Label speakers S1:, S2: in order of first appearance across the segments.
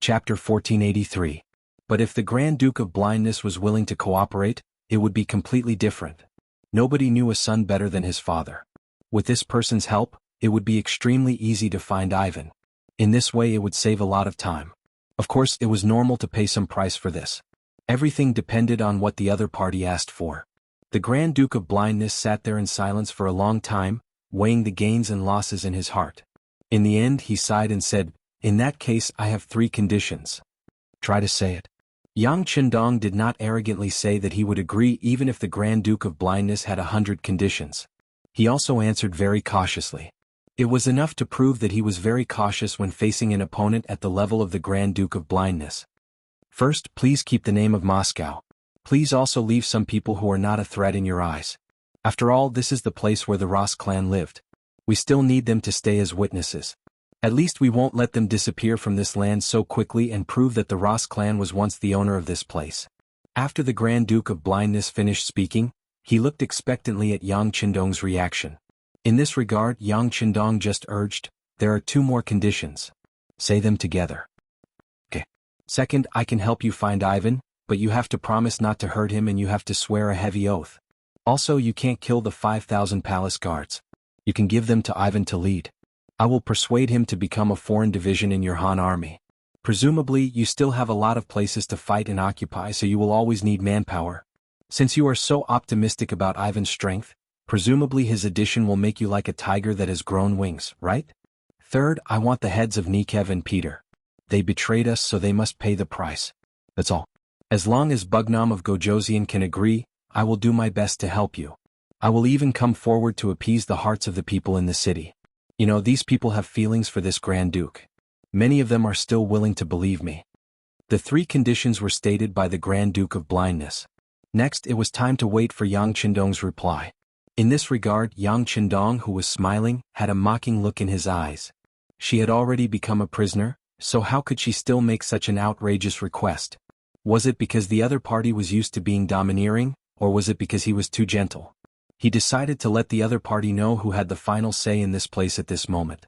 S1: Chapter 1483. But if the Grand Duke of Blindness was willing to cooperate, it would be completely different. Nobody knew a son better than his father. With this person's help, it would be extremely easy to find Ivan. In this way it would save a lot of time. Of course, it was normal to pay some price for this. Everything depended on what the other party asked for. The Grand Duke of Blindness sat there in silence for a long time, weighing the gains and losses in his heart. In the end he sighed and said, "In that case I have 3 conditions." "Try to say it." Yang Qindong did not arrogantly say that he would agree even if the Grand Duke of Blindness had 100 conditions. He also answered very cautiously. It was enough to prove that he was very cautious when facing an opponent at the level of the Grand Duke of Blindness. "First, please keep the name of Moscow. Please also leave some people who are not a threat in your eyes. After all, this is the place where the Ross clan lived. We still need them to stay as witnesses. At least we won't let them disappear from this land so quickly and prove that the Ross clan was once the owner of this place." After the Grand Duke of Blindness finished speaking, he looked expectantly at Yang Qindong's reaction. In this regard, Yang Qindong just urged, "There are 2 more conditions. Say them together." "Okay. Second, I can help you find Ivan, but you have to promise not to hurt him and you have to swear a heavy oath. Also, you can't kill the 5,000 palace guards. You can give them to Ivan to lead. I will persuade him to become a foreign division in your Han army. Presumably, you still have a lot of places to fight and occupy, so you will always need manpower. Since you are so optimistic about Ivan's strength, presumably his addition will make you like a tiger that has grown wings, right? Third, I want the heads of Nikev and Peter. They betrayed us, so they must pay the price. That's all. As long as Bugnam of Gojoseon can agree, I will do my best to help you. I will even come forward to appease the hearts of the people in the city. You know, these people have feelings for this Grand Duke. Many of them are still willing to believe me." The 3 conditions were stated by the Grand Duke of Blindness. Next, it was time to wait for Yang Qindong's reply. In this regard, Yang Qindong, who was smiling, had a mocking look in his eyes. She had already become a prisoner, so how could she still make such an outrageous request? Was it because the other party was used to being domineering, or was it because he was too gentle? He decided to let the other party know who had the final say in this place at this moment.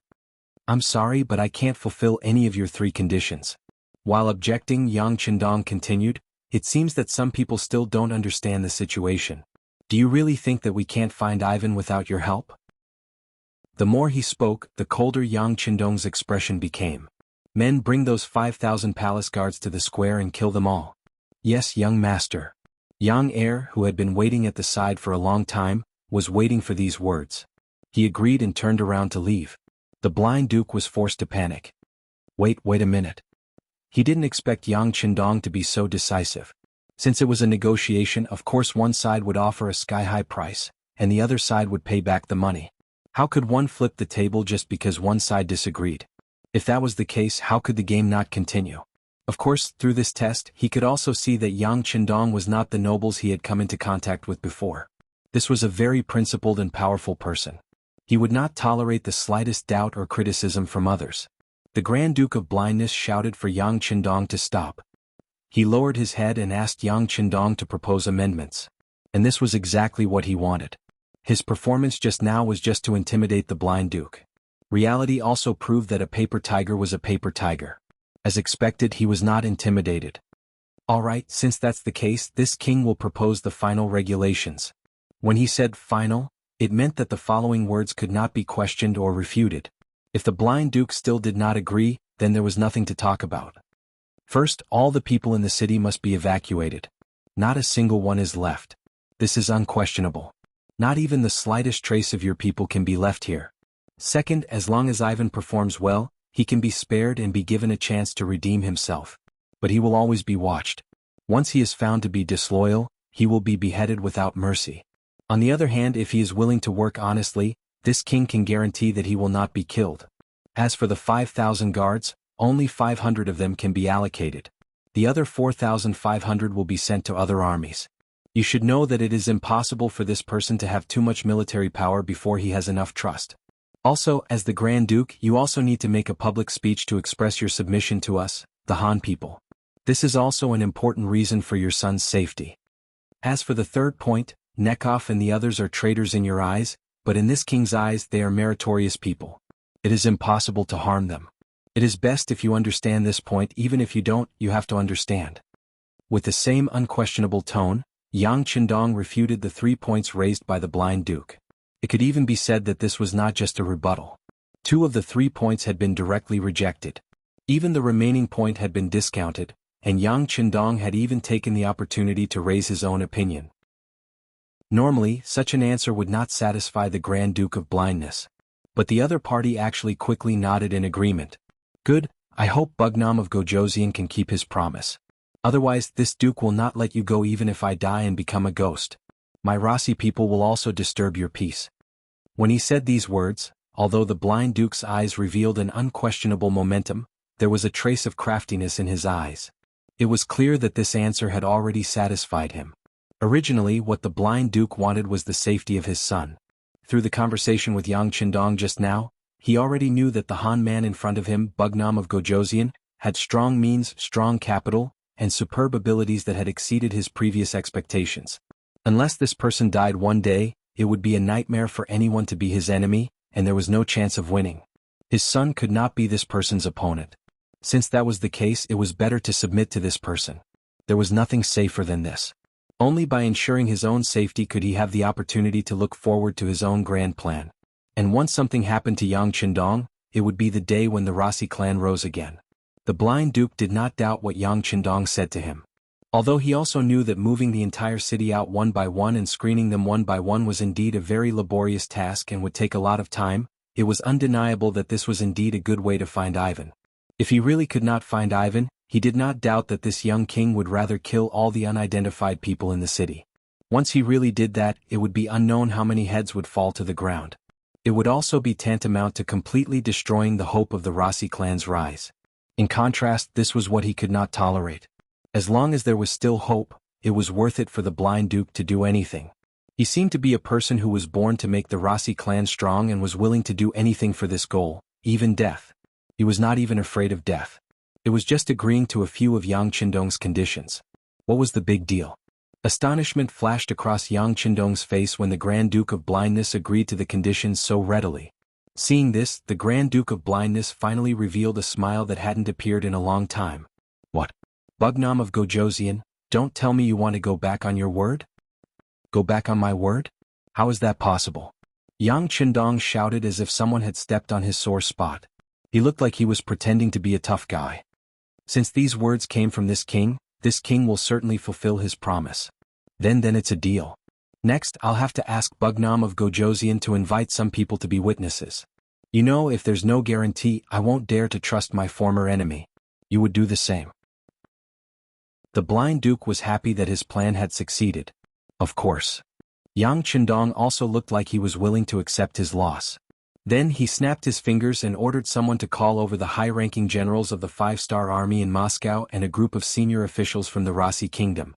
S1: "I'm sorry, but I can't fulfill any of your 3 conditions." While objecting, Yang Qindong continued, "It seems that some people still don't understand the situation. Do you really think that we can't find Ivan without your help?" The more he spoke, the colder Yang Qindong's expression became. "Men, bring those 5,000 palace guards to the square and kill them all." "Yes, young master." Yang Heir, who had been waiting at the side for a long time, was waiting for these words. He agreed and turned around to leave. The blind duke was forced to panic. Wait a minute. He didn't expect Yang Qindong to be so decisive. Since it was a negotiation, of course one side would offer a sky-high price, and the other side would pay back the money. How could one flip the table just because one side disagreed? If that was the case, how could the game not continue? Of course, through this test, he could also see that Yang Qindong was not the nobles he had come into contact with before. This was a very principled and powerful person. He would not tolerate the slightest doubt or criticism from others. The Grand Duke of Blindness shouted for Yang Qindong to stop. He lowered his head and asked Yang Qindong to propose amendments. And this was exactly what he wanted. His performance just now was just to intimidate the blind duke. Reality also proved that a paper tiger was a paper tiger. As expected, he was not intimidated. "All right, since that's the case, this king will propose the final regulations." When he said final, it meant that the following words could not be questioned or refuted. If the blind duke still did not agree, then there was nothing to talk about. First, all the people in the city must be evacuated. Not a single one is left. This is unquestionable. Not even the slightest trace of your people can be left here. Second, as long as Ivan performs well, he can be spared and be given a chance to redeem himself. But he will always be watched. Once he is found to be disloyal, he will be beheaded without mercy. On the other hand, if he is willing to work honestly, this king can guarantee that he will not be killed. As for the 5,000 guards, only 500 of them can be allocated. The other 4,500 will be sent to other armies. You should know that it is impossible for this person to have too much military power before he has enough trust. Also, as the Grand Duke, you also need to make a public speech to express your submission to us, the Han people. This is also an important reason for your son's safety. As for the third point, Nekov and the others are traitors in your eyes, but in this king's eyes they are meritorious people. It is impossible to harm them. It is best if you understand this point. Even if you don't, you have to understand. With the same unquestionable tone, Yang Qindong refuted the 3 points raised by the blind duke. It could even be said that this was not just a rebuttal. 2 of the 3 points had been directly rejected. Even the remaining point had been discounted, and Yang Qindong had even taken the opportunity to raise his own opinion. Normally, such an answer would not satisfy the Grand Duke of Blindness. But the other party actually quickly nodded in agreement. Good, I hope Bugnam of Gojoseon can keep his promise. Otherwise, this duke will not let you go even if I die and become a ghost. My Rasi people will also disturb your peace. When he said these words, although the blind duke's eyes revealed an unquestionable momentum, there was a trace of craftiness in his eyes. It was clear that this answer had already satisfied him. Originally, what the blind duke wanted was the safety of his son. Through the conversation with Yang Qindong just now, he already knew that the Han man in front of him, Bugnam of Gojoseon, had strong means, strong capital, and superb abilities that had exceeded his previous expectations. Unless this person died one day, it would be a nightmare for anyone to be his enemy, and there was no chance of winning. His son could not be this person's opponent. Since that was the case, it was better to submit to this person. There was nothing safer than this. Only by ensuring his own safety could he have the opportunity to look forward to his own grand plan. And once something happened to Yang Qindong, it would be the day when the Rasi clan rose again. The blind duke did not doubt what Yang Qindong said to him. Although he also knew that moving the entire city out one by one and screening them one by one was indeed a very laborious task and would take a lot of time, it was undeniable that this was indeed a good way to find Ivan. If he really could not find Ivan, he did not doubt that this young king would rather kill all the unidentified people in the city. Once he really did that, it would be unknown how many heads would fall to the ground. It would also be tantamount to completely destroying the hope of the Rasi clan's rise. In contrast, this was what he could not tolerate. As long as there was still hope, it was worth it for the blind duke to do anything. He seemed to be a person who was born to make the Rasi clan strong and was willing to do anything for this goal, even death. He was not even afraid of death. It was just agreeing to a few of Yang Qindong's conditions. What was the big deal? Astonishment flashed across Yang Qindong's face when the Grand Duke of Blindness agreed to the conditions so readily. Seeing this, the Grand Duke of Blindness finally revealed a smile that hadn't appeared in a long time. What? Bugnam of Gojoseon, don't tell me you want to go back on your word? Go back on my word? How is that possible? Yang Qindong shouted as if someone had stepped on his sore spot. He looked like he was pretending to be a tough guy. Since these words came from this king will certainly fulfill his promise. Then it's a deal. Next, I'll have to ask Bugnam of Gojoseon to invite some people to be witnesses. You know, if there's no guarantee, I won't dare to trust my former enemy. You would do the same. The blind duke was happy that his plan had succeeded. Of course. Yang Qindong also looked like he was willing to accept his loss. Then he snapped his fingers and ordered someone to call over the high-ranking generals of the 5-star army in Moscow and a group of senior officials from the Rasi kingdom.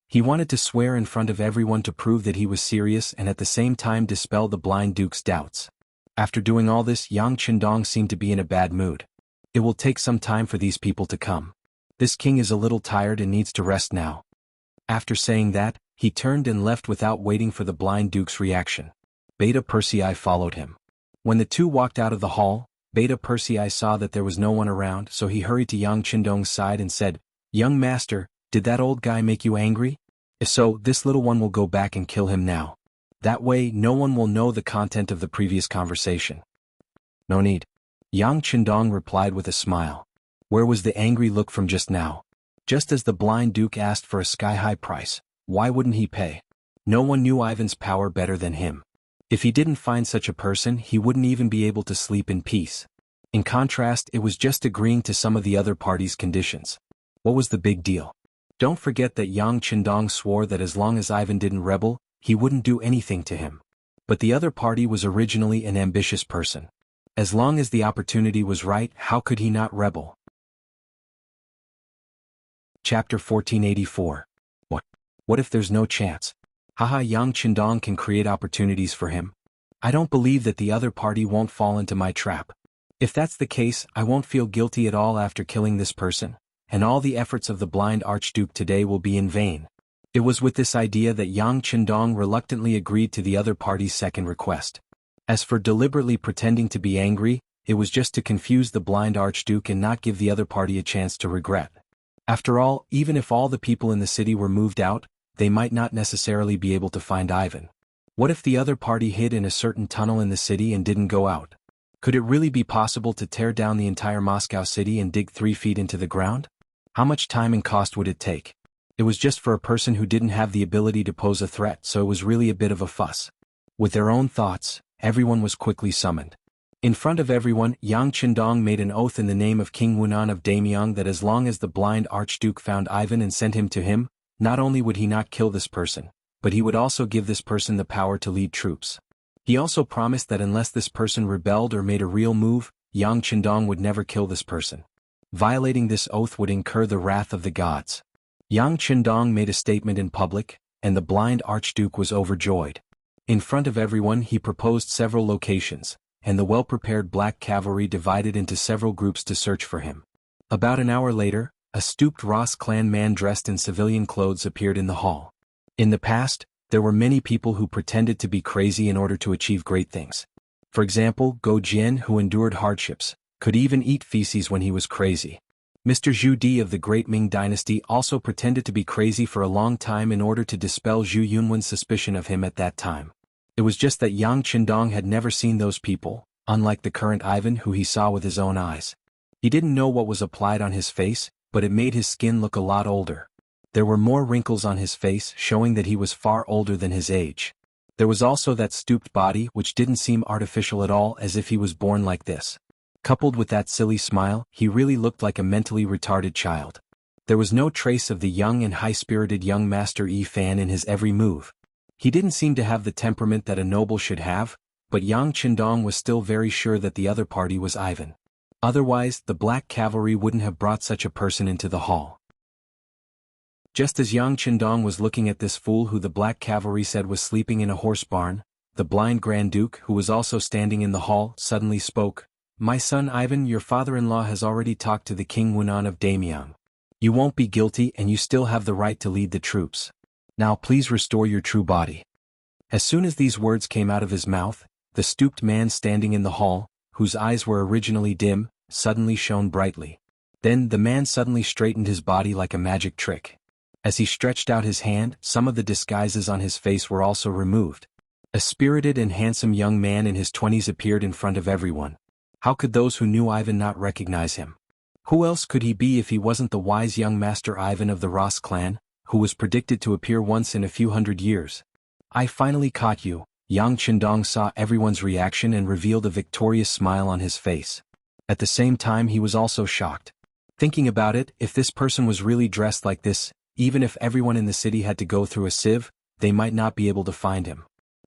S1: He wanted to swear in front of everyone to prove that he was serious and at the same time dispel the blind duke's doubts. After doing all this, Yang Qindong seemed to be in a bad mood. It will take some time for these people to come. This king is a little tired and needs to rest now. After saying that, he turned and left without waiting for the blind duke's reaction. Beta Persei followed him. When the two walked out of the hall, Beta Persei saw that there was no one around, so he hurried to Yang Qindong's side and said, "Young master, did that old guy make you angry? If so, this little one will go back and kill him now. That way, no one will know the content of the previous conversation." "No need." Yang Qindong replied with a smile. Where was the angry look from just now? Just as the blind duke asked for a sky-high price, why wouldn't he pay? No one knew Ivan's power better than him. If he didn't find such a person, he wouldn't even be able to sleep in peace. In contrast, it was just agreeing to some of the other party's conditions. What was the big deal? Don't forget that Yang Qindong swore that as long as Ivan didn't rebel, he wouldn't do anything to him. But the other party was originally an ambitious person. As long as the opportunity was right, how could he not rebel? Chapter 1484. What if there's no chance? Haha, Yang Qindong can create opportunities for him. I don't believe that the other party won't fall into my trap. If that's the case, I won't feel guilty at all after killing this person, and all the efforts of the blind archduke today will be in vain. It was with this idea that Yang Qindong reluctantly agreed to the other party's second request. As for deliberately pretending to be angry, it was just to confuse the blind archduke and not give the other party a chance to regret. After all, even if all the people in the city were moved out, they might not necessarily be able to find Ivan. What if the other party hid in a certain tunnel in the city and didn't go out? Could it really be possible to tear down the entire Moscow city and dig 3 feet into the ground? How much time and cost would it take? It was just for a person who didn't have the ability to pose a threat, so it was really a bit of a fuss. With their own thoughts, everyone was quickly summoned. In front of everyone, Yang Qindong made an oath in the name of King Wunan of Damyang that as long as the blind archduke found Ivan and sent him to him, not only would he not kill this person, but he would also give this person the power to lead troops. He also promised that unless this person rebelled or made a real move, Yang Qindong would never kill this person. Violating this oath would incur the wrath of the gods. Yang Qindong made a statement in public, and the blind archduke was overjoyed. In front of everyone he proposed several locations, and the well-prepared black cavalry divided into several groups to search for him. About an hour later, a stooped Ross clan man dressed in civilian clothes appeared in the hall. In the past, there were many people who pretended to be crazy in order to achieve great things. For example, Go Jian, who endured hardships, could even eat feces when he was crazy. Mr. Zhu Di of the Great Ming Dynasty also pretended to be crazy for a long time in order to dispel Zhu Yunwen's suspicion of him at that time. It was just that Yang Qindong had never seen those people, unlike the current Ivan who he saw with his own eyes. He didn't know what was applied on his face, but it made his skin look a lot older. There were more wrinkles on his face, showing that he was far older than his age. There was also that stooped body which didn't seem artificial at all, as if he was born like this. Coupled with that silly smile, he really looked like a mentally retarded child. There was no trace of the young and high-spirited young Master Yi Fan in his every move. He didn't seem to have the temperament that a noble should have, but Yang Qindong was still very sure that the other party was Ivan. Otherwise, the black cavalry wouldn't have brought such a person into the hall. Just as Yang Qindong was looking at this fool who the black cavalry said was sleeping in a horse barn, the blind Grand Duke, who was also standing in the hall, suddenly spoke. "My son Ivan, your father-in-law has already talked to the King Wunan of Damyang. You won't be guilty and you still have the right to lead the troops. Now please restore your true body." As soon as these words came out of his mouth, the stooped man standing in the hall, whose eyes were originally dim, suddenly shone brightly. Then the man suddenly straightened his body like a magic trick. As he stretched out his hand, some of the disguises on his face were also removed. A spirited and handsome young man in his 20s appeared in front of everyone. How could those who knew Ivan not recognize him? Who else could he be if he wasn't the wise young Master Ivan of the Ross clan, who was predicted to appear once in a few hundred years? "I finally caught you." Yang Qindong saw everyone's reaction and revealed a victorious smile on his face. At the same time he was also shocked. Thinking about it, if this person was really dressed like this, even if everyone in the city had to go through a sieve, they might not be able to find him.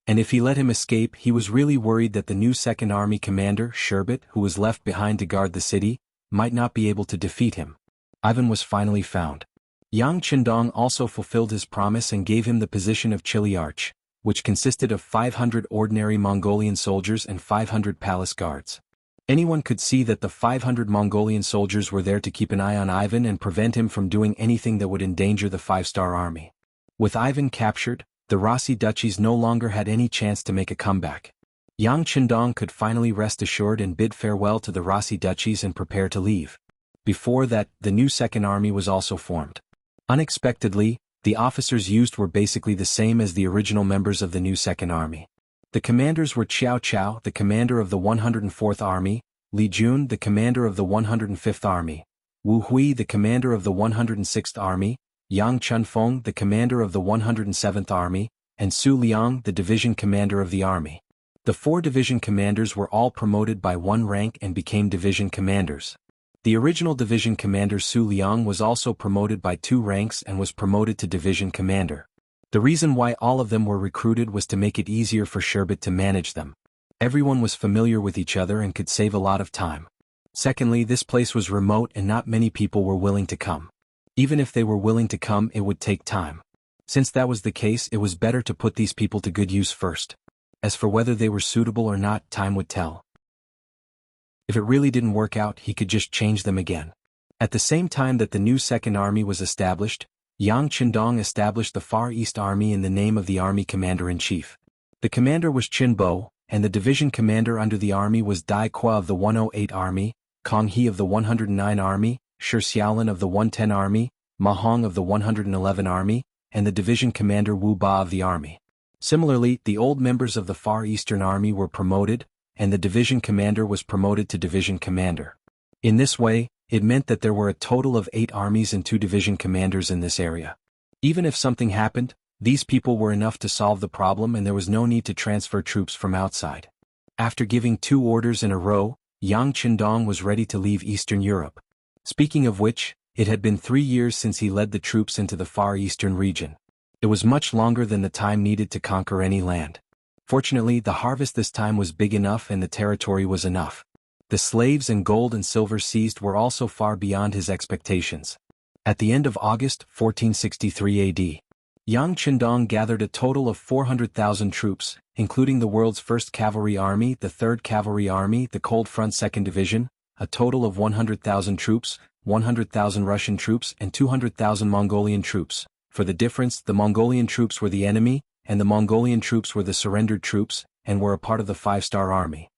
S1: And if he let him escape, he was really worried that the new Second Army commander, Sherbet, who was left behind to guard the city, might not be able to defeat him. Ivan was finally found. Yang Qindong also fulfilled his promise and gave him the position of Chiliarch, which consisted of 500 ordinary Mongolian soldiers and 500 palace guards. Anyone could see that the 500 Mongolian soldiers were there to keep an eye on Ivan and prevent him from doing anything that would endanger the 5-star army. With Ivan captured, the Rossi duchies no longer had any chance to make a comeback. Yang Qindong could finally rest assured and bid farewell to the Rossi duchies and prepare to leave. Before that, the new Second Army was also formed. Unexpectedly, the officers used were basically the same as the original members of the new Second Army. The commanders were Qiao Chao, the commander of the 104th Army, Li Jun, the commander of the 105th Army, Wu Hui, the commander of the 106th Army, Yang Chunfeng, the commander of the 107th Army, and Su Liang, the division commander of the army. The 4 division commanders were all promoted by 1 rank and became division commanders. The original division commander Su Liang was also promoted by 2 ranks and was promoted to division commander. The reason why all of them were recruited was to make it easier for Sherbet to manage them. Everyone was familiar with each other and could save a lot of time. Secondly, this place was remote and not many people were willing to come. Even if they were willing to come, it would take time. Since that was the case, it was better to put these people to good use first. As for whether they were suitable or not, time would tell. If it really didn't work out, he could just change them again. At the same time that the new Second Army was established, Yang Qindong established the Far East Army in the name of the army commander-in-chief. The commander was Qin Bo, and the division commander under the army was Dai Qua of the 108 Army, Kong He of the 109 Army, Shi Xiaolin of the 110 Army, Ma Hong of the 111 Army, and the division commander Wu Ba of the army. Similarly, the old members of the Far Eastern Army were promoted, and the division commander was promoted to division commander. In this way, it meant that there were a total of 8 armies and 2 division commanders in this area. Even if something happened, these people were enough to solve the problem and there was no need to transfer troops from outside. After giving 2 orders in a row, Yang Qindong was ready to leave Eastern Europe. Speaking of which, it had been 3 years since he led the troops into the Far Eastern region. It was much longer than the time needed to conquer any land. Fortunately, the harvest this time was big enough and the territory was enough. The slaves and gold and silver seized were also far beyond his expectations. At the end of August 1463 AD, Yang Qindong gathered a total of 400,000 troops, including the world's first cavalry army, the 3rd Cavalry Army, the Cold Front 2nd Division, a total of 100,000 troops, 100,000 Russian troops and 200,000 Mongolian troops. For the difference, the Mongolian troops were the enemy, and the Mongolian troops were the surrendered troops, and were a part of the 5-star army.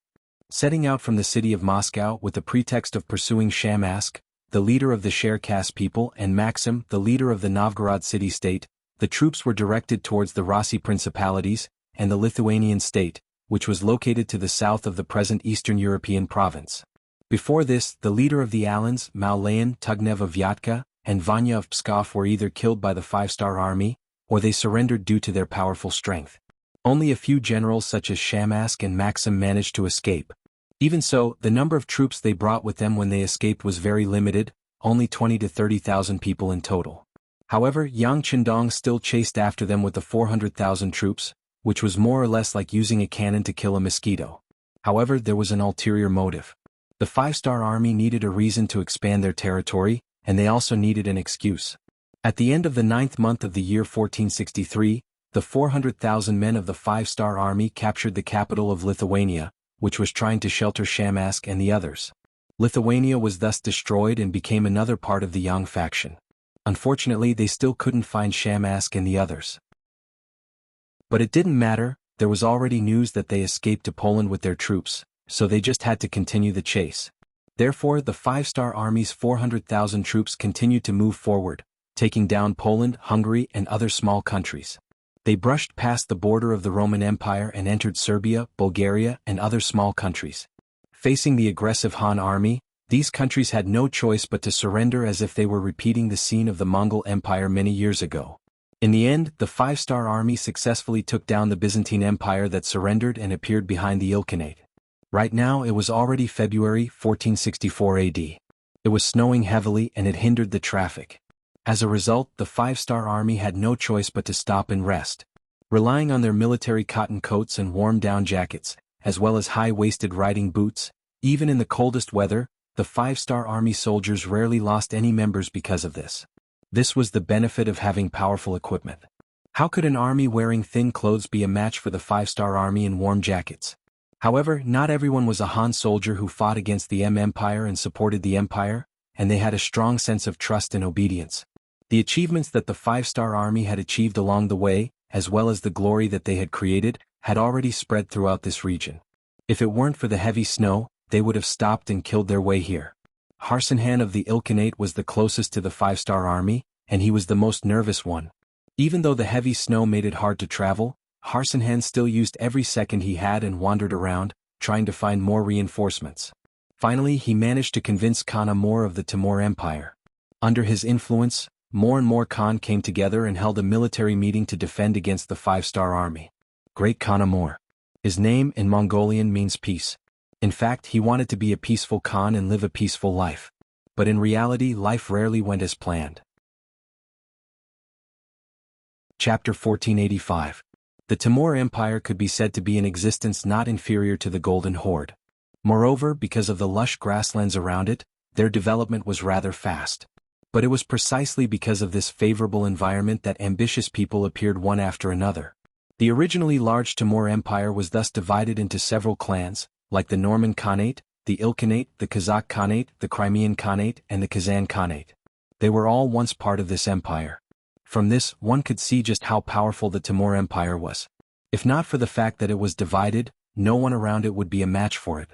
S1: Setting out from the city of Moscow with the pretext of pursuing Shamask, the leader of the Cherkass people, and Maxim, the leader of the Novgorod city-state, the troops were directed towards the Rossi principalities, and the Lithuanian state, which was located to the south of the present Eastern European province. Before this, the leader of the Alans, Maulayan, Tugnev of Vyatka, and Vanya of Pskov were either killed by the 5-star army, or they surrendered due to their powerful strength. Only a few generals such as Shamask and Maxim managed to escape. Even so, the number of troops they brought with them when they escaped was very limited, only 20 to 30,000 people in total. However, Yang Qindong still chased after them with the 400,000 troops, which was more or less like using a cannon to kill a mosquito. However, there was an ulterior motive. The 5-star army needed a reason to expand their territory, and they also needed an excuse. At the end of the 9th month of the year 1463, the 400,000 men of the 5-star army captured the capital of Lithuania, which was trying to shelter Shamask and the others. Lithuania was thus destroyed and became another part of the Yang faction. Unfortunately, they still couldn't find Shamask and the others. But it didn't matter, there was already news that they escaped to Poland with their troops, so they just had to continue the chase. Therefore, the 5-star army's 400,000 troops continued to move forward, taking down Poland, Hungary, and other small countries. They brushed past the border of the Roman Empire and entered Serbia, Bulgaria, and other small countries. Facing the aggressive Han army, these countries had no choice but to surrender as if they were repeating the scene of the Mongol Empire many years ago. In the end, the 5-star army successfully took down the Byzantine Empire that surrendered and appeared behind the Ilkhanate. Right now it was already February 1464 AD. It was snowing heavily and it hindered the traffic. As a result, the 5-star army had no choice but to stop and rest. Relying on their military cotton coats and warm down jackets, as well as high-waisted riding boots, even in the coldest weather, the 5-star army soldiers rarely lost any members because of this. This was the benefit of having powerful equipment. How could an army wearing thin clothes be a match for the 5-star army in warm jackets? However, not everyone was a Han soldier who fought against the Empire and supported the Empire, and they had a strong sense of trust and obedience. The achievements that the 5-star army had achieved along the way, as well as the glory that they had created, had already spread throughout this region. If it weren't for the heavy snow, they would have stopped and killed their way here. Harsinhan of the Ilkhanate was the closest to the 5-star army, and he was the most nervous one. Even though the heavy snow made it hard to travel, Harsinhan still used every second he had and wandered around, trying to find more reinforcements. Finally, he managed to convince Kana more of the Timur Empire. Under his influence, more and more Khan came together and held a military meeting to defend against the 5-star army. Great Kana More. His name in Mongolian means peace. In fact, he wanted to be a peaceful Khan and live a peaceful life. But in reality, life rarely went as planned. Chapter 1485. The Timur Empire could be said to be an existence not inferior to the Golden Horde. Moreover, because of the lush grasslands around it, their development was rather fast. But it was precisely because of this favorable environment that ambitious people appeared one after another. The originally large Timur Empire was thus divided into several clans, like the Norman Khanate, the Ilkhanate, the Kazakh Khanate, the Crimean Khanate, and the Kazan Khanate. They were all once part of this empire. From this, one could see just how powerful the Timur Empire was. If not for the fact that it was divided, no one around it would be a match for it.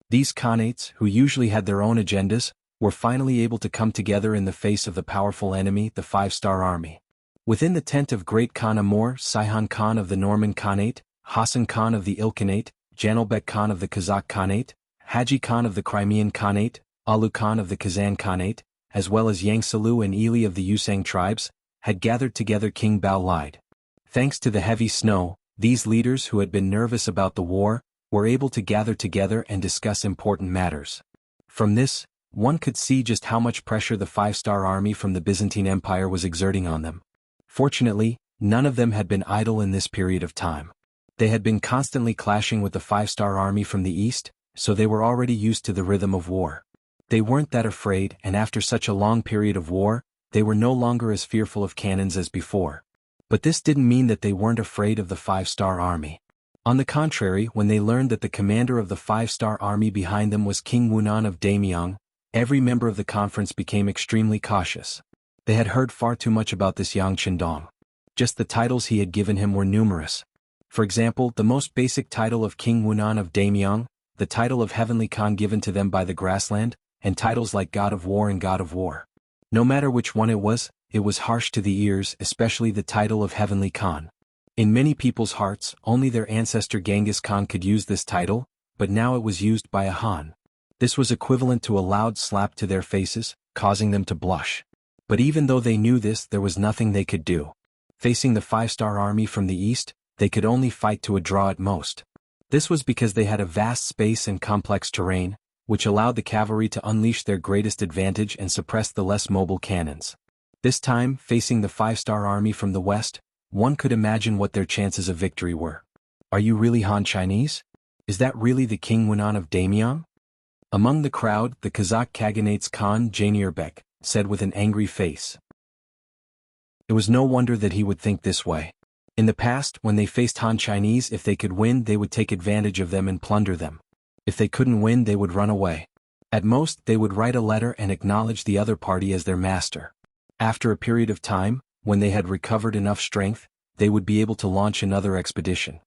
S1: These Khanates, who usually had their own agendas, were finally able to come together in the face of the powerful enemy, the Five-Star Army. Within the tent of Great Khan Amor, Saihan Khan of the Norman Khanate, Hassan Khan of the Ilkhanate, Janilbek Khan of the Kazakh Khanate, Haji Khan of the Crimean Khanate, Alu Khan of the Kazan Khanate, as well as Yang Salu and Ili of the Yusang tribes, had gathered together. King Bao lied. Thanks to the heavy snow, these leaders who had been nervous about the war, were able to gather together and discuss important matters. From this, one could see just how much pressure the Five-Star Army from the Byzantine Empire was exerting on them. Fortunately, none of them had been idle in this period of time. They had been constantly clashing with the Five-Star Army from the east, so they were already used to the rhythm of war. They weren't that afraid, and after such a long period of war, they were no longer as fearful of cannons as before. But this didn't mean that they weren't afraid of the Five-Star Army. On the contrary, when they learned that the commander of the Five-Star Army behind them was King Wunan of Daemyang, every member of the conference became extremely cautious. They had heard far too much about this Yang Qindong. Just the titles he had given him were numerous. For example, the most basic title of King Wunan of Daemyang, the title of Heavenly Khan given to them by the grassland, and titles like God of War and God of War. No matter which one it was harsh to the ears, especially the title of Heavenly Khan. In many people's hearts, only their ancestor Genghis Khan could use this title, but now it was used by a Han. This was equivalent to a loud slap to their faces, causing them to blush. But even though they knew this, there was nothing they could do. Facing the Five-Star Army from the east, they could only fight to a draw at most. This was because they had a vast space and complex terrain, which allowed the cavalry to unleash their greatest advantage and suppress the less mobile cannons. This time, facing the Five-Star Army from the west, one could imagine what their chances of victory were. Are you really Han Chinese? Is that really the King Wunan of Daemyang? Among the crowd, the Kazakh Khaganate's Khan Janibek said with an angry face. It was no wonder that he would think this way. In the past, when they faced Han Chinese, if they could win, they would take advantage of them and plunder them. If they couldn't win, they would run away. At most, they would write a letter and acknowledge the other party as their master. After a period of time, when they had recovered enough strength, they would be able to launch another expedition.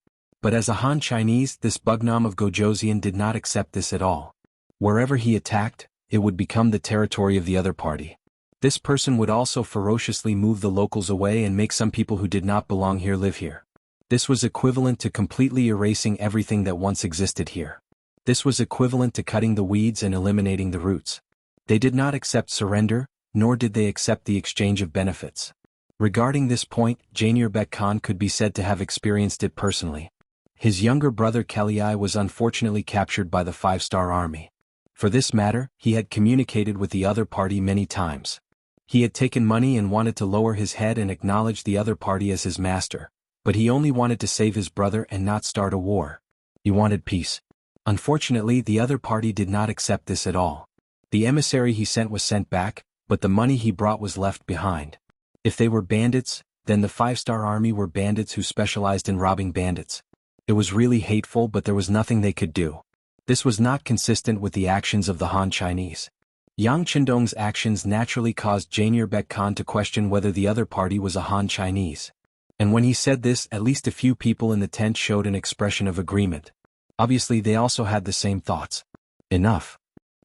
S1: But as a Han Chinese, this Bugnam of Gojoseon did not accept this at all. Wherever he attacked, it would become the territory of the other party. This person would also ferociously move the locals away and make some people who did not belong here live here. This was equivalent to completely erasing everything that once existed here. This was equivalent to cutting the weeds and eliminating the roots. They did not accept surrender, nor did they accept the exchange of benefits. Regarding this point, Janibek Khan could be said to have experienced it personally. His younger brother Kaliai was unfortunately captured by the Five-Star Army. For this matter, he had communicated with the other party many times. He had taken money and wanted to lower his head and acknowledge the other party as his master, but he only wanted to save his brother and not start a war. He wanted peace. Unfortunately, the other party did not accept this at all. The emissary he sent was sent back, but the money he brought was left behind. If they were bandits, then the Five-Star Army were bandits who specialized in robbing bandits. It was really hateful, but there was nothing they could do. This was not consistent with the actions of the Han Chinese. Yang Qindong's actions naturally caused Janibek Khan to question whether the other party was a Han Chinese. And when he said this, at least a few people in the tent showed an expression of agreement. Obviously, they also had the same thoughts. Enough.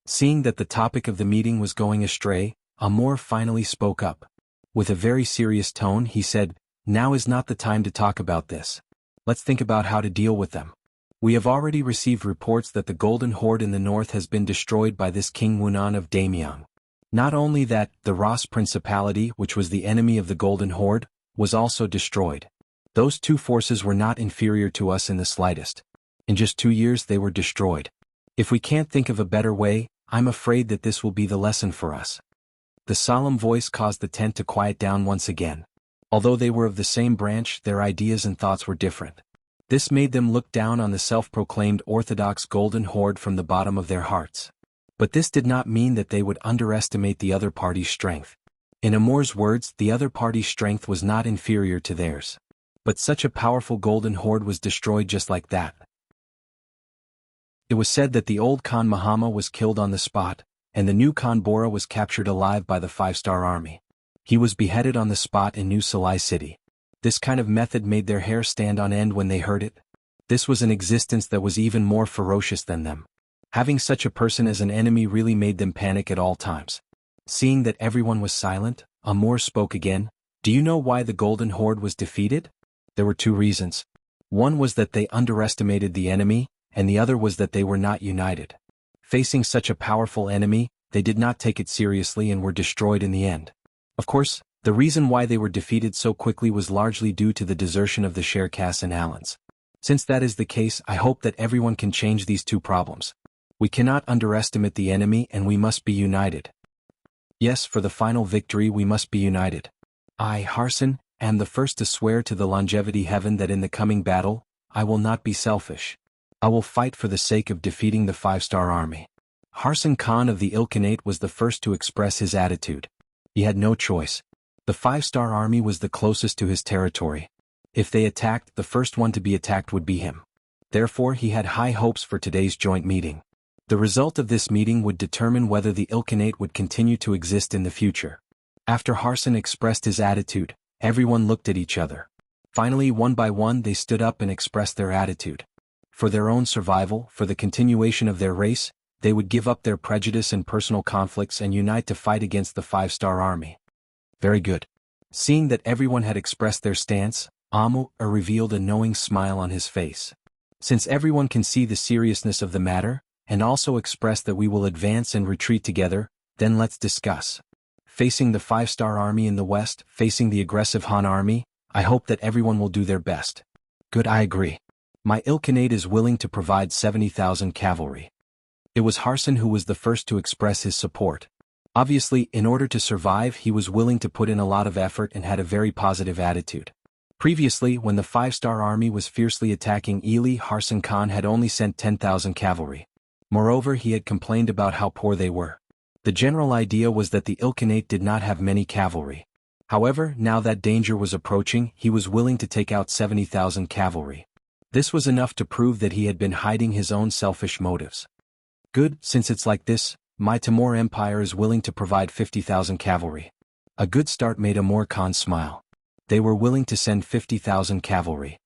S1: Seeing that the topic of the meeting was going astray, Amor finally spoke up. With a very serious tone, he said, "Now is not the time to talk about this. Let's think about how to deal with them. We have already received reports that the Golden Horde in the north has been destroyed by this King Wunan of Daemyang. Not only that, the Ras Principality, which was the enemy of the Golden Horde, was also destroyed. Those two forces were not inferior to us in the slightest. In just 2 years they were destroyed. If we can't think of a better way, I'm afraid that this will be the lesson for us." The solemn voice caused the tent to quiet down once again. Although they were of the same branch, their ideas and thoughts were different. This made them look down on the self-proclaimed Orthodox Golden Horde from the bottom of their hearts. But this did not mean that they would underestimate the other party's strength. In Amor's words, the other party's strength was not inferior to theirs. But such a powerful Golden Horde was destroyed just like that. It was said that the old Khan Mahama was killed on the spot, and the new Khan Bora was captured alive by the Five-Star Army. He was beheaded on the spot in New Salai City. This kind of method made their hair stand on end when they heard it. This was an existence that was even more ferocious than them. Having such a person as an enemy really made them panic at all times. Seeing that everyone was silent, Amor spoke again. Do you know why the Golden Horde was defeated? There were two reasons. One was that they underestimated the enemy, and the other was that they were not united. Facing such a powerful enemy, they did not take it seriously and were destroyed in the end. Of course, the reason why they were defeated so quickly was largely due to the desertion of the Sherkas and Allans. Since that is the case, I hope that everyone can change these two problems. We cannot underestimate the enemy and we must be united. Yes, for the final victory we must be united. I, Harson, am the first to swear to the longevity heaven that in the coming battle, I will not be selfish. I will fight for the sake of defeating the 5-star army. Harson Khan of the Ilkhanate was the first to express his attitude. He had no choice. The 5-star army was the closest to his territory. If they attacked, the first one to be attacked would be him. Therefore he had high hopes for today's joint meeting. The result of this meeting would determine whether the Ilkhanate would continue to exist in the future. After Harson expressed his attitude, everyone looked at each other. Finally, one by one they stood up and expressed their attitude. For their own survival, for the continuation of their race, they would give up their prejudice and personal conflicts and unite to fight against the 5-star army. Very good. Seeing that everyone had expressed their stance, Amur revealed a knowing smile on his face. Since everyone can see the seriousness of the matter, and also express that we will advance and retreat together, then let's discuss. Facing the 5-star army in the west, facing the aggressive Han army, I hope that everyone will do their best. Good, I agree. My Ilkhanate is willing to provide 70,000 cavalry. It was Harson who was the first to express his support. Obviously, in order to survive, he was willing to put in a lot of effort and had a very positive attitude. Previously, when the 5-star army was fiercely attacking Ely, Harson Khan had only sent 10,000 cavalry. Moreover, he had complained about how poor they were. The general idea was that the Ilkhanate did not have many cavalry. However, now that danger was approaching, he was willing to take out 70,000 cavalry. This was enough to prove that he had been hiding his own selfish motives. Good, since it's like this, my Timur Empire is willing to provide 50,000 cavalry. A good start made Amur Khan smile. They were willing to send 50,000 cavalry.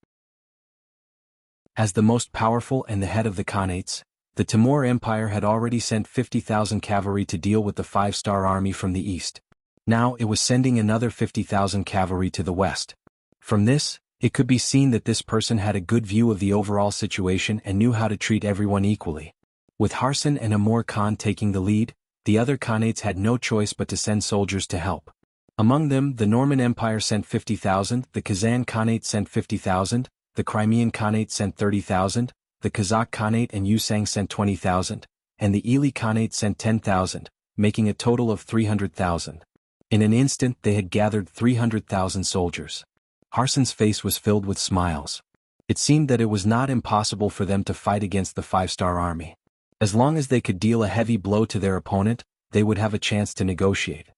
S1: As the most powerful and the head of the Khanates, the Timur Empire had already sent 50,000 cavalry to deal with the 5-star army from the east. Now it was sending another 50,000 cavalry to the west. From this, it could be seen that this person had a good view of the overall situation and knew how to treat everyone equally. With Harson and Amur Khan taking the lead, the other Khanates had no choice but to send soldiers to help. Among them, the Norman Empire sent 50,000, the Kazan Khanate sent 50,000, the Crimean Khanate sent 30,000, the Kazakh Khanate and Yusang sent 20,000, and the Ely Khanate sent 10,000, making a total of 300,000. In an instant they had gathered 300,000 soldiers. Harson's face was filled with smiles. It seemed that it was not impossible for them to fight against the 5-star army. As long as they could deal a heavy blow to their opponent, they would have a chance to negotiate.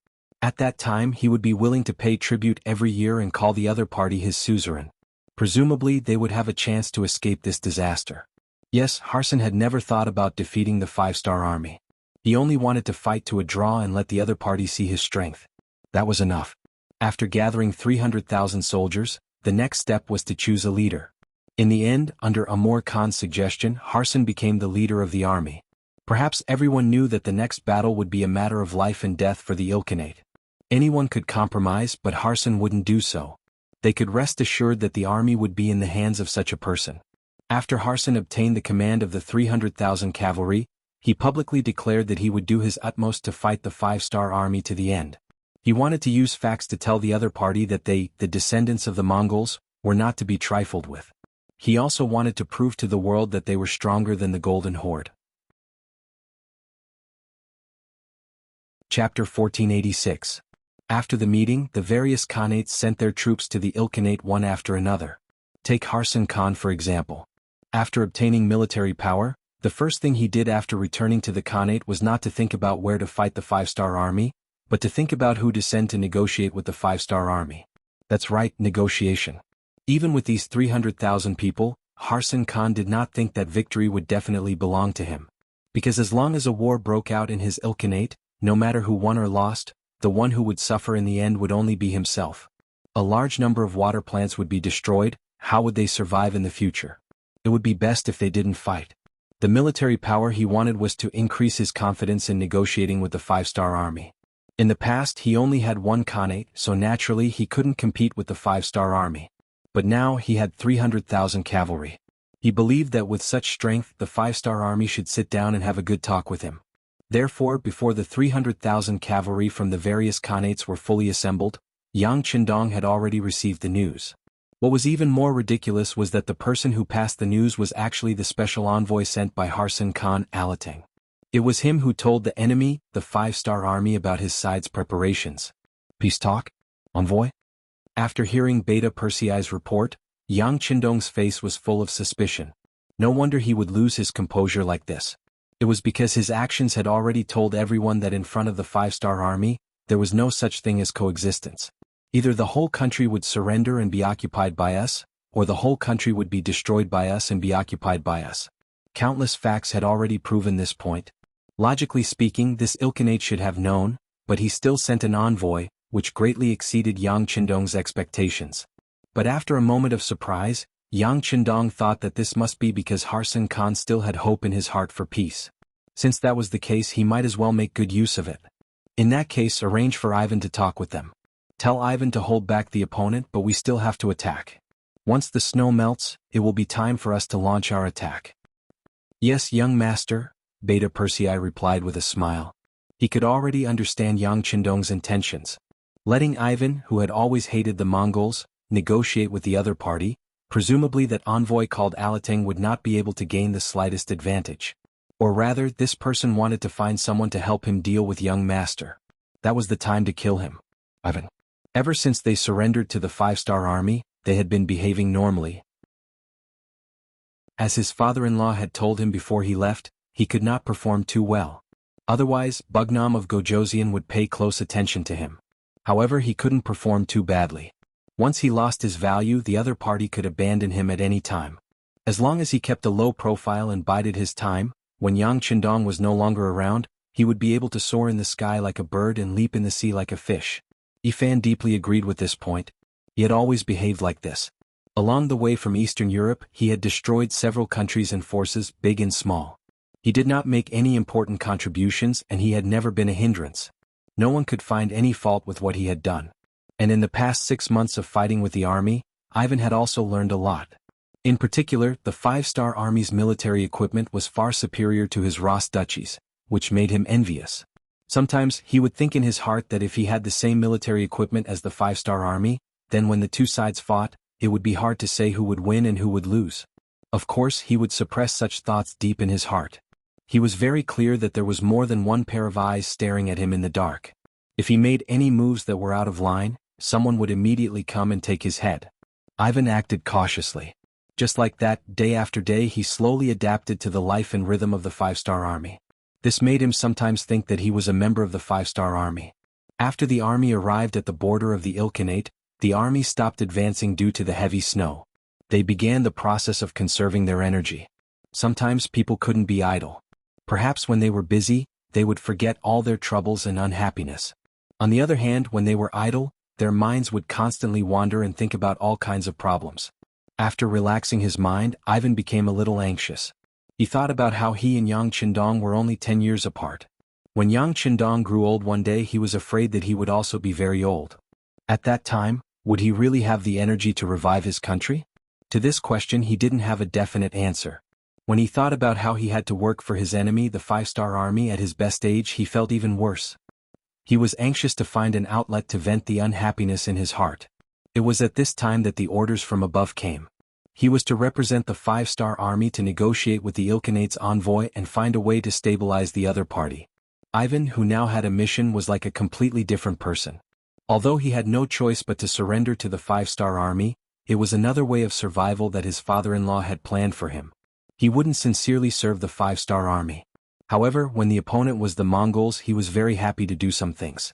S1: At that time he would be willing to pay tribute every year and call the other party his suzerain. Presumably they would have a chance to escape this disaster. Yes, Harson had never thought about defeating the 5-star army. He only wanted to fight to a draw and let the other party see his strength. That was enough. After gathering 300,000 soldiers, the next step was to choose a leader. In the end, under Amur Khan's suggestion, Harson became the leader of the army. Perhaps everyone knew that the next battle would be a matter of life and death for the Ilkhanate. Anyone could compromise, but Harson wouldn't do so. They could rest assured that the army would be in the hands of such a person. After Harson obtained the command of the 300,000 cavalry, he publicly declared that he would do his utmost to fight the 5-star army to the end. He wanted to use facts to tell the other party that they, the descendants of the Mongols, were not to be trifled with. He also wanted to prove to the world that they were stronger than the Golden Horde. Chapter 1486. After the meeting, the various Khanates sent their troops to the Ilkhanate one after another. Take Harson Khan for example. After obtaining military power, the first thing he did after returning to the Khanate was not to think about where to fight the 5-star army, but to think about who to send to negotiate with the 5-star army. That's right, negotiation. Even with these 300,000 people, Harson Khan did not think that victory would definitely belong to him. Because as long as a war broke out in his Ilkhanate, no matter who won or lost, the one who would suffer in the end would only be himself. A large number of water plants would be destroyed. How would they survive in the future? It would be best if they didn't fight. The military power he wanted was to increase his confidence in negotiating with the five-star army. In the past he only had one khanate, so naturally he couldn't compete with the five-star army. But now he had 300,000 cavalry. He believed that with such strength the five-star army should sit down and have a good talk with him. Therefore, before the 300,000 cavalry from the various khanates were fully assembled, Yang Qindong had already received the news. What was even more ridiculous was that the person who passed the news was actually the special envoy sent by Harsan Khan Alateng. It was him who told the enemy, the five-star army, about his side's preparations. Peace talk? Envoy? After hearing Beta Persei's report, Yang Qindong's face was full of suspicion. No wonder he would lose his composure like this. It was because his actions had already told everyone that in front of the five-star army, there was no such thing as coexistence. Either the whole country would surrender and be occupied by us, or the whole country would be destroyed by us and be occupied by us. Countless facts had already proven this point. Logically speaking, this Ilkhanate should have known, but he still sent an envoy, which greatly exceeded Yang Qindong's expectations. But after a moment of surprise, Yang Qindong thought that this must be because Harsan Khan still had hope in his heart for peace. Since that was the case, he might as well make good use of it. In that case, arrange for Ivan to talk with them. Tell Ivan to hold back the opponent, but we still have to attack. Once the snow melts, it will be time for us to launch our attack. Yes, young master, Beta Persei replied with a smile. He could already understand Yang Qindong's intentions. Letting Ivan, who had always hated the Mongols, negotiate with the other party, presumably that envoy called Alateng would not be able to gain the slightest advantage. Or rather, this person wanted to find someone to help him deal with young master. That was the time to kill him. Ivan. Ever since they surrendered to the five-star army, they had been behaving normally. As his father-in-law had told him before he left, he could not perform too well. Otherwise, Bugnam of Gojoseon would pay close attention to him. However, he couldn't perform too badly. Once he lost his value, the other party could abandon him at any time. As long as he kept a low profile and bided his time, when Yang Qindong was no longer around, he would be able to soar in the sky like a bird and leap in the sea like a fish. Ifan deeply agreed with this point. He had always behaved like this. Along the way from Eastern Europe, he had destroyed several countries and forces, big and small. He did not make any important contributions, and he had never been a hindrance. No one could find any fault with what he had done. And in the past 6 months of fighting with the army, Ivan had also learned a lot. In particular, the five-star army's military equipment was far superior to his Ross duchies, which made him envious. Sometimes he would think in his heart that if he had the same military equipment as the five-star army, then when the two sides fought, it would be hard to say who would win and who would lose. Of course, he would suppress such thoughts deep in his heart. He was very clear that there was more than one pair of eyes staring at him in the dark. If he made any moves that were out of line, someone would immediately come and take his head. Ivan acted cautiously. Just like that, day after day he slowly adapted to the life and rhythm of the five-star army. This made him sometimes think that he was a member of the five-star army. After the army arrived at the border of the Ilkhanate, the army stopped advancing due to the heavy snow. They began the process of conserving their energy. Sometimes people couldn't be idle. Perhaps when they were busy, they would forget all their troubles and unhappiness. On the other hand, when they were idle, their minds would constantly wander and think about all kinds of problems. After relaxing his mind, Ivan became a little anxious. He thought about how he and Yang Qindong were only 10 years apart. When Yang Qindong grew old one day, he was afraid that he would also be very old. At that time, would he really have the energy to revive his country? To this question he didn't have a definite answer. When he thought about how he had to work for his enemy, the five-star army, at his best age, he felt even worse. He was anxious to find an outlet to vent the unhappiness in his heart. It was at this time that the orders from above came. He was to represent the five-star army to negotiate with the Ilkhanate's envoy and find a way to stabilize the other party. Ivan, who now had a mission, was like a completely different person. Although he had no choice but to surrender to the five-star army, it was another way of survival that his father-in-law had planned for him. He wouldn't sincerely serve the five-star army. However, when the opponent was the Mongols, he was very happy to do some things.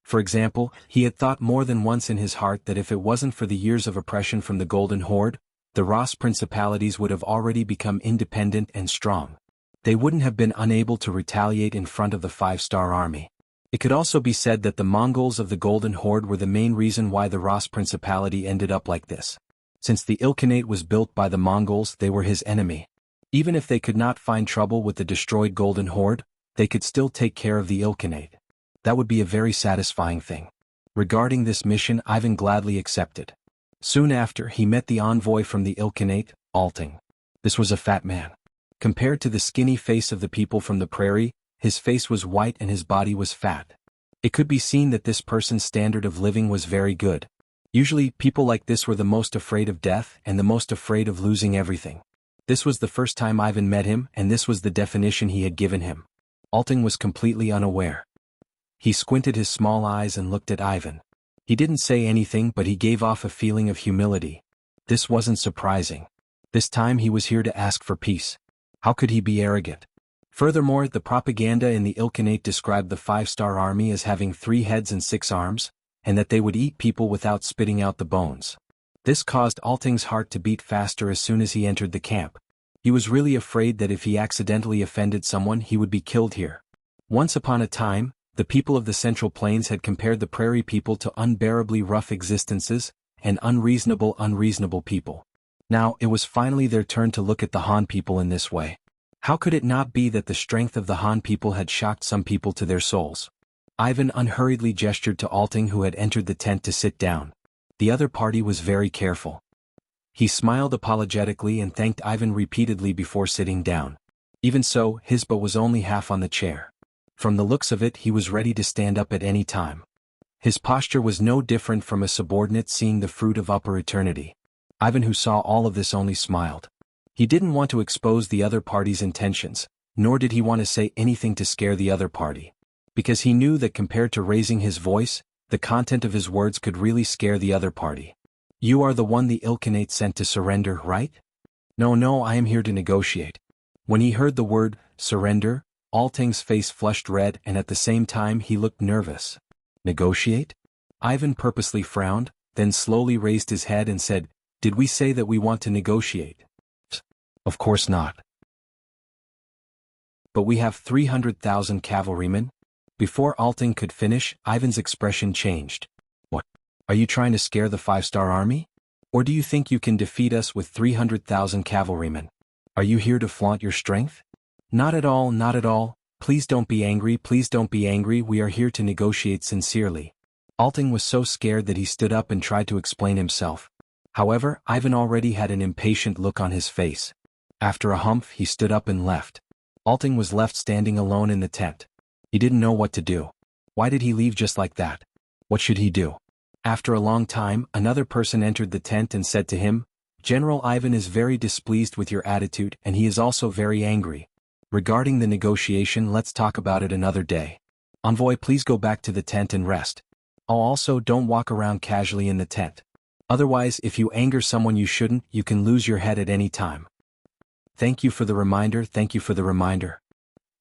S1: For example, he had thought more than once in his heart that if it wasn't for the years of oppression from the Golden Horde, the Ross principalities would have already become independent and strong. They wouldn't have been unable to retaliate in front of the five-star army. It could also be said that the Mongols of the Golden Horde were the main reason why the Ross principality ended up like this. Since the Ilkhanate was built by the Mongols, they were his enemy. Even if they could not find trouble with the destroyed Golden Horde, they could still take care of the Ilkhanate. That would be a very satisfying thing. Regarding this mission, Ivan gladly accepted. Soon after, he met the envoy from the Ilkhanate, Alting. This was a fat man. Compared to the skinny face of the people from the prairie, his face was white and his body was fat. It could be seen that this person's standard of living was very good. Usually, people like this were the most afraid of death and the most afraid of losing everything. This was the first time Ivan met him, and this was the definition he had given him. Alting was completely unaware. He squinted his small eyes and looked at Ivan. He didn't say anything, but he gave off a feeling of humility. This wasn't surprising. This time he was here to ask for peace. How could he be arrogant? Furthermore, the propaganda in the Ilkhanate described the 5-star army as having 3 heads and 6 arms, and that they would eat people without spitting out the bones. This caused Alting's heart to beat faster as soon as he entered the camp. He was really afraid that if he accidentally offended someone, he would be killed here. Once upon a time, the people of the Central Plains had compared the prairie people to unbearably rough existences and unreasonable people. Now, it was finally their turn to look at the Han people in this way. How could it not be that the strength of the Han people had shocked some people to their souls? Ivan unhurriedly gestured to Alting, who had entered the tent, to sit down. The other party was very careful. He smiled apologetically and thanked Ivan repeatedly before sitting down. Even so, his butt was only half on the chair. From the looks of it, he was ready to stand up at any time. His posture was no different from a subordinate seeing the fruit of upper eternity. Ivan, who saw all of this, only smiled. He didn't want to expose the other party's intentions, nor did he want to say anything to scare the other party. Because he knew that compared to raising his voice, the content of his words could really scare the other party. You are the one the Ilkhanate sent to surrender, right? No, I am here to negotiate. When he heard the word, surrender, Alting's face flushed red, and at the same time he looked nervous. Negotiate? Ivan purposely frowned, then slowly raised his head and said, Did we say that we want to negotiate? Of course not. But we have 300,000 cavalrymen? Before Alting could finish, Ivan's expression changed. What? Are you trying to scare the 5-star army? Or do you think you can defeat us with 300,000 cavalrymen? Are you here to flaunt your strength? Not at all. Please don't be angry, we are here to negotiate sincerely. Alting was so scared that he stood up and tried to explain himself. However, Ivan already had an impatient look on his face. After a humph, he stood up and left. Alting was left standing alone in the tent. He didn't know what to do. Why did he leave just like that? What should he do? After a long time, another person entered the tent and said to him, General Ivan is very displeased with your attitude, and he is also very angry. Regarding the negotiation, let's talk about it another day. Envoy, please go back to the tent and rest. Oh, also, don't walk around casually in the tent. Otherwise, if you anger someone you shouldn't, you can lose your head at any time. Thank you for the reminder.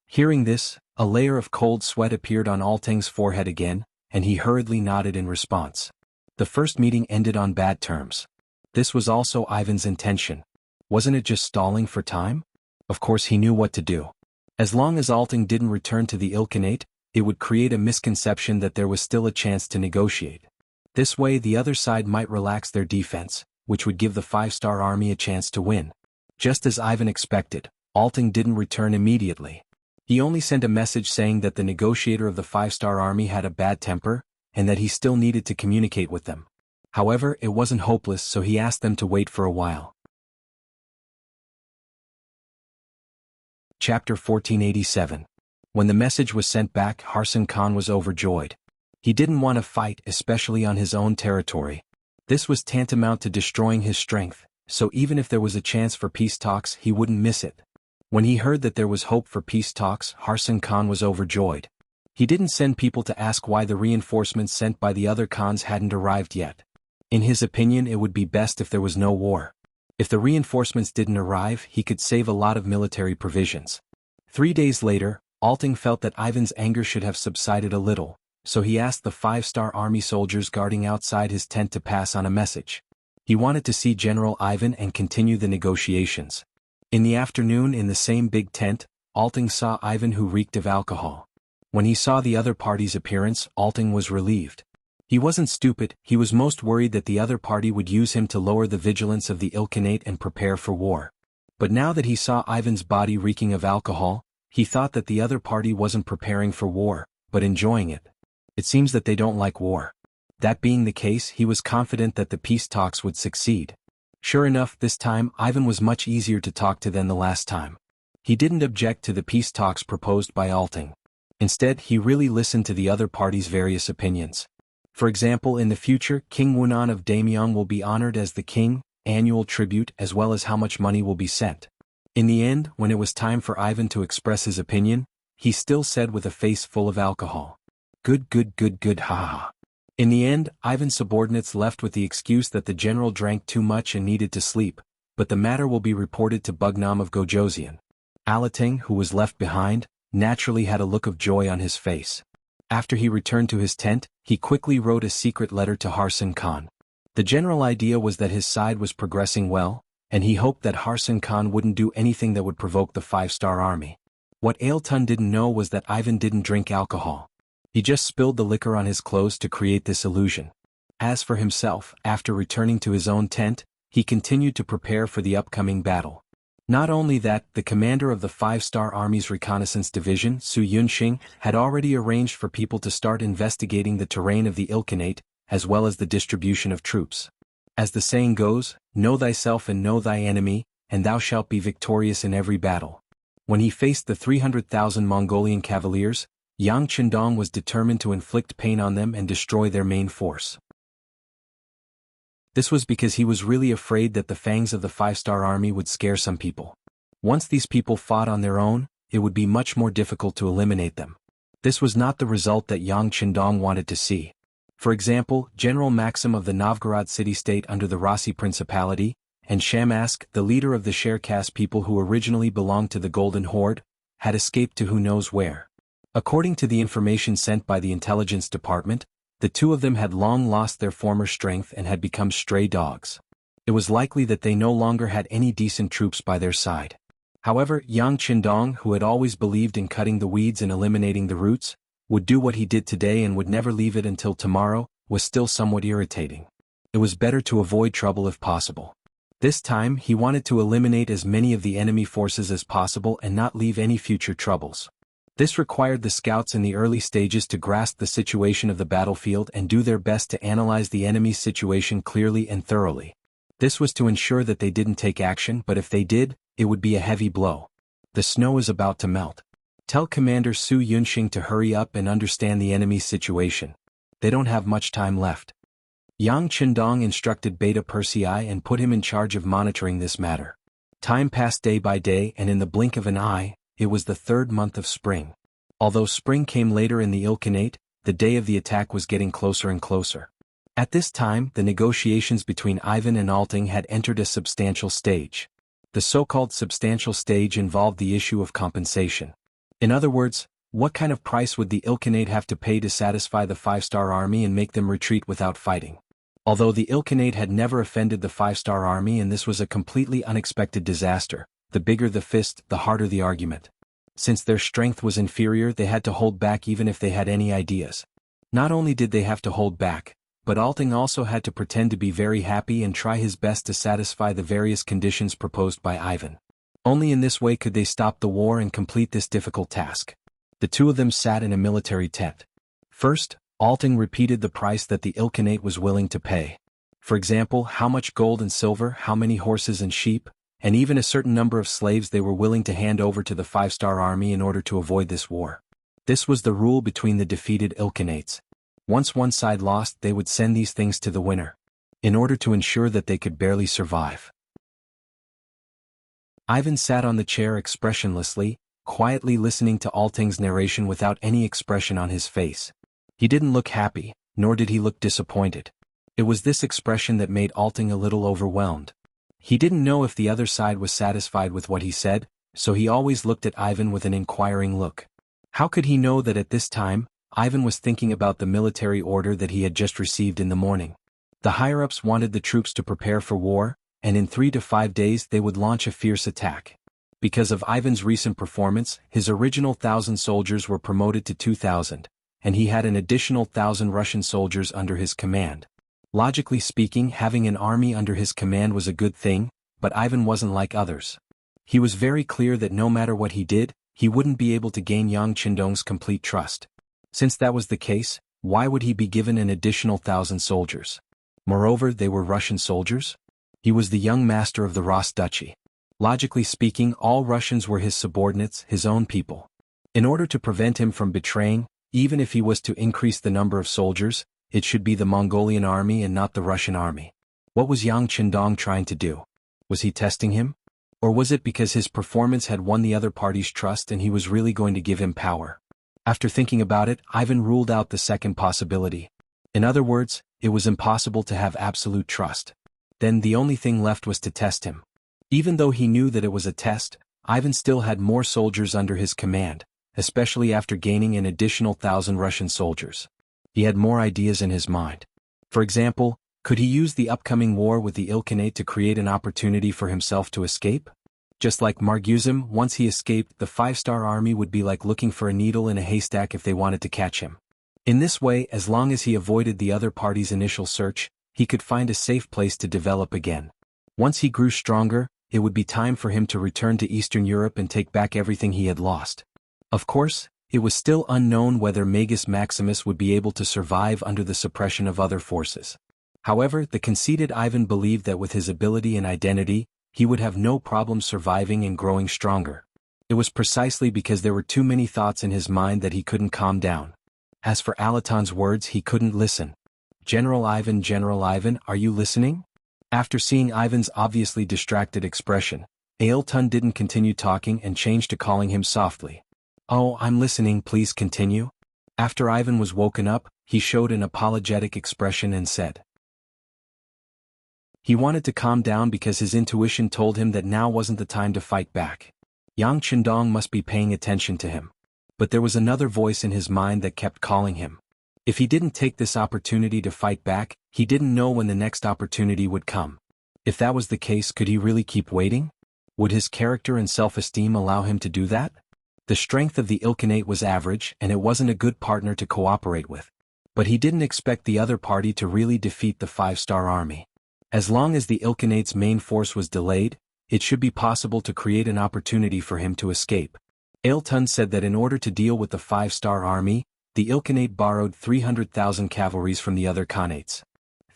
S1: Hearing this, a layer of cold sweat appeared on Alting's forehead again, and he hurriedly nodded in response. The first meeting ended on bad terms. This was also Ivan's intention. Wasn't it just stalling for time? Of course he knew what to do. As long as Alting didn't return to the Ilkhanate, it would create a misconception that there was still a chance to negotiate. This way the other side might relax their defense, which would give the 5-star army a chance to win. Just as Ivan expected, Alting didn't return immediately. He only sent a message saying that the negotiator of the 5-star army had a bad temper, and that he still needed to communicate with them. However, it wasn't hopeless, so he asked them to wait for a while. Chapter 1487. When the message was sent back, Harsan Khan was overjoyed. He didn't want to fight, especially on his own territory. This was tantamount to destroying his strength, so even if there was a chance for peace talks, he wouldn't miss it. When he heard that there was hope for peace talks, Harsan Khan was overjoyed. He didn't send people to ask why the reinforcements sent by the other Khans hadn't arrived yet. In his opinion, it would be best if there was no war. If the reinforcements didn't arrive, he could save a lot of military provisions. 3 days later, Alting felt that Ivan's anger should have subsided a little, so he asked the 5-star army soldiers guarding outside his tent to pass on a message. He wanted to see General Ivan and continue the negotiations. In the afternoon, in the same big tent, Alting saw Ivan, who reeked of alcohol. When he saw the other party's appearance, Alting was relieved. He wasn't stupid, he was most worried that the other party would use him to lower the vigilance of the Ilkhanate and prepare for war. But now that he saw Ivan's body reeking of alcohol, he thought that the other party wasn't preparing for war, but enjoying it. It seems that they don't like war. That being the case, he was confident that the peace talks would succeed. Sure enough, this time Ivan was much easier to talk to than the last time. He didn't object to the peace talks proposed by Alting. Instead, he really listened to the other party's various opinions. For example, in the future, King Wunan of Damyong will be honored as the king, annual tribute, as well as how much money will be sent. In the end, when it was time for Ivan to express his opinion, he still said with a face full of alcohol, "Good, ha ha ha." In the end, Ivan's subordinates left with the excuse that the general drank too much and needed to sleep, but the matter will be reported to Bugnam of Gojoseon. Alating, who was left behind, naturally had a look of joy on his face. After he returned to his tent, he quickly wrote a secret letter to Harsan Khan. The general idea was that his side was progressing well, and he hoped that Harsan Khan wouldn't do anything that would provoke the five-star army. What Ailton didn't know was that Ivan didn't drink alcohol. He just spilled the liquor on his clothes to create this illusion. As for himself, after returning to his own tent, he continued to prepare for the upcoming battle. Not only that, the commander of the 5-Star Army's reconnaissance division, Su Yunxing, had already arranged for people to start investigating the terrain of the Ilkhanate, as well as the distribution of troops. As the saying goes, know thyself and know thy enemy, and thou shalt be victorious in every battle. When he faced the 300,000 Mongolian cavaliers, Yang Qindong was determined to inflict pain on them and destroy their main force. This was because he was really afraid that the fangs of the 5-Star Army would scare some people. Once these people fought on their own, it would be much more difficult to eliminate them. This was not the result that Yang Qindong wanted to see. For example, General Maxim of the Novgorod city-state under the Rasi Principality, and Shamask, the leader of the Sherkas people who originally belonged to the Golden Horde, had escaped to who knows where. According to the information sent by the intelligence department, the two of them had long lost their former strength and had become stray dogs. It was likely that they no longer had any decent troops by their side. However, Yang Qindong, who had always believed in cutting the weeds and eliminating the roots, would do what he did today and would never leave it until tomorrow, was still somewhat irritating. It was better to avoid trouble if possible. This time, he wanted to eliminate as many of the enemy forces as possible and not leave any future troubles. This required the scouts in the early stages to grasp the situation of the battlefield and do their best to analyze the enemy's situation clearly and thoroughly. This was to ensure that they didn't take action, but if they did, it would be a heavy blow. The snow is about to melt. Tell Commander Su Yunxing to hurry up and understand the enemy's situation. They don't have much time left. Yang Qindong instructed Beta Persei and put him in charge of monitoring this matter. Time passed day by day, and in the blink of an eye, it was the 3rd month of spring. Although spring came later in the Ilkhanate, the day of the attack was getting closer and closer. At this time, the negotiations between Ivan and Alting had entered a substantial stage. The so-called substantial stage involved the issue of compensation. In other words, what kind of price would the Ilkhanate have to pay to satisfy the 5-Star Army and make them retreat without fighting? Although the Ilkhanate had never offended the 5-Star Army and this was a completely unexpected disaster, the bigger the fist, the harder the argument. Since their strength was inferior, they had to hold back even if they had any ideas. Not only did they have to hold back, but Alting also had to pretend to be very happy and try his best to satisfy the various conditions proposed by Ivan. Only in this way could they stop the war and complete this difficult task. The two of them sat in a military tent. First, Alting repeated the price that the Ilkhanate was willing to pay. For example, how much gold and silver, how many horses and sheep, and even a certain number of slaves they were willing to hand over to the 5-Star Army in order to avoid this war. This was the rule between the defeated Ilkhanates. Once one side lost, they would send these things to the winner, in order to ensure that they could barely survive. Ivan sat on the chair expressionlessly, quietly listening to Alting's narration without any expression on his face. He didn't look happy, nor did he look disappointed. It was this expression that made Alting a little overwhelmed. He didn't know if the other side was satisfied with what he said, so he always looked at Ivan with an inquiring look. How could he know that at this time, Ivan was thinking about the military order that he had just received in the morning? The higher-ups wanted the troops to prepare for war, and in 3 to 5 days they would launch a fierce attack. Because of Ivan's recent performance, his original 1,000 soldiers were promoted to 2,000, and he had an additional 1,000 Russian soldiers under his command. Logically speaking, having an army under his command was a good thing, but Ivan wasn't like others. He was very clear that no matter what he did, he wouldn't be able to gain Yang Qindong's complete trust. Since that was the case, why would he be given an additional 1,000 soldiers? Moreover, they were Russian soldiers? He was the young master of the Rus Duchy. Logically speaking, all Russians were his subordinates, his own people. In order to prevent him from betraying, even if he was to increase the number of soldiers, it should be the Mongolian army and not the Russian army. What was Yang Qindong trying to do? Was he testing him? Or was it because his performance had won the other party's trust and he was really going to give him power? After thinking about it, Ivan ruled out the second possibility. In other words, it was impossible to have absolute trust. Then the only thing left was to test him. Even though he knew that it was a test, Ivan still had more soldiers under his command, especially after gaining an additional 1,000 Russian soldiers. He had more ideas in his mind. For example, could he use the upcoming war with the Ilkhanate to create an opportunity for himself to escape? Just like Marguzim, once he escaped, the 5-star army would be like looking for a needle in a haystack if they wanted to catch him. In this way, as long as he avoided the other party's initial search, he could find a safe place to develop again. Once he grew stronger, it would be time for him to return to Eastern Europe and take back everything he had lost. Of course, it was still unknown whether Magus Maximus would be able to survive under the suppression of other forces. However, the conceited Ivan believed that with his ability and identity, he would have no problem surviving and growing stronger. It was precisely because there were too many thoughts in his mind that he couldn't calm down. As for Alatan's words, he couldn't listen. General Ivan, are you listening? After seeing Ivan's obviously distracted expression, Ailton didn't continue talking and changed to calling him softly. Oh, I'm listening, please continue. After Ivan was woken up, he showed an apologetic expression and said. He wanted to calm down because his intuition told him that now wasn't the time to fight back. Yang Qindong must be paying attention to him. But there was another voice in his mind that kept calling him. If he didn't take this opportunity to fight back, he didn't know when the next opportunity would come. If that was the case, could he really keep waiting? Would his character and self-esteem allow him to do that? The strength of the Ilkhanate was average, and it wasn't a good partner to cooperate with. But he didn't expect the other party to really defeat the 5-star army. As long as the Ilkhanate's main force was delayed, it should be possible to create an opportunity for him to escape. Ailton said that in order to deal with the 5-star army, the Ilkhanate borrowed 300,000 cavalries from the other Khanates.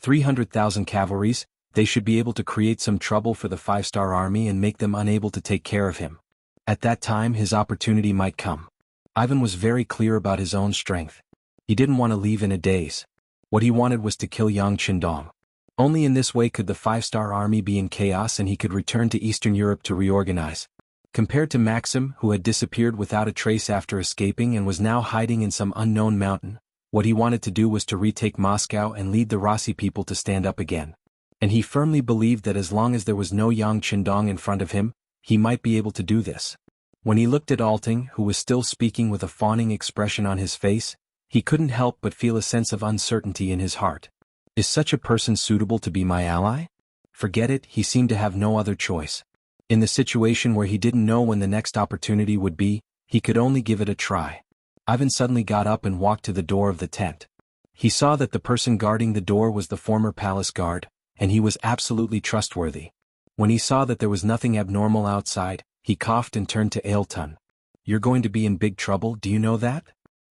S1: 300,000 cavalries, they should be able to create some trouble for the 5-star army and make them unable to take care of him. At that time, his opportunity might come. Ivan was very clear about his own strength. He didn't want to leave in a daze. What he wanted was to kill Yang Qindong. Only in this way could the 5-star army be in chaos and he could return to Eastern Europe to reorganize. Compared to Maxim, who had disappeared without a trace after escaping and was now hiding in some unknown mountain, what he wanted to do was to retake Moscow and lead the Rossi people to stand up again. And he firmly believed that as long as there was no Yang Qindong in front of him, he might be able to do this. When he looked at Alting, who was still speaking with a fawning expression on his face, he couldn't help but feel a sense of uncertainty in his heart. Is such a person suitable to be my ally? Forget it, he seemed to have no other choice. In the situation where he didn't know when the next opportunity would be, he could only give it a try. Ivan suddenly got up and walked to the door of the tent. He saw that the person guarding the door was the former palace guard, and he was absolutely trustworthy. When he saw that there was nothing abnormal outside, he coughed and turned to Ailton. You're going to be in big trouble, do you know that?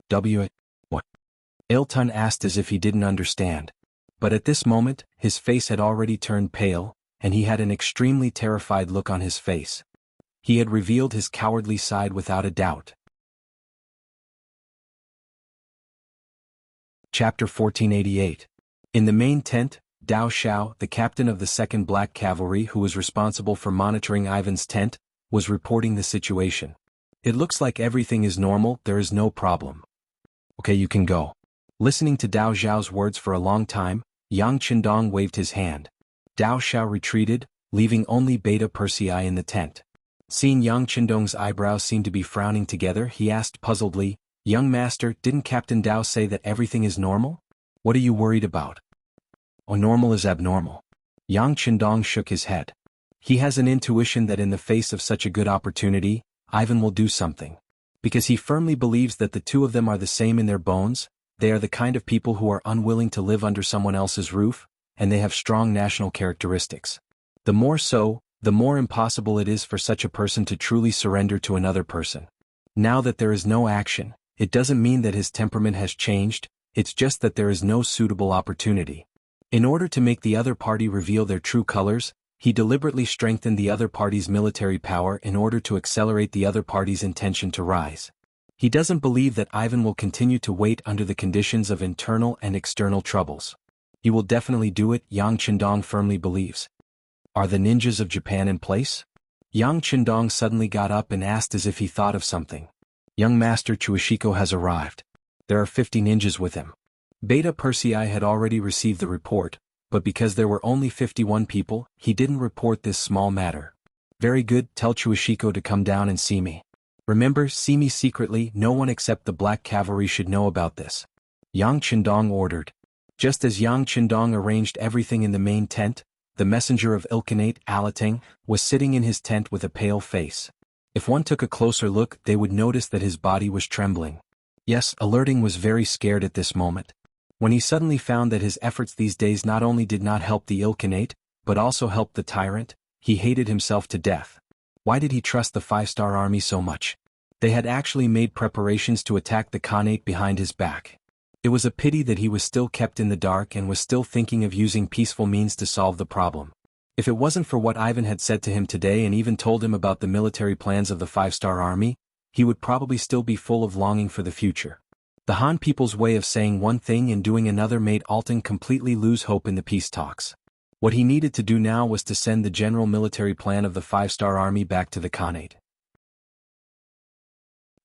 S1: What? Ailton asked as if he didn't understand. But at this moment, his face had already turned pale, and he had an extremely terrified look on his face. He had revealed his cowardly side without a doubt. Chapter 1488. In the main tent, Dao Xiao, the captain of the 2nd Black Cavalry who was responsible for monitoring Ivan's tent, was reporting the situation. It looks like everything is normal, there is no problem. Okay, you can go. Listening to Dao Xiao's words for a long time, Yang Qindong waved his hand. Dao Xiao retreated, leaving only Beta Persei in the tent. Seeing Yang Qindong's eyebrows seem to be frowning together, he asked puzzledly, Young master, didn't Captain Dao say that everything is normal? What are you worried about? Oh, normal is abnormal. Yang Qindong shook his head. He has an intuition that in the face of such a good opportunity, Ivan will do something. Because he firmly believes that the two of them are the same in their bones, they are the kind of people who are unwilling to live under someone else's roof, and they have strong national characteristics. The more so, the more impossible it is for such a person to truly surrender to another person. Now that there is no action, it doesn't mean that his temperament has changed, it's just that there is no suitable opportunity. In order to make the other party reveal their true colors, he deliberately strengthened the other party's military power in order to accelerate the other party's intention to rise. He doesn't believe that Ivan will continue to wait under the conditions of internal and external troubles. He will definitely do it, Yang Qindong firmly believes. Are the ninjas of Japan in place? Yang Qindong suddenly got up and asked as if he thought of something. Young Master Chuishiko has arrived. There are 50 ninjas with him. Beta Persei had already received the report, but because there were only 51 people, he didn't report this small matter. Very good, tell Chuishiko to come down and see me. Remember, see me secretly, no one except the Black Cavalry should know about this. Yang Qindong ordered. Just as Yang Qindong arranged everything in the main tent, the messenger of Ilkhanate, Alating, was sitting in his tent with a pale face. If one took a closer look, they would notice that his body was trembling. Yes, Alerting was very scared at this moment. When he suddenly found that his efforts these days not only did not help the Ilkhanate, but also helped the tyrant, he hated himself to death. Why did he trust the 5-star army so much? They had actually made preparations to attack the Khanate behind his back. It was a pity that he was still kept in the dark and was still thinking of using peaceful means to solve the problem. If it wasn't for what Ivan had said to him today and even told him about the military plans of the 5-star army, he would probably still be full of longing for the future. The Han people's way of saying one thing and doing another made Alting completely lose hope in the peace talks. What he needed to do now was to send the general military plan of the 5-star army back to the Khanate.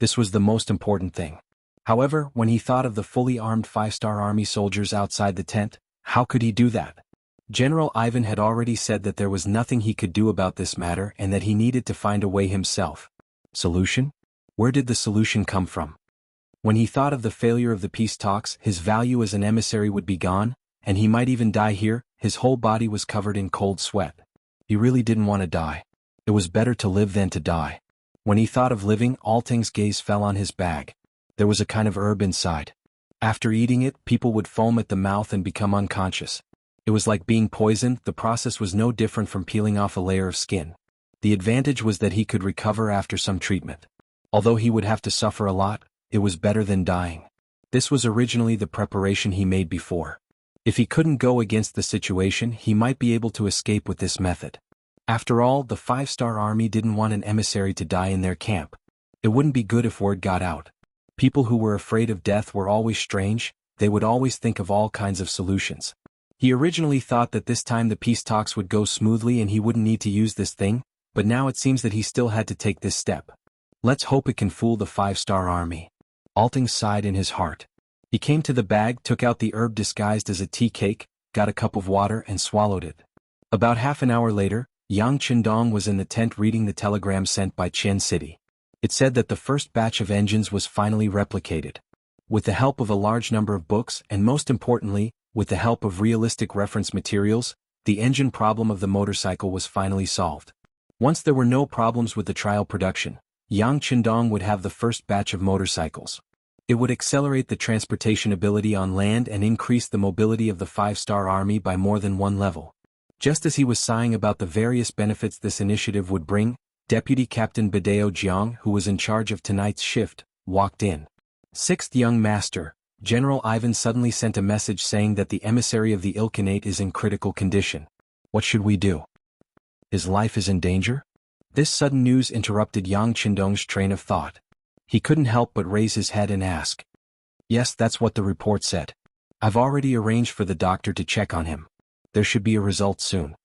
S1: This was the most important thing. However, when he thought of the fully armed 5-star army soldiers outside the tent, how could he do that? General Ivan had already said that there was nothing he could do about this matter and that he needed to find a way himself. Solution? Where did the solution come from? When he thought of the failure of the peace talks, his value as an emissary would be gone, and he might even die here. His whole body was covered in cold sweat. He really didn't want to die. It was better to live than to die. When he thought of living, Alting's gaze fell on his bag. There was a kind of herb inside. After eating it, people would foam at the mouth and become unconscious. It was like being poisoned. The process was no different from peeling off a layer of skin. The advantage was that he could recover after some treatment. Although he would have to suffer a lot, it was better than dying. This was originally the preparation he made before. If he couldn't go against the situation, he might be able to escape with this method. After all, the 5-star army didn't want an emissary to die in their camp. It wouldn't be good if word got out. People who were afraid of death were always strange, they would always think of all kinds of solutions. He originally thought that this time the peace talks would go smoothly and he wouldn't need to use this thing, but now it seems that he still had to take this step. Let's hope it can fool the 5-star army. Alting sighed in his heart. He came to the bag, took out the herb disguised as a tea cake, got a cup of water and swallowed it. About half an hour later, Yang Qindong was in the tent reading the telegram sent by Chen City. It said that the first batch of engines was finally replicated. With the help of a large number of books and most importantly, with the help of realistic reference materials, the engine problem of the motorcycle was finally solved. Once there were no problems with the trial production, Yang Qindong would have the first batch of motorcycles. It would accelerate the transportation ability on land and increase the mobility of the 5-star army by more than one level. Just as he was sighing about the various benefits this initiative would bring, Deputy Captain Badeo Jiang, who was in charge of tonight's shift, walked in. 6th Young Master, General Ivan suddenly sent a message saying that the emissary of the Ilkhanate is in critical condition. What should we do? His life is in danger? This sudden news interrupted Yang Qindong's train of thought. He couldn't help but raise his head and ask. Yes, that's what the report said. I've already arranged for the doctor to check on him. There should be a result soon.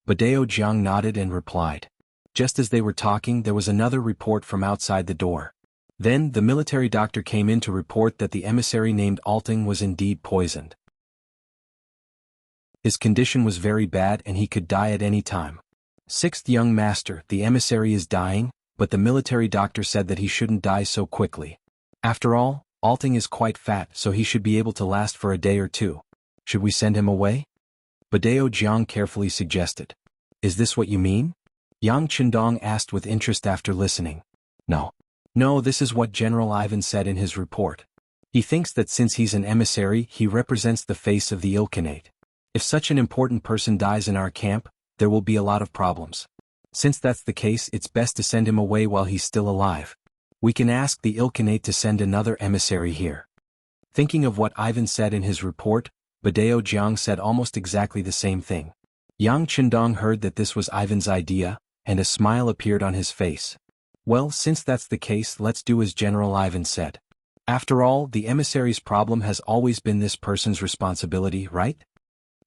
S1: Badeo Jiang nodded and replied. Just as they were talking, there was another report from outside the door. Then, the military doctor came in to report that the emissary named Alting was indeed poisoned. His condition was very bad and he could die at any time. 6th Young Master, the emissary is dying, but the military doctor said that he shouldn't die so quickly. After all, Alting is quite fat, so he should be able to last for a day or two. Should we send him away? Badeo Jiang carefully suggested. Is this what you mean? Yang Qindong asked with interest after listening. No. No, this is what General Ivan said in his report. He thinks that since he's an emissary, he represents the face of the Ilkhanate. If such an important person dies in our camp, there will be a lot of problems. Since that's the case, it's best to send him away while he's still alive. We can ask the Ilkhanate to send another emissary here. Thinking of what Ivan said in his report, Badao Jiang said almost exactly the same thing. Yang Qindong heard that this was Ivan's idea, and a smile appeared on his face. Well, since that's the case, let's do as General Ivan said. After all, the emissary's problem has always been this person's responsibility, right?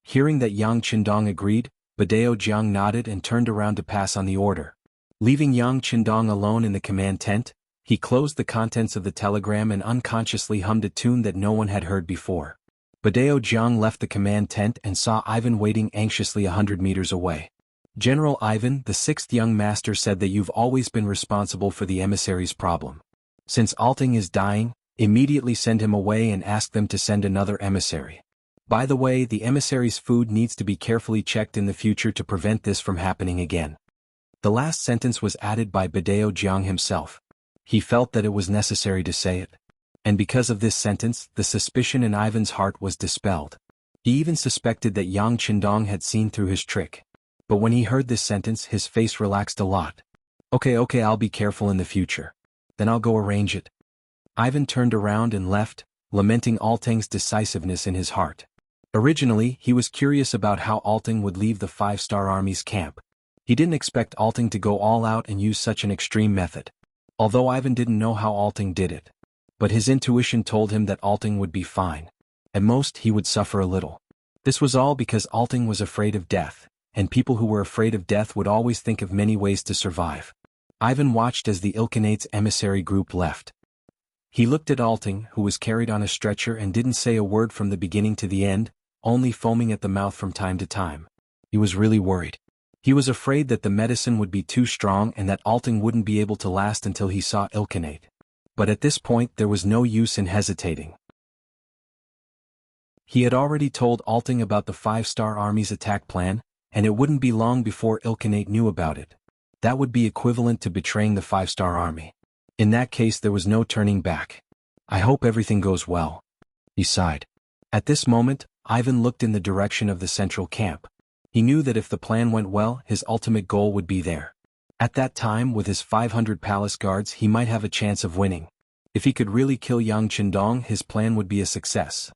S1: Hearing that Yang Qindong agreed, Badao Jiang nodded and turned around to pass on the order. Leaving Yang Qindong alone in the command tent, he closed the contents of the telegram and unconsciously hummed a tune that no one had heard before. Badao Jiang left the command tent and saw Ivan waiting anxiously 100 meters away. General Ivan, the sixth young master, said that you've always been responsible for the emissary's problem. Since Alting is dying, immediately send him away and ask them to send another emissary. By the way, the emissary's food needs to be carefully checked in the future to prevent this from happening again. The last sentence was added by Badao Jiang himself. He felt that it was necessary to say it. And because of this sentence, the suspicion in Ivan's heart was dispelled. He even suspected that Yang Qindong had seen through his trick. But when he heard this sentence, his face relaxed a lot. Okay, I'll be careful in the future. Then I'll go arrange it. Ivan turned around and left, lamenting Alting's decisiveness in his heart. Originally, he was curious about how Alting would leave the five-star army's camp. He didn't expect Alting to go all out and use such an extreme method. Although Ivan didn't know how Alting did it. But his intuition told him that Alting would be fine. At most, he would suffer a little. This was all because Alting was afraid of death, and people who were afraid of death would always think of many ways to survive. Ivan watched as the Ilkhanate's emissary group left. He looked at Alting, who was carried on a stretcher and didn't say a word from the beginning to the end, only foaming at the mouth from time to time. He was really worried. He was afraid that the medicine would be too strong and that Alting wouldn't be able to last until he saw Ilkhanate. But at this point there was no use in hesitating. He had already told Alting about the five-star army's attack plan, and it wouldn't be long before Ilkhanate knew about it. That would be equivalent to betraying the five-star army. In that case there was no turning back. I hope everything goes well. He sighed. At this moment, Ivan looked in the direction of the central camp. He knew that if the plan went well, his ultimate goal would be there. At that time, with his 500 palace guards, he might have a chance of winning. If he could really kill Yang Qindong, his plan would be a success.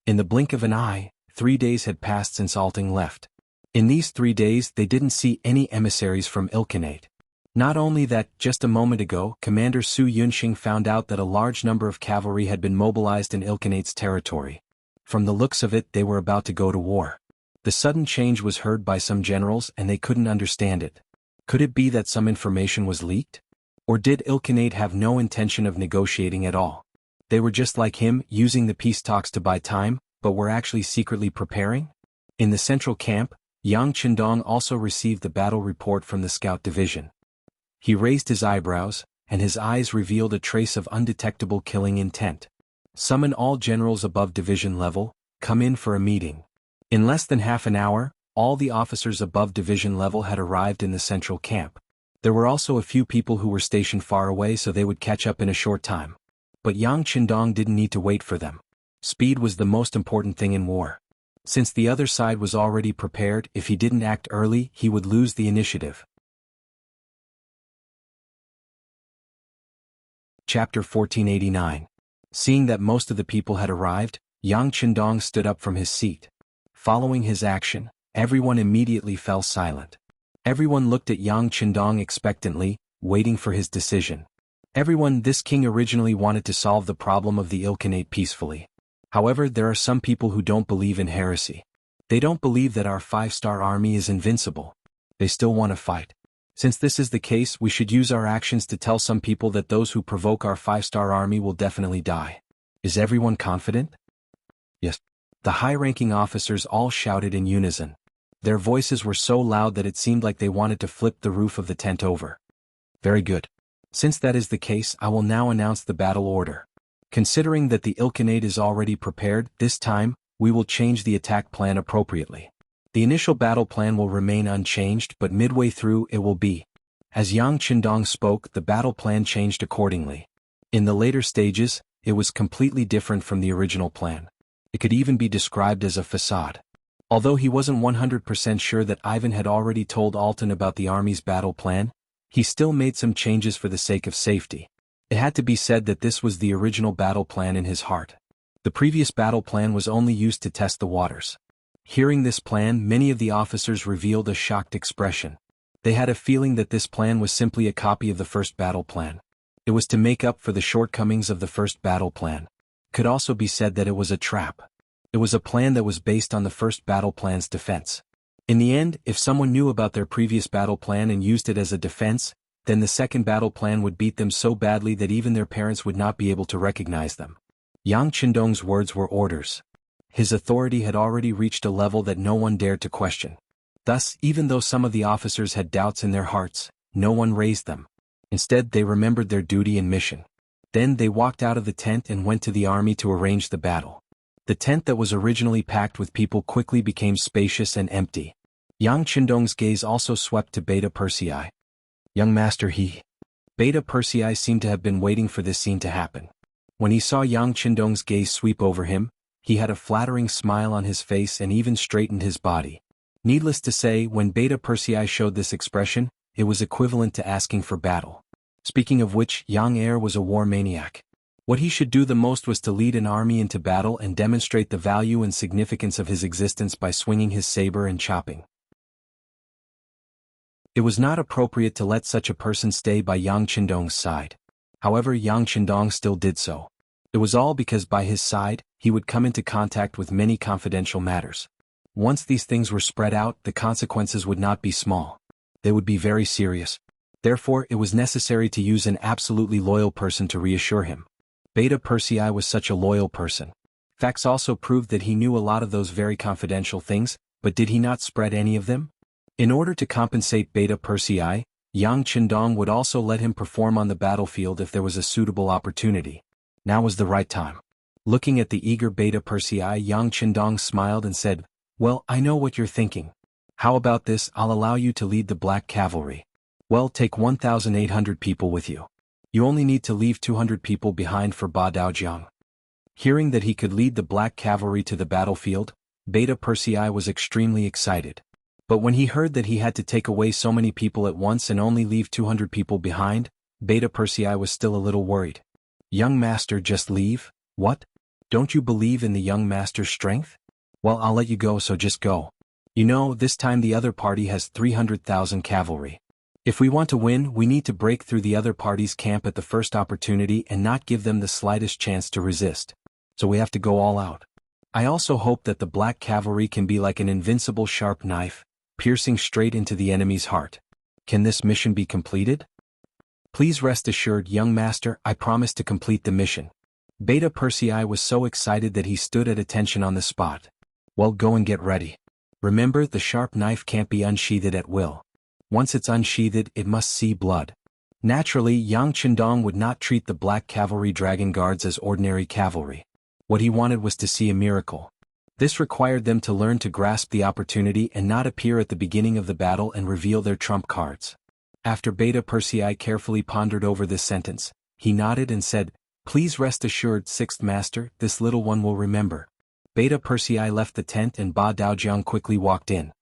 S1: In the blink of an eye, 3 days had passed since Alting left. In these 3 days they didn't see any emissaries from Ilkhanate. Not only that, just a moment ago, Commander Su Yunxing found out that a large number of cavalry had been mobilized in Ilkhanate's territory. From the looks of it, they were about to go to war. The sudden change was heard by some generals and they couldn't understand it. Could it be that some information was leaked? Or did Ilkhanate have no intention of negotiating at all? They were just like him, using the peace talks to buy time, but were actually secretly preparing? In the central camp, Yang Qindong also received the battle report from the scout division. He raised his eyebrows, and his eyes revealed a trace of undetectable killing intent. Summon all generals above division level, come in for a meeting. In less than half an hour, all the officers above division level had arrived in the central camp. There were also a few people who were stationed far away so they would catch up in a short time. But Yang Qindong didn't need to wait for them. Speed was the most important thing in war. Since the other side was already prepared, if he didn't act early, he would lose the initiative. Chapter 1489. Seeing that most of the people had arrived, Yang Qindong stood up from his seat. Following his action, everyone immediately fell silent. Everyone looked at Yang Qindong expectantly, waiting for his decision. This king originally wanted to solve the problem of the Ilkhanate peacefully. However, there are some people who don't believe in heresy. They don't believe that our five-star army is invincible. They still want to fight. Since this is the case, we should use our actions to tell some people that those who provoke our five-star army will definitely die. Is everyone confident? Yes. The high-ranking officers all shouted in unison. Their voices were so loud that it seemed like they wanted to flip the roof of the tent over. Very good. Since that is the case, I will now announce the battle order. Considering that the Ilkhanate is already prepared, this time, we will change the attack plan appropriately. The initial battle plan will remain unchanged, but midway through it will be As Yang Qindong spoke, the battle plan changed accordingly. In the later stages, it was completely different from the original plan. It could even be described as a facade. Although he wasn't 100% sure that Ivan had already told Altan about the army's battle plan, he still made some changes for the sake of safety. It had to be said that this was the original battle plan in his heart. The previous battle plan was only used to test the waters. Hearing this plan, many of the officers revealed a shocked expression. They had a feeling that this plan was simply a copy of the first battle plan. It was to make up for the shortcomings of the first battle plan. It could also be said that it was a trap. It was a plan that was based on the first battle plan's defense. In the end, if someone knew about their previous battle plan and used it as a defense, then the second battle plan would beat them so badly that even their parents would not be able to recognize them. Yang Qindong's words were orders. His authority had already reached a level that no one dared to question. Thus, even though some of the officers had doubts in their hearts, no one raised them. Instead, they remembered their duty and mission. Then they walked out of the tent and went to the army to arrange the battle. The tent that was originally packed with people quickly became spacious and empty. Yang Qindong's gaze also swept to Beta Persei. Young master Beta Persei seemed to have been waiting for this scene to happen. When he saw Yang Qindong's gaze sweep over him, he had a flattering smile on his face and even straightened his body. Needless to say, when Beta Persei showed this expression, it was equivalent to asking for battle. Speaking of which, Yang Heir was a war maniac. What he should do the most was to lead an army into battle and demonstrate the value and significance of his existence by swinging his saber and chopping. It was not appropriate to let such a person stay by Yang Qindong's side. However, Yang Qindong still did so. It was all because by his side, he would come into contact with many confidential matters. Once these things were spread out, the consequences would not be small. They would be very serious. Therefore, it was necessary to use an absolutely loyal person to reassure him. Beta Persei was such a loyal person. Facts also proved that he knew a lot of those very confidential things, but did he not spread any of them? In order to compensate Beta Persei, Yang Qindong would also let him perform on the battlefield if there was a suitable opportunity. Now was the right time. Looking at the eager Beta Persei, Yang Qindong smiled and said, "Well, I know what you're thinking. How about this? I'll allow you to lead the Black Cavalry. Well, take 1,800 people with you. You only need to leave 200 people behind for Ba Daojiang." Hearing that he could lead the Black Cavalry to the battlefield, Beta Persei was extremely excited. But when he heard that he had to take away so many people at once and only leave 200 people behind, Beta Persei was still a little worried. "Young master, just leave? What? Don't you believe in the young master's strength? Well, I'll let you go, so just go. You know, this time the other party has 300,000 cavalry. If we want to win, we need to break through the other party's camp at the first opportunity and not give them the slightest chance to resist. So we have to go all out. I also hope that the Black Cavalry can be like an invincible sharp knife, piercing straight into the enemy's heart. Can this mission be completed?" "Please rest assured, young master, I promise to complete the mission." Beta Persei was so excited that he stood at attention on the spot. "Well, go and get ready. Remember, the sharp knife can't be unsheathed at will. Once it's unsheathed, it must see blood." Naturally, Yang Qindong would not treat the Black Cavalry Dragon Guards as ordinary cavalry. What he wanted was to see a miracle. This required them to learn to grasp the opportunity and not appear at the beginning of the battle and reveal their trump cards. After Beta Persei carefully pondered over this sentence, he nodded and said, "Please rest assured, Sixth Master, this little one will remember." Beta Persei left the tent and Ba Daojiang quickly walked in.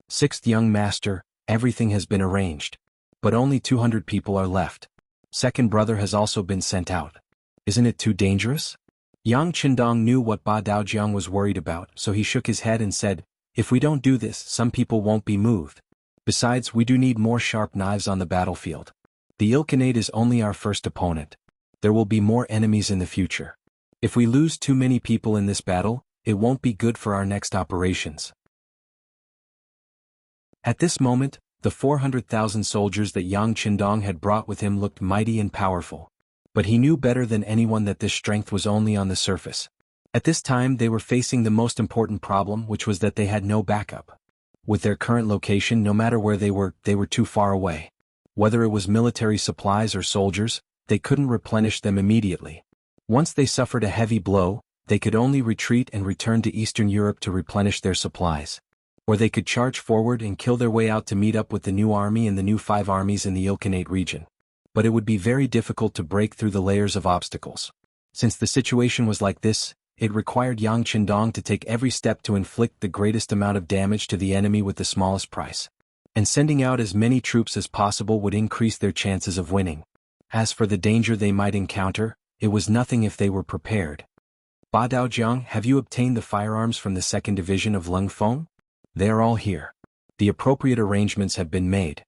S1: "Sixth young master, everything has been arranged. But only 200 people are left. Second brother has also been sent out. Isn't it too dangerous?" Yang Qindong knew what Ba Daojiang was worried about, so he shook his head and said, "If we don't do this, some people won't be moved. Besides, we do need more sharp knives on the battlefield. The Ilkhanate is only our first opponent. There will be more enemies in the future. If we lose too many people in this battle, it won't be good for our next operations." At this moment, the 400,000 soldiers that Yang Qindong had brought with him looked mighty and powerful. But he knew better than anyone that this strength was only on the surface. At this time they were facing the most important problem, which was that they had no backup. With their current location, no matter where they were too far away. Whether it was military supplies or soldiers, they couldn't replenish them immediately. Once they suffered a heavy blow, they could only retreat and return to Eastern Europe to replenish their supplies. Or they could charge forward and kill their way out to meet up with the new army and the new 5 armies in the Ilkhanate region. But it would be very difficult to break through the layers of obstacles. Since the situation was like this, it required Yang Qindong to take every step to inflict the greatest amount of damage to the enemy with the smallest price. And sending out as many troops as possible would increase their chances of winning. As for the danger they might encounter, it was nothing if they were prepared. Ba Daojiang, have you obtained the firearms from the 2nd Division of Lengfeng? They are all here. The appropriate arrangements have been made.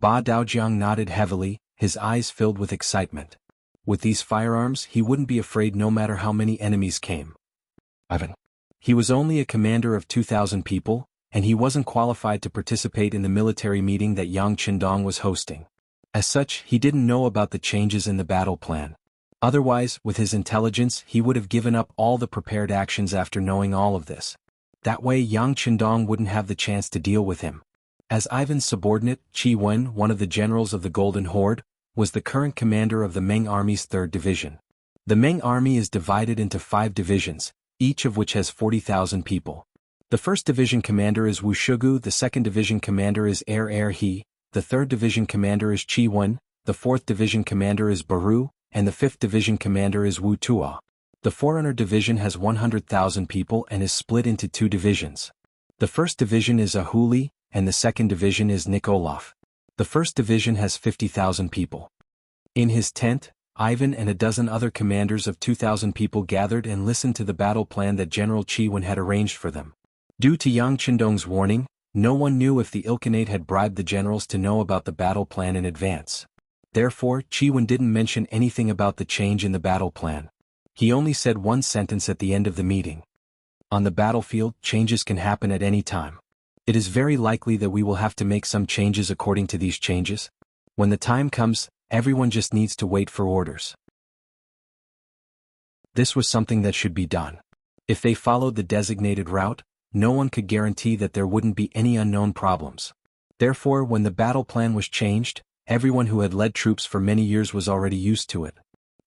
S1: Ba Daojiang nodded heavily, his eyes filled with excitement. With these firearms he wouldn't be afraid no matter how many enemies came. Ivan. He was only a commander of 2,000 people, and he wasn't qualified to participate in the military meeting that Yang Qindong was hosting. As such, he didn't know about the changes in the battle plan. Otherwise, with his intelligence, he would have given up all the prepared actions after knowing all of this. That way Yang Qindong wouldn't have the chance to deal with him. As Ivan's subordinate, Qi Wen, one of the generals of the Golden Horde, was the current commander of the Meng Army's 3rd Division. The Meng Army is divided into 5 divisions, each of which has 40,000 people. The 1st Division commander is Wu Shugu, the 2nd Division commander is He, the 3rd Division commander is Qi Wen, the 4th Division commander is Baru, and the 5th Division commander is Wu Tua. The Forerunner Division has 100,000 people and is split into 2 divisions. The 1st Division is Ahuli, and the 2nd Division is Nikolov. The 1st Division has 50,000 people. In his tent, Ivan and a dozen other commanders of 2,000 people gathered and listened to the battle plan that General Qi Wen had arranged for them. Due to Yang Qindong's warning, no one knew if the Ilkhanate had bribed the generals to know about the battle plan in advance. Therefore, Qi Wen didn't mention anything about the change in the battle plan. He only said one sentence at the end of the meeting. On the battlefield, changes can happen at any time. It is very likely that we will have to make some changes according to these changes. When the time comes, everyone just needs to wait for orders. This was something that should be done. If they followed the designated route, no one could guarantee that there wouldn't be any unknown problems. Therefore, when the battle plan was changed, everyone who had led troops for many years was already used to it.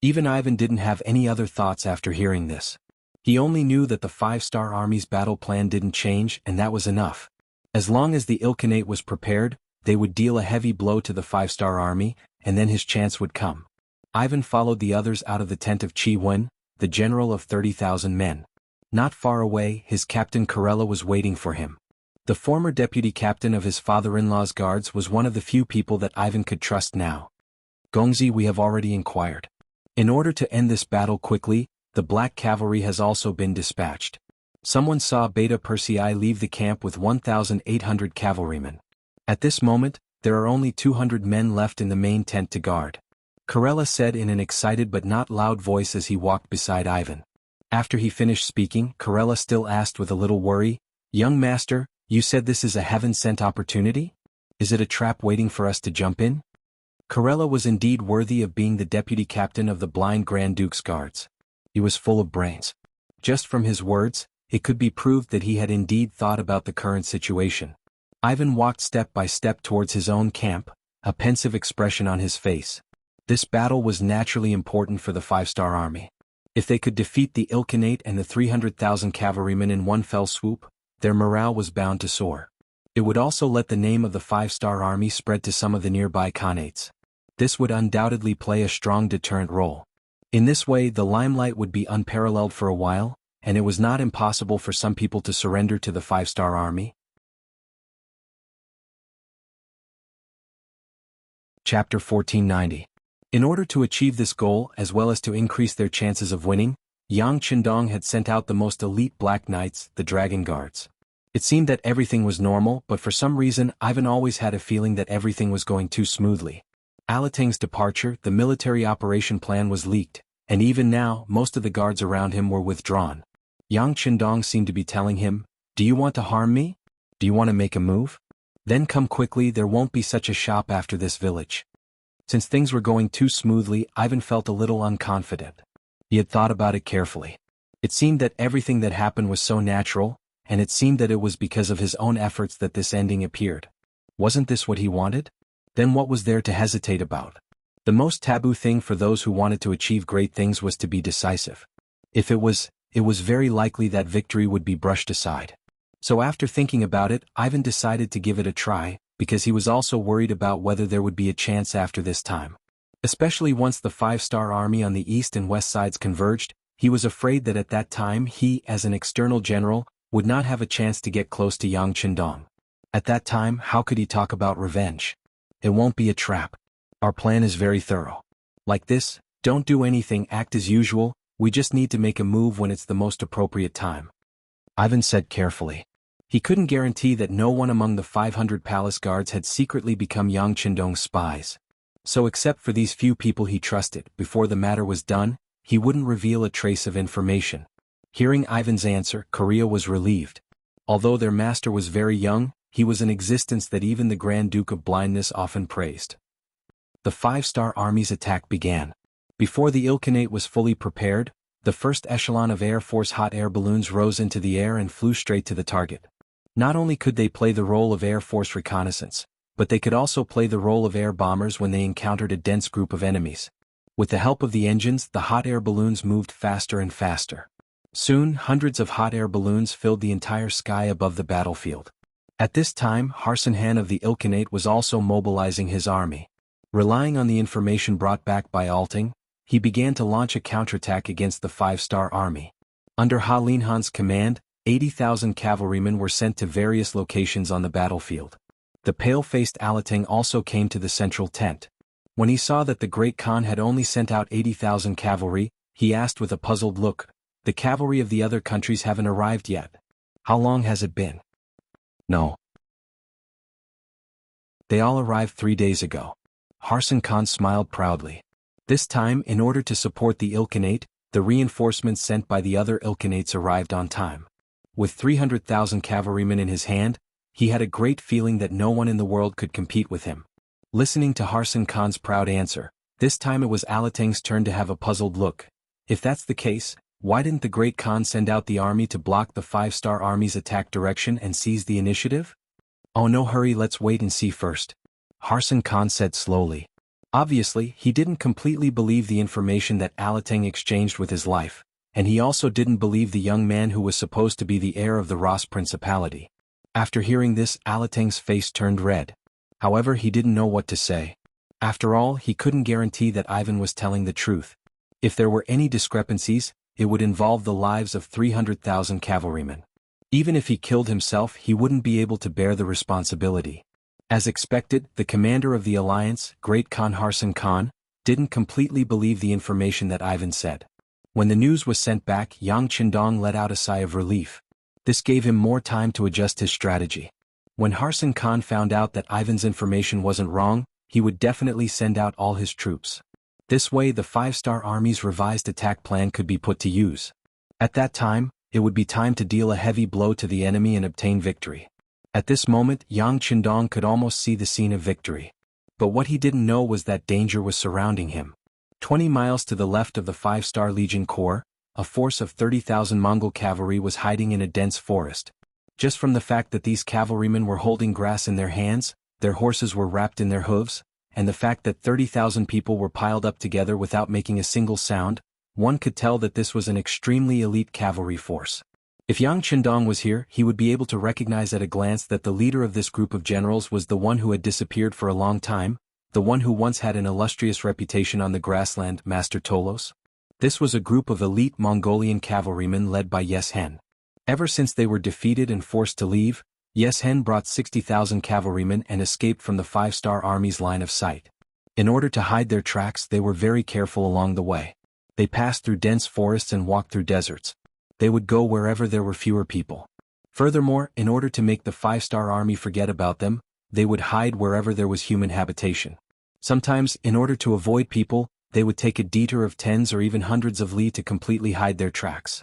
S1: Even Ivan didn't have any other thoughts after hearing this. He only knew that the 5-star army's battle plan didn't change, and that was enough. As long as the Ilkhanate was prepared, they would deal a heavy blow to the 5-star army, and then his chance would come. Ivan followed the others out of the tent of Qi Wen, the general of 30,000 men. Not far away, his captain Karela was waiting for him. The former deputy captain of his father-in-law's guards was one of the few people that Ivan could trust now. Gongzi, we have already inquired. In order to end this battle quickly, the Black Cavalry has also been dispatched. Someone saw Beta Persei leave the camp with 1,800 cavalrymen. At this moment, there are only 200 men left in the main tent to guard. Karela said in an excited but not loud voice as he walked beside Ivan. After he finished speaking, Karela still asked with a little worry, "Young master, you said this is a heaven-sent opportunity? Is it a trap waiting for us to jump in?" Karela was indeed worthy of being the deputy captain of the blind Grand Duke's guards. He was full of brains. Just from his words, it could be proved that he had indeed thought about the current situation. Ivan walked step by step towards his own camp, a pensive expression on his face. This battle was naturally important for the 5-star army. If they could defeat the Ilkhanate and the 300,000 cavalrymen in one fell swoop, their morale was bound to soar. It would also let the name of the 5-star army spread to some of the nearby khanates. This would undoubtedly play a strong deterrent role. In this way, the limelight would be unparalleled for a while, and it was not impossible for some people to surrender to the 5-star army. Chapter 1490. In order to achieve this goal as well as to increase their chances of winning, Yang Qindong had sent out the most elite Black Knights, the Dragon Guards. It seemed that everything was normal, but for some reason Ivan always had a feeling that everything was going too smoothly. Alatang's departure, the military operation plan was leaked, and even now, most of the guards around him were withdrawn. Yang Qindong seemed to be telling him, "Do you want to harm me? Do you want to make a move? Then come quickly, there won't be such a shop after this village." Since things were going too smoothly, Ivan felt a little unconfident. He had thought about it carefully. It seemed that everything that happened was so natural, and it seemed that it was because of his own efforts that this ending appeared. Wasn't this what he wanted? Then what was there to hesitate about? The most taboo thing for those who wanted to achieve great things was to be decisive. If it was very likely that victory would be brushed aside. So after thinking about it, Ivan decided to give it a try, because he was also worried about whether there would be a chance after this time. Especially once the five-star army on the east and west sides converged, he was afraid that at that time he, as an external general, would not have a chance to get close to Yang Qindong. At that time, how could he talk about revenge? It won't be a trap. Our plan is very thorough. Like this, don't do anything, act as usual, we just need to make a move when it's the most appropriate time. Ivan said carefully. He couldn't guarantee that no one among the 500 palace guards had secretly become Yang Qindong's spies. So except for these few people he trusted, before the matter was done, he wouldn't reveal a trace of information. Hearing Ivan's answer, Korea was relieved. Although their master was very young, he was an existence that even the Grand Duke of Blindness often praised. The five-star army's attack began. Before the Ilkhanate was fully prepared, the first echelon of Air Force hot air balloons rose into the air and flew straight to the target. Not only could they play the role of Air Force reconnaissance, but they could also play the role of air bombers when they encountered a dense group of enemies. With the help of the engines, the hot air balloons moved faster and faster. Soon, hundreds of hot air balloons filled the entire sky above the battlefield. At this time, Harsinhan of the Ilkhanate was also mobilizing his army. Relying on the information brought back by Alting, he began to launch a counterattack against the five-star army. Under Ha Linhan's command, 80,000 cavalrymen were sent to various locations on the battlefield. The pale-faced Alating also came to the central tent. When he saw that the Great Khan had only sent out 80,000 cavalry, he asked with a puzzled look, "The cavalry of the other countries haven't arrived yet. How long has it been?" "No. They all arrived 3 days ago." Harsin Khan smiled proudly. This time, in order to support the Ilkhanate, the reinforcements sent by the other Ilkhanates arrived on time. With 300,000 cavalrymen in his hand, he had a great feeling that no one in the world could compete with him. Listening to Harsin Khan's proud answer, this time it was Alating's turn to have a puzzled look. If that's the case, why didn't the Great Khan send out the army to block the five-star army's attack direction and seize the initiative? "Oh, no hurry, let's wait and see first," Harsin Khan said slowly. Obviously, he didn't completely believe the information that Alating exchanged with his life, and he also didn't believe the young man who was supposed to be the heir of the Ross Principality. After hearing this, Alating's face turned red. However, he didn't know what to say. After all, he couldn't guarantee that Ivan was telling the truth. If there were any discrepancies, it would involve the lives of 300,000 cavalrymen. Even if he killed himself, he wouldn't be able to bear the responsibility. As expected, the commander of the alliance, Great Khan Harsin Khan, didn't completely believe the information that Ivan said. When the news was sent back, Yang Qindong let out a sigh of relief. This gave him more time to adjust his strategy. When Harsin Khan found out that Ivan's information wasn't wrong, he would definitely send out all his troops. This way the five-star army's revised attack plan could be put to use. At that time, it would be time to deal a heavy blow to the enemy and obtain victory. At this moment, Yang Qindong could almost see the scene of victory. But what he didn't know was that danger was surrounding him. 20 miles to the left of the 5-star Legion Corps, a force of 30,000 Mongol cavalry was hiding in a dense forest. Just from the fact that these cavalrymen were holding grass in their hands, their horses were wrapped in their hooves, and the fact that 30,000 people were piled up together without making a single sound, one could tell that this was an extremely elite cavalry force. If Yang Qindong was here, he would be able to recognize at a glance that the leader of this group of generals was the one who had disappeared for a long time, the one who once had an illustrious reputation on the grassland, Master Tolos. This was a group of elite Mongolian cavalrymen led by Yes Hen. Ever since they were defeated and forced to leave, Yes Hen brought 60,000 cavalrymen and escaped from the five-star army's line of sight. In order to hide their tracks, they were very careful along the way. They passed through dense forests and walked through deserts. They would go wherever there were fewer people. Furthermore, in order to make the five-star army forget about them, they would hide wherever there was human habitation. Sometimes, in order to avoid people, they would take a detour of tens or even hundreds of li to completely hide their tracks.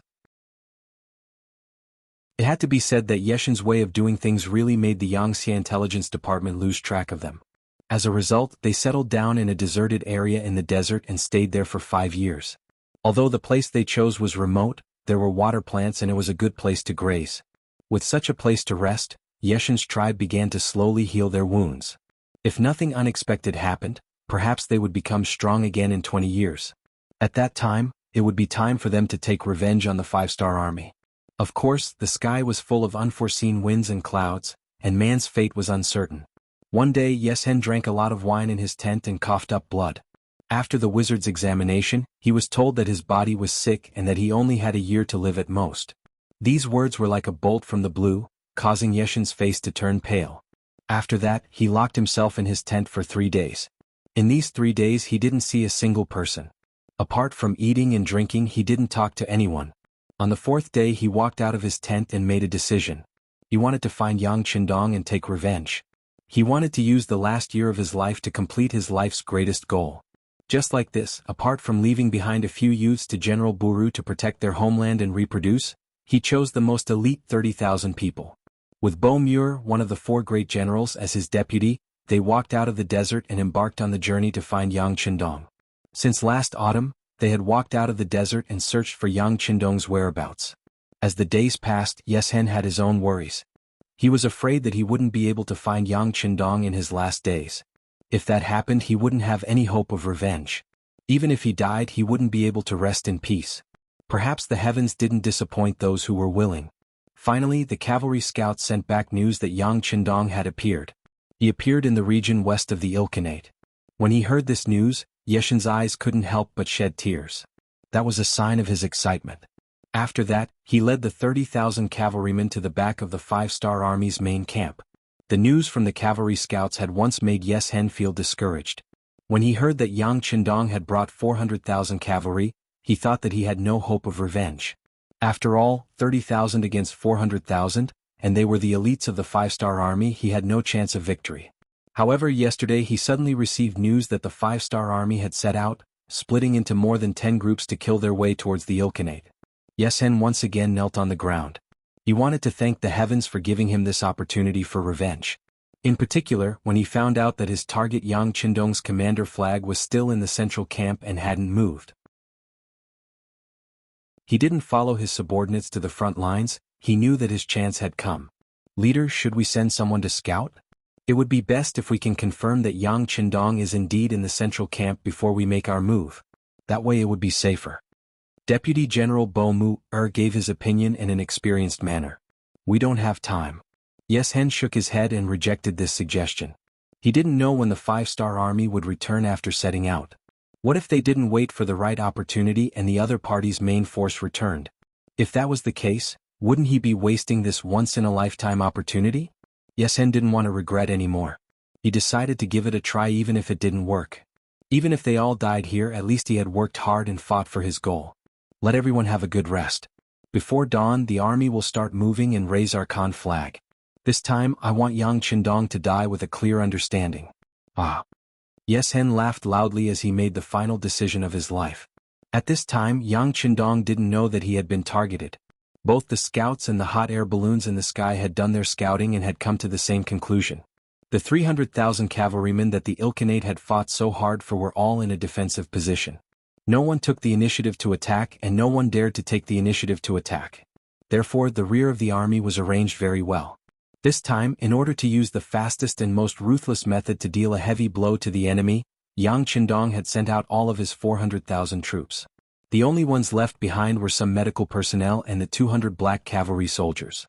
S1: It had to be said that Yeshin's way of doing things really made the Yangtze Intelligence Department lose track of them. As a result, they settled down in a deserted area in the desert and stayed there for 5 years. Although the place they chose was remote, there were water plants and it was a good place to graze. With such a place to rest, Yeshin's tribe began to slowly heal their wounds. If nothing unexpected happened, perhaps they would become strong again in 20 years. At that time, it would be time for them to take revenge on the five-star army. Of course, the sky was full of unforeseen winds and clouds, and man's fate was uncertain. One day Yesen drank a lot of wine in his tent and coughed up blood. After the wizard's examination, he was told that his body was sick and that he only had a year to live at most. These words were like a bolt from the blue, causing Yeshen's face to turn pale. After that, he locked himself in his tent for 3 days. In these 3 days he didn't see a single person. Apart from eating and drinking, he didn't talk to anyone. On the 4th day he walked out of his tent and made a decision. He wanted to find Yang Qindong and take revenge. He wanted to use the last year of his life to complete his life's greatest goal. Just like this, apart from leaving behind a few youths to General Buru to protect their homeland and reproduce, he chose the most elite 30,000 people. With Bo Muir, one of the 4 great generals, as his deputy, they walked out of the desert and embarked on the journey to find Yang Qindong. Since last autumn, they had walked out of the desert and searched for Yang Qindong's whereabouts. As the days passed, Yesen had his own worries. He was afraid that he wouldn't be able to find Yang Qindong in his last days. If that happened, he wouldn't have any hope of revenge. Even if he died, he wouldn't be able to rest in peace. Perhaps the heavens didn't disappoint those who were willing. Finally, the cavalry scouts sent back news that Yang Qindong had appeared. He appeared in the region west of the Ilkhanate. When he heard this news, Yeshen's eyes couldn't help but shed tears. That was a sign of his excitement. After that, he led the 30,000 cavalrymen to the back of the 5-star Army's main camp. The news from the cavalry scouts had once made Yesen feel discouraged. When he heard that Yang Qindong had brought 400,000 cavalry, he thought that he had no hope of revenge. After all, 30,000 against 400,000, and they were the elites of the 5-star army, he had no chance of victory. However, yesterday he suddenly received news that the 5-star army had set out, splitting into more than 10 groups to kill their way towards the Ilkhanate. Yesen once again knelt on the ground. He wanted to thank the heavens for giving him this opportunity for revenge. In particular, when he found out that his target Yang Qindong's commander flag was still in the central camp and hadn't moved. He didn't follow his subordinates to the front lines. He knew that his chance had come. Leader, should we send someone to scout? It would be best if we can confirm that Yang Qindong is indeed in the central camp before we make our move. That way it would be safer. Deputy General Bo Muir gave his opinion in an experienced manner. We don't have time. Yesen shook his head and rejected this suggestion. He didn't know when the 5-star army would return after setting out. What if they didn't wait for the right opportunity and the other party's main force returned? If that was the case, wouldn't he be wasting this once-in-a-lifetime opportunity? Yesen didn't want to regret anymore. He decided to give it a try even if it didn't work. Even if they all died here, at least he had worked hard and fought for his goal. Let everyone have a good rest. Before dawn, the army will start moving and raise our Khan flag. This time, I want Yang Qindong to die with a clear understanding. Ah. Yesen laughed loudly as he made the final decision of his life. At this time, Yang Qindong didn't know that he had been targeted. Both the scouts and the hot air balloons in the sky had done their scouting and had come to the same conclusion. The 300,000 cavalrymen that the Ilkhanate had fought so hard for were all in a defensive position. No one took the initiative to attack and no one dared to take the initiative to attack. Therefore, the rear of the army was arranged very well. This time, in order to use the fastest and most ruthless method to deal a heavy blow to the enemy, Yang Qindong had sent out all of his 400,000 troops. The only ones left behind were some medical personnel and the 200 black cavalry soldiers.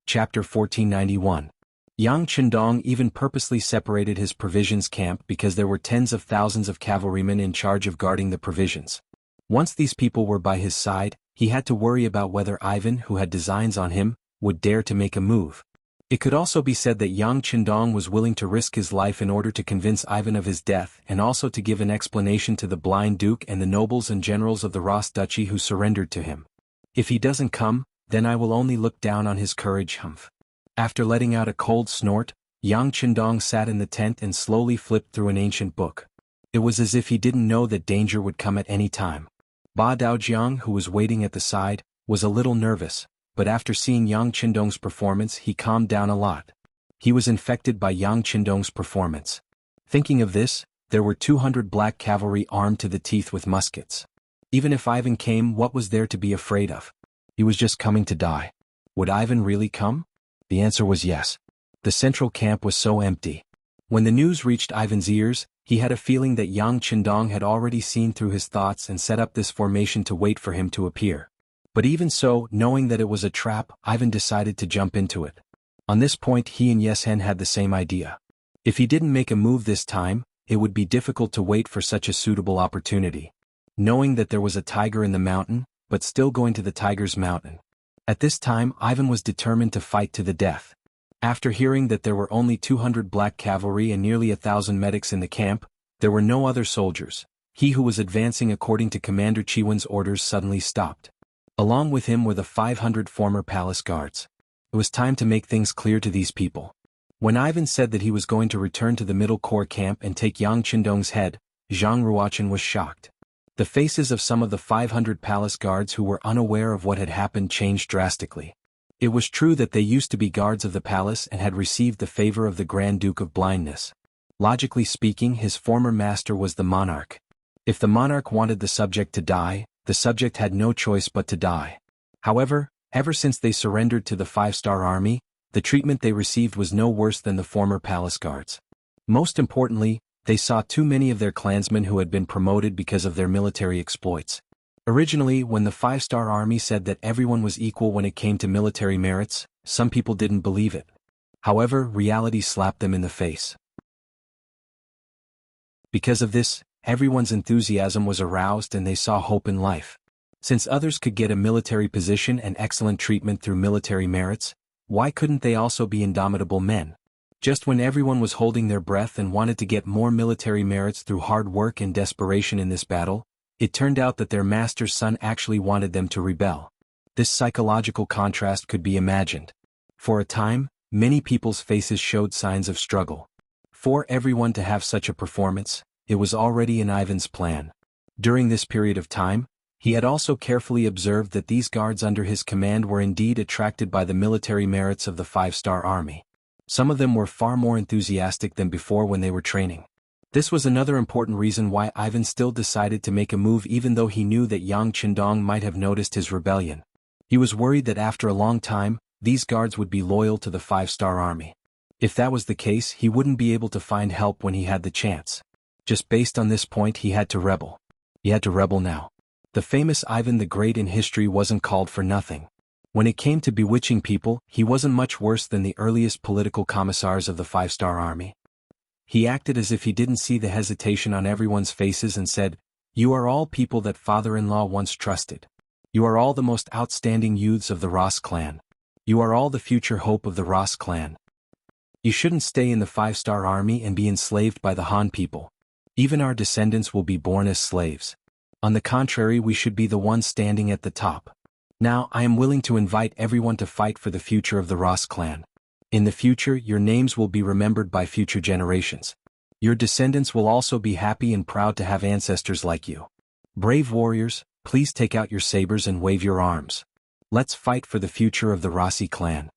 S1: Chapter 1491. Yang Qindong even purposely separated his provisions camp because there were tens of thousands of cavalrymen in charge of guarding the provisions. Once these people were by his side, he had to worry about whether Ivan, who had designs on him, would dare to make a move. It could also be said that Yang Qindong was willing to risk his life in order to convince Ivan of his death and also to give an explanation to the blind duke and the nobles and generals of the Ross Duchy who surrendered to him. If he doesn't come, then I will only look down on his courage. Humph. After letting out a cold snort, Yang Qindong sat in the tent and slowly flipped through an ancient book. It was as if he didn't know that danger would come at any time. Ba Daojiang, who was waiting at the side, was a little nervous, but after seeing Yang Qindong's performance he calmed down a lot. He was infected by Yang Qindong's performance. Thinking of this, there were 200 black cavalry armed to the teeth with muskets. Even if Ivan came, what was there to be afraid of? He was just coming to die. Would Ivan really come? The answer was yes. The central camp was so empty. When the news reached Ivan's ears, He had a feeling that Yang Qindong had already seen through his thoughts and set up this formation to wait for him to appear. But even so, knowing that it was a trap, Ivan decided to jump into it. On this point he and Yeshen had the same idea. If he didn't make a move this time, it would be difficult to wait for such a suitable opportunity. Knowing that there was a tiger in the mountain, but still going to the tiger's mountain. At this time Ivan was determined to fight to the death. After hearing that there were only 200 black cavalry and nearly 1,000 medics in the camp, there were no other soldiers. He who was advancing according to Commander Chiwen's orders suddenly stopped. Along with him were the 500 former palace guards. It was time to make things clear to these people. When Ivan said that he was going to return to the middle corps camp and take Yang Qindong's head, Zhang Ruochen was shocked. The faces of some of the 500 palace guards who were unaware of what had happened changed drastically. It was true that they used to be guards of the palace and had received the favor of the Grand Duke of Blindness. Logically speaking, his former master was the monarch. If the monarch wanted the subject to die, the subject had no choice but to die. However, ever since they surrendered to the 5-star army, the treatment they received was no worse than the former palace guards. Most importantly, they saw too many of their clansmen who had been promoted because of their military exploits. Originally, when the 5-star army said that everyone was equal when it came to military merits, some people didn't believe it. However, reality slapped them in the face. Because of this, everyone's enthusiasm was aroused and they saw hope in life. Since others could get a military position and excellent treatment through military merits, why couldn't they also be indomitable men? Just when everyone was holding their breath and wanted to get more military merits through hard work and desperation in this battle, it turned out that their master's son actually wanted them to rebel. This psychological contrast could be imagined. For a time, many people's faces showed signs of struggle. For everyone to have such a performance, it was already in Ivan's plan. During this period of time, he had also carefully observed that these guards under his command were indeed attracted by the military merits of the 5-star army. Some of them were far more enthusiastic than before when they were training. This was another important reason why Ivan still decided to make a move even though he knew that Yang Qindong might have noticed his rebellion. He was worried that after a long time, these guards would be loyal to the 5-star army. If that was the case, he wouldn't be able to find help when he had the chance. Just based on this point, he had to rebel. He had to rebel now. The famous Ivan the Great in history wasn't called for nothing. When it came to bewitching people, he wasn't much worse than the earliest political commissars of the 5-star army. He acted as if he didn't see the hesitation on everyone's faces and said, "You are all people that father-in-law once trusted. You are all the most outstanding youths of the Ross clan. You are all the future hope of the Ross clan. You shouldn't stay in the 5-star army and be enslaved by the Han people. Even our descendants will be born as slaves. On the contrary, we should be the ones standing at the top. Now I am willing to invite everyone to fight for the future of the Ross clan. In the future, your names will be remembered by future generations. Your descendants will also be happy and proud to have ancestors like you. Brave warriors, please take out your sabers and wave your arms. Let's fight for the future of the Rossi clan.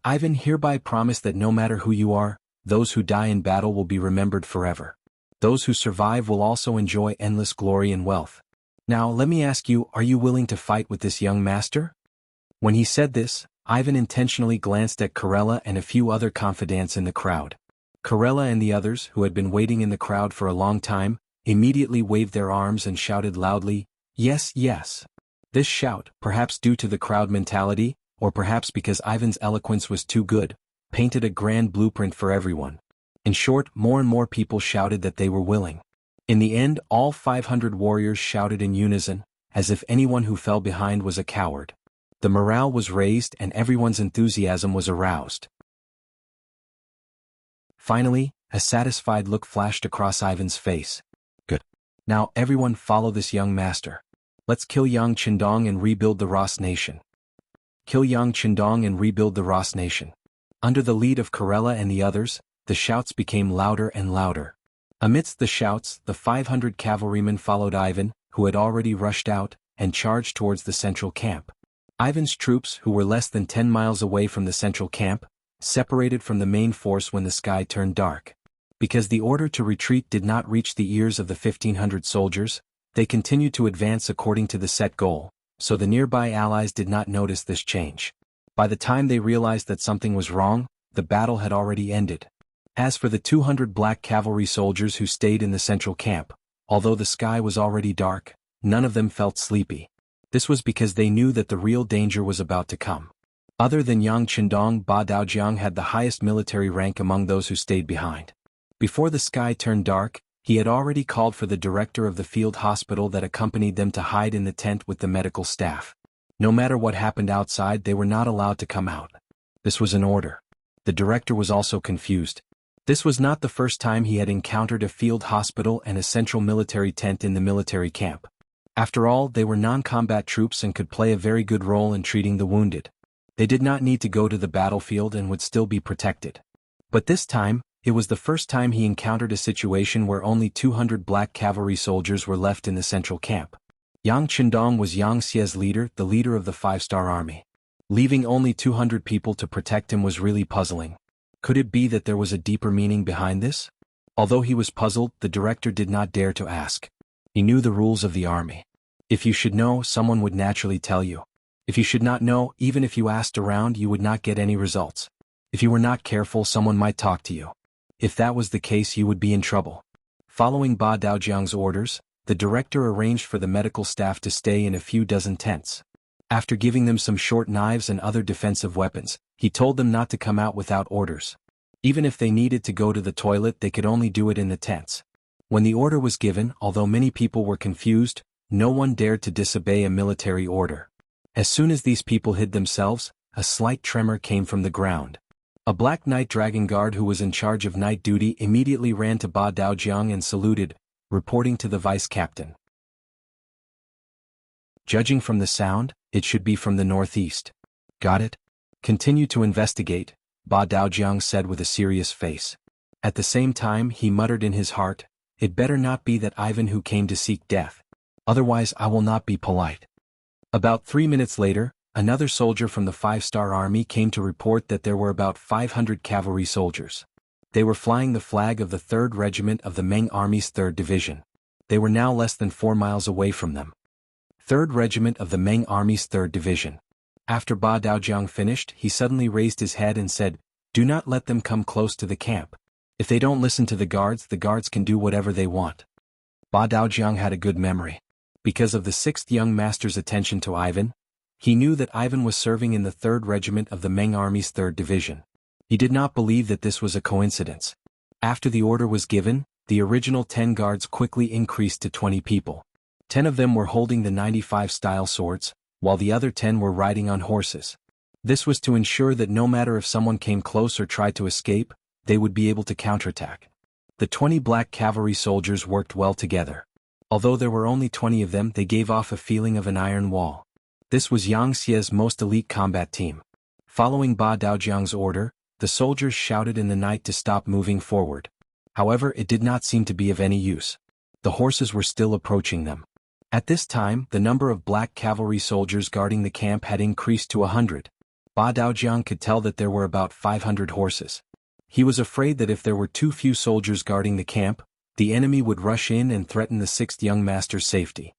S1: Ivan hereby promise that no matter who you are, those who die in battle will be remembered forever. Those who survive will also enjoy endless glory and wealth. Now let me ask you, are you willing to fight with this young master?" When he said this, Ivan intentionally glanced at Karela and a few other confidants in the crowd. Karela and the others, who had been waiting in the crowd for a long time, immediately waved their arms and shouted loudly, "Yes, yes." This shout, perhaps due to the crowd mentality, or perhaps because Ivan's eloquence was too good, painted a grand blueprint for everyone. In short, more and more people shouted that they were willing. In the end, all 500 warriors shouted in unison, as if anyone who fell behind was a coward. The morale was raised and everyone's enthusiasm was aroused. Finally, a satisfied look flashed across Ivan's face. "Good. Now everyone follow this young master. Let's kill Yang Qindong and rebuild the Ross nation. Kill Yang Qindong and rebuild the Ross nation." Under the lead of Karela and the others, the shouts became louder and louder. Amidst the shouts, the 500 cavalrymen followed Ivan, who had already rushed out, and charged towards the central camp. Ivan's troops, who were less than 10 miles away from the central camp, separated from the main force when the sky turned dark. Because the order to retreat did not reach the ears of the 1,500 soldiers, they continued to advance according to the set goal, so the nearby allies did not notice this change. By the time they realized that something was wrong, the battle had already ended. As for the 200 black cavalry soldiers who stayed in the central camp, although the sky was already dark, none of them felt sleepy. This was because they knew that the real danger was about to come. Other than Yang Qindong, Ba Daojiang had the highest military rank among those who stayed behind. Before the sky turned dark, he had already called for the director of the field hospital that accompanied them to hide in the tent with the medical staff. No matter what happened outside, they were not allowed to come out. This was an order. The director was also confused. This was not the first time he had encountered a field hospital and a central military tent in the military camp. After all, they were non-combat troops and could play a very good role in treating the wounded. They did not need to go to the battlefield and would still be protected. But this time, it was the first time he encountered a situation where only 200 black cavalry soldiers were left in the central camp. Yang Qindong was Yang Xie's leader, the leader of the 5-star army. Leaving only 200 people to protect him was really puzzling. Could it be that there was a deeper meaning behind this? Although he was puzzled, the director did not dare to ask. He knew the rules of the army. If you should know, someone would naturally tell you. If you should not know, even if you asked around, you would not get any results. If you were not careful, someone might talk to you. If that was the case, you would be in trouble. Following Ba Daojiang's orders, the director arranged for the medical staff to stay in a few dozen tents. After giving them some short knives and other defensive weapons, he told them not to come out without orders. Even if they needed to go to the toilet, they could only do it in the tents. When the order was given, although many people were confused, no one dared to disobey a military order. As soon as these people hid themselves, a slight tremor came from the ground. A black night dragon guard who was in charge of night duty immediately ran to Ba Daojiang and saluted, reporting to the vice captain. Judging from the sound, it should be from the northeast. Got it? Continue to investigate, Ba Daojiang said with a serious face. At the same time, he muttered in his heart, it better not be that Ivan who came to seek death. Otherwise I will not be polite. About 3 minutes later, another soldier from the 5-star army came to report that there were about 500 cavalry soldiers. They were flying the flag of the 3rd Regiment of the Meng Army's 3rd Division. They were now less than 4 miles away from them. 3rd Regiment of the Meng Army's 3rd Division. After Ba Daojiang finished, he suddenly raised his head and said, do not let them come close to the camp. If they don't listen to the guards can do whatever they want. Ba Daojiang had a good memory. Because of the 6th young master's attention to Ivan, he knew that Ivan was serving in the 3rd Regiment of the Meng Army's 3rd Division. He did not believe that this was a coincidence. After the order was given, the original 10 guards quickly increased to 20 people. 10 of them were holding the 95-style swords, while the other 10 were riding on horses. This was to ensure that no matter if someone came close or tried to escape, they would be able to counterattack. The 20 black cavalry soldiers worked well together. Although there were only 20 of them, they gave off a feeling of an iron wall. This was Yang Xie's most elite combat team. Following Ba Daojiang's order, the soldiers shouted in the night to stop moving forward. However, it did not seem to be of any use. The horses were still approaching them. At this time, the number of black cavalry soldiers guarding the camp had increased to 100. Ba Daojiang could tell that there were about 500 horses. He was afraid that if there were too few soldiers guarding the camp, the enemy would rush in and threaten the 6th young master's safety.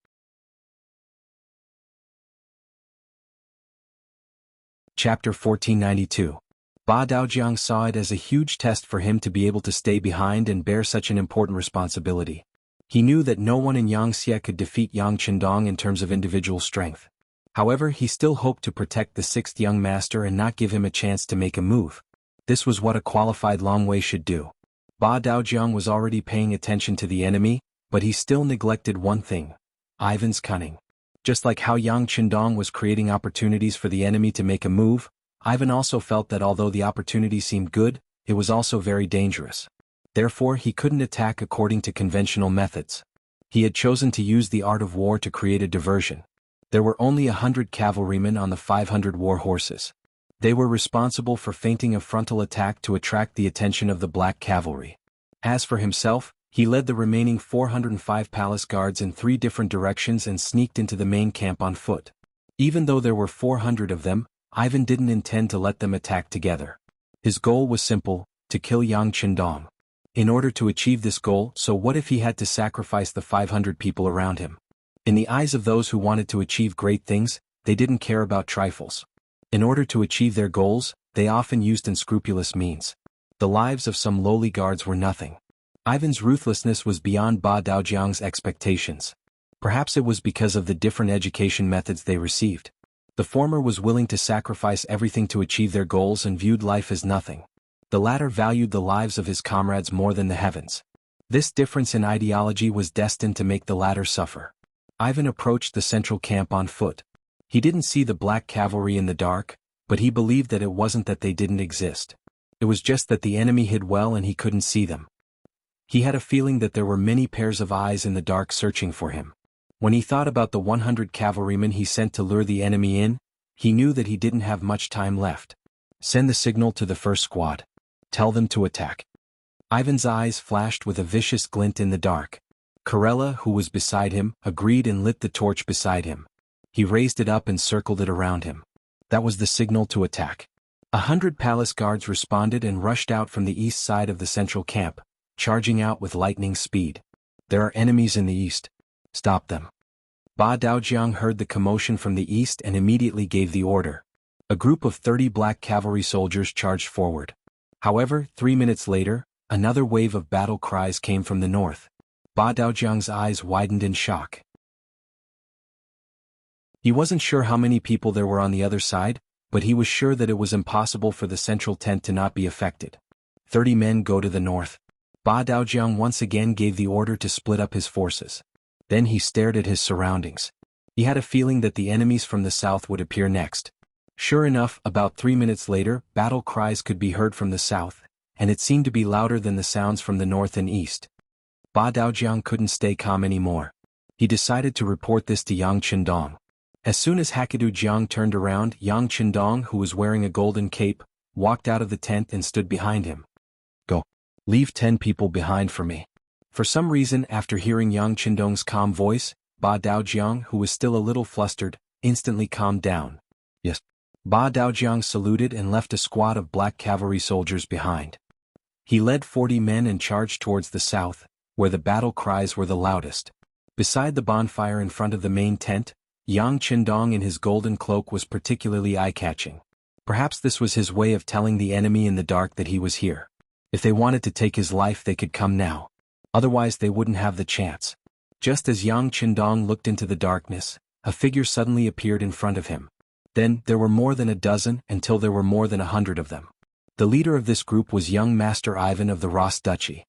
S1: Chapter 1492. Ba Daojiang saw it as a huge test for him to be able to stay behind and bear such an important responsibility. He knew that no one in Yangxie could defeat Yang Qindong in terms of individual strength. However, he still hoped to protect the 6th young master and not give him a chance to make a move. This was what a qualified Long Wei should do. Ba Daojiang was already paying attention to the enemy, but he still neglected one thing: Ivan's cunning. Just like how Yang Qindong was creating opportunities for the enemy to make a move, Ivan also felt that although the opportunity seemed good, it was also very dangerous. Therefore, he couldn't attack according to conventional methods. He had chosen to use the art of war to create a diversion. There were only 100 cavalrymen on the 500 war horses. They were responsible for feinting a frontal attack to attract the attention of the black cavalry. As for himself, he led the remaining 405 palace guards in 3 different directions and sneaked into the main camp on foot. Even though there were 400 of them, Ivan didn't intend to let them attack together. His goal was simple: to kill Yang Qindong. In order to achieve this goal, so what if he had to sacrifice the 500 people around him? In the eyes of those who wanted to achieve great things, they didn't care about trifles. In order to achieve their goals, they often used unscrupulous means. The lives of some lowly guards were nothing. Ivan's ruthlessness was beyond Ba Daojiang's expectations. Perhaps it was because of the different education methods they received. The former was willing to sacrifice everything to achieve their goals and viewed life as nothing. The latter valued the lives of his comrades more than the heavens. This difference in ideology was destined to make the latter suffer. Ivan approached the central camp on foot. He didn't see the black cavalry in the dark, but he believed that it wasn't that they didn't exist. It was just that the enemy hid well and he couldn't see them. He had a feeling that there were many pairs of eyes in the dark searching for him. When he thought about the 100 cavalrymen he sent to lure the enemy in, he knew that he didn't have much time left. Send the signal to the first squad. Tell them to attack. Ivan's eyes flashed with a vicious glint in the dark. Karela, who was beside him, agreed and lit the torch beside him. He raised it up and circled it around him. That was the signal to attack. 100 palace guards responded and rushed out from the east side of the central camp, charging out with lightning speed. There are enemies in the east. Stop them. Ba Daojiang heard the commotion from the east and immediately gave the order. A group of 30 black cavalry soldiers charged forward. However, 3 minutes later, another wave of battle cries came from the north. Ba Daojiang's eyes widened in shock. He wasn't sure how many people there were on the other side, but he was sure that it was impossible for the central tent to not be affected. 30 men go to the north. Ba Daojiang once again gave the order to split up his forces. Then he stared at his surroundings. He had a feeling that the enemies from the south would appear next. Sure enough, about 3 minutes later, battle cries could be heard from the south, and it seemed to be louder than the sounds from the north and east. Ba Daojiang couldn't stay calm anymore. He decided to report this to Yang Qindong. As soon as Hakudu Jiang turned around, Yang Qindong, who was wearing a golden cape, walked out of the tent and stood behind him. Go. Leave 10 people behind for me. For some reason, after hearing Yang Qindong's calm voice, Ba Daojiang, who was still a little flustered, instantly calmed down. Yes. Ba Daojiang saluted and left a squad of black cavalry soldiers behind. He led 40 men and charged towards the south, where the battle cries were the loudest. Beside the bonfire in front of the main tent, Yang Qindong in his golden cloak was particularly eye-catching. Perhaps this was his way of telling the enemy in the dark that he was here. If they wanted to take his life, they could come now. Otherwise they wouldn't have the chance. Just as Yang Qindong looked into the darkness, a figure suddenly appeared in front of him. Then, there were more than a dozen until there were more than 100 of them. The leader of this group was young Master Ivan of the Ross Duchy.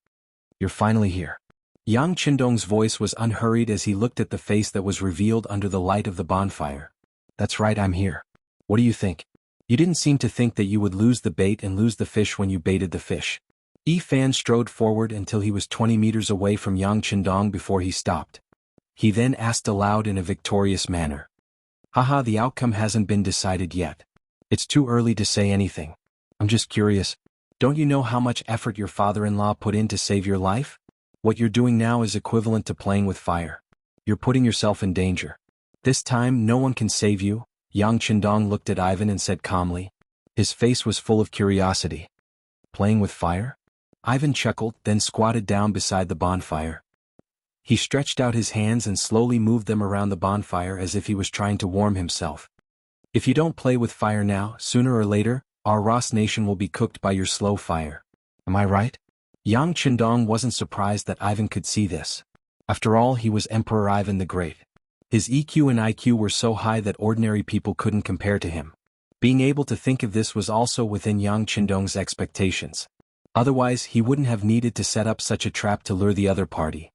S1: You're finally here. Yang Qindong's voice was unhurried as he looked at the face that was revealed under the light of the bonfire. That's right, I'm here. What do you think? You didn't seem to think that you would lose the bait and lose the fish when you baited the fish. Yi Fan strode forward until he was 20 meters away from Yang Qindong before he stopped. He then asked aloud in a victorious manner. Haha, the outcome hasn't been decided yet. It's too early to say anything. I'm just curious. Don't you know how much effort your father-in-law put in to save your life? What you're doing now is equivalent to playing with fire. You're putting yourself in danger. This time no one can save you. Yang Qindong looked at Ivan and said calmly. His face was full of curiosity. Playing with fire? Ivan chuckled, then squatted down beside the bonfire. He stretched out his hands and slowly moved them around the bonfire as if he was trying to warm himself. If you don't play with fire now, sooner or later, our Ross nation will be cooked by your slow fire. Am I right? Yang Qindong wasn't surprised that Ivan could see this. After all, he was Emperor Ivan the Great. His EQ and IQ were so high that ordinary people couldn't compare to him. Being able to think of this was also within Yang Qindong's expectations. Otherwise, he wouldn't have needed to set up such a trap to lure the other party.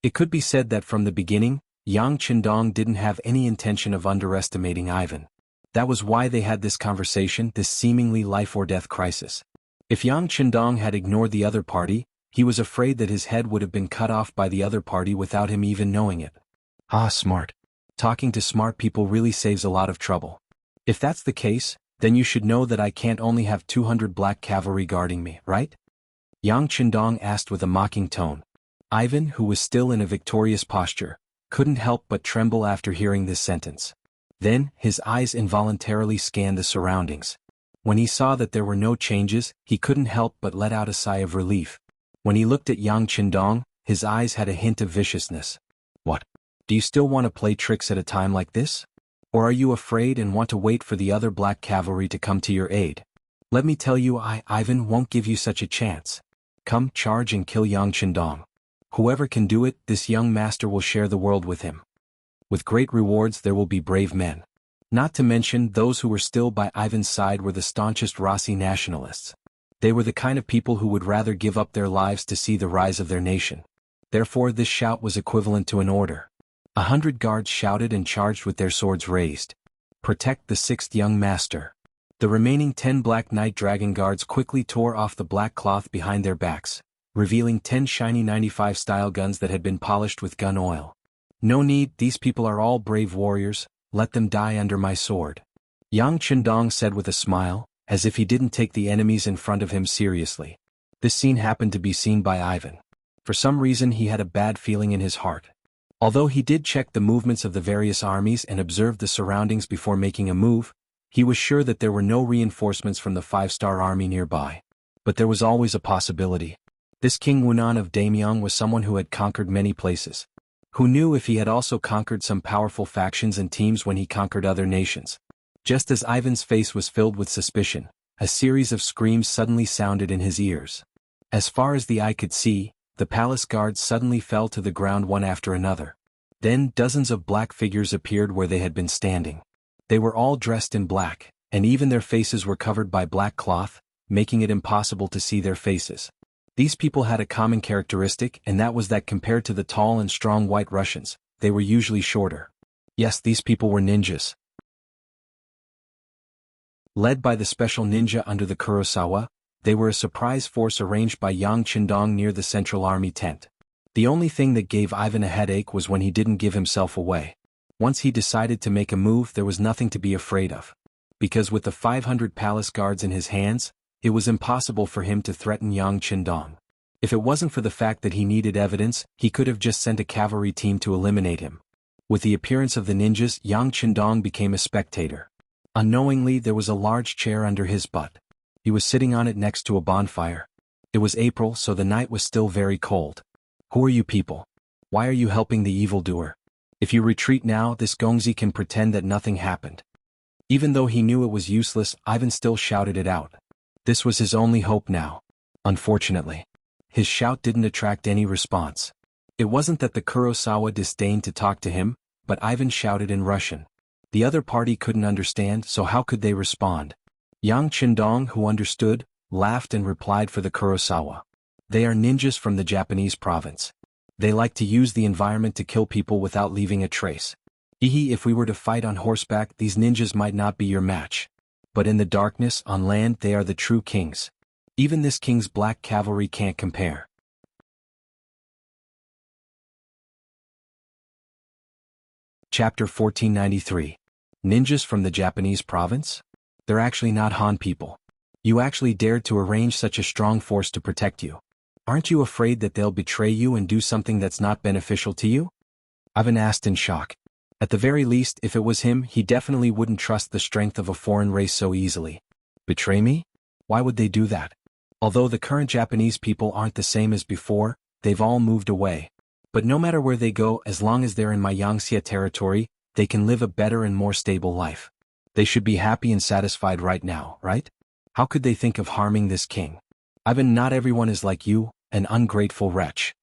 S1: It could be said that from the beginning, Yang Qindong didn't have any intention of underestimating Ivan. That was why they had this conversation, this seemingly life-or-death crisis. If Yang Qindong had ignored the other party, he was afraid that his head would have been cut off by the other party without him even knowing it. Ah, smart. Talking to smart people really saves a lot of trouble. If that's the case, then you should know that I can't only have 200 black cavalry guarding me, right? Yang Qindong asked with a mocking tone. Ivan, who was still in a victorious posture, couldn't help but tremble after hearing this sentence. Then, his eyes involuntarily scanned the surroundings. When he saw that there were no changes, he couldn't help but let out a sigh of relief. When he looked at Yang Qindong, his eyes had a hint of viciousness. What? Do you still want to play tricks at a time like this? Or are you afraid and want to wait for the other black cavalry to come to your aid? Let me tell you, Ivan, won't give you such a chance. Come, charge and kill Yang Chendong. Whoever can do it, this young master will share the world with him. With great rewards there will be brave men. Not to mention, those who were still by Ivan's side were the staunchest Rossi nationalists. They were the kind of people who would rather give up their lives to see the rise of their nation. Therefore this shout was equivalent to an order. 100 guards shouted and charged with their swords raised. Protect the sixth young master. The remaining 10 Black Knight Dragon Guards quickly tore off the black cloth behind their backs, revealing 10 shiny 95-style guns that had been polished with gun oil. No need, these people are all brave warriors, let them die under my sword. Yang Chendong said with a smile, as if he didn't take the enemies in front of him seriously. This scene happened to be seen by Ivan. For some reason he had a bad feeling in his heart. Although he did check the movements of the various armies and observed the surroundings before making a move, he was sure that there were no reinforcements from the 5-star army nearby. But there was always a possibility. This King Wunan of Damyong was someone who had conquered many places. Who knew if he had also conquered some powerful factions and teams when he conquered other nations? Just as Ivan's face was filled with suspicion, a series of screams suddenly sounded in his ears. As far as the eye could see, the palace guards suddenly fell to the ground one after another. Then dozens of black figures appeared where they had been standing. They were all dressed in black, and even their faces were covered by black cloth, making it impossible to see their faces. These people had a common characteristic, and that was that compared to the tall and strong White Russians, they were usually shorter. Yes, these people were ninjas. Led by the special ninja under the Kurosawa, they were a surprise force arranged by Yang Chendong near the central army tent. The only thing that gave Ivan a headache was when he didn't give himself away. Once he decided to make a move, there was nothing to be afraid of. Because with the 500 palace guards in his hands, it was impossible for him to threaten Yang Chendong. If it wasn't for the fact that he needed evidence, he could have just sent a cavalry team to eliminate him. With the appearance of the ninjas, Yang Chendong became a spectator. Unknowingly, there was a large chair under his butt. He was sitting on it next to a bonfire. It was April, so the night was still very cold. Who are you people? Why are you helping the evildoer? If you retreat now, this Gongzi can pretend that nothing happened. Even though he knew it was useless, Ivan still shouted it out. This was his only hope now. Unfortunately, his shout didn't attract any response. It wasn't that the Kurosawa disdained to talk to him, but Ivan shouted in Russian. The other party couldn't understand, so how could they respond? Yang Chendong, who understood, laughed and replied for the Kurosawa. They are ninjas from the Japanese province. They like to use the environment to kill people without leaving a trace. If we were to fight on horseback, these ninjas might not be your match. But in the darkness, on land, they are the true kings. Even this king's black cavalry can't compare. Chapter 1493. Ninjas from the Japanese province? They're actually not Han people. You actually dared to arrange such a strong force to protect you. Aren't you afraid that they'll betray you and do something that's not beneficial to you? Ivan asked in shock. At the very least, if it was him, he definitely wouldn't trust the strength of a foreign race so easily. Betray me? Why would they do that? Although the current Japanese people aren't the same as before, they've all moved away. But no matter where they go, as long as they're in my Yangxia territory, they can live a better and more stable life. They should be happy and satisfied right now, right? How could they think of harming this king? Ivan, not everyone is like you, an ungrateful wretch.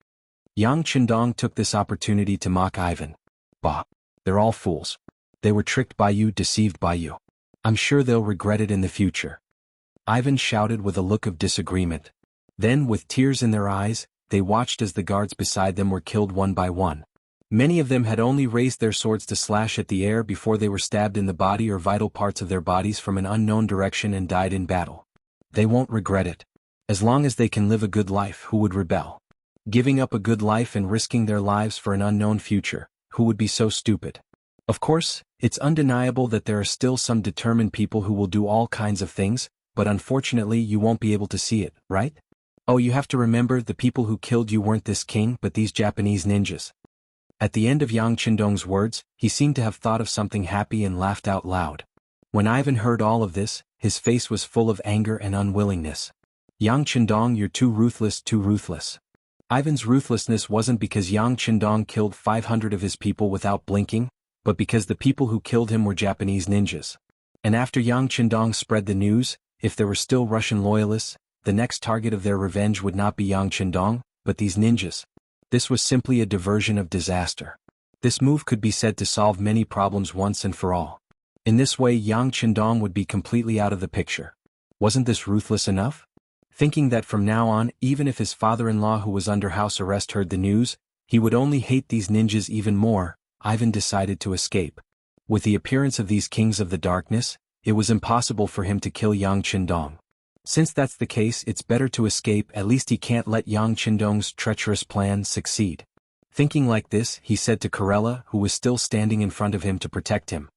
S1: Yang Chendong took this opportunity to mock Ivan. Bah, they're all fools. They were tricked by you, deceived by you. I'm sure they'll regret it in the future. Ivan shouted with a look of disagreement. Then, with tears in their eyes, they watched as the guards beside them were killed one by one. Many of them had only raised their swords to slash at the air before they were stabbed in the body or vital parts of their bodies from an unknown direction and died in battle. They won't regret it. As long as they can live a good life, who would rebel? Giving up a good life and risking their lives for an unknown future, who would be so stupid? Of course, it's undeniable that there are still some determined people who will do all kinds of things, but unfortunately you won't be able to see it, right? Oh, you have to remember, the people who killed you weren't this king but these Japanese ninjas. At the end of Yang Chendong's words, he seemed to have thought of something happy and laughed out loud. When Ivan heard all of this, his face was full of anger and unwillingness. Yang Chendong, you're too ruthless, too ruthless. Ivan's ruthlessness wasn't because Yang Chendong killed 500 of his people without blinking, but because the people who killed him were Japanese ninjas. And after Yang Chendong spread the news, If there were still Russian loyalists, the next target of their revenge would not be Yang Qindong, but these ninjas. This was simply a diversion of disaster. This move could be said to solve many problems once and for all. In this way, Yang Qindong would be completely out of the picture. Wasn't this ruthless enough? Thinking that from now on, even if his father-in-law who was under house arrest heard the news, he would only hate these ninjas even more, Ivan decided to escape. With the appearance of these kings of the darkness, it was impossible for him to kill Yang Qindong. Since that's the case, it's better to escape. At least he can't let Yang Qindong's treacherous plan succeed. Thinking like this, he said to Karela, who was still standing in front of him to protect him,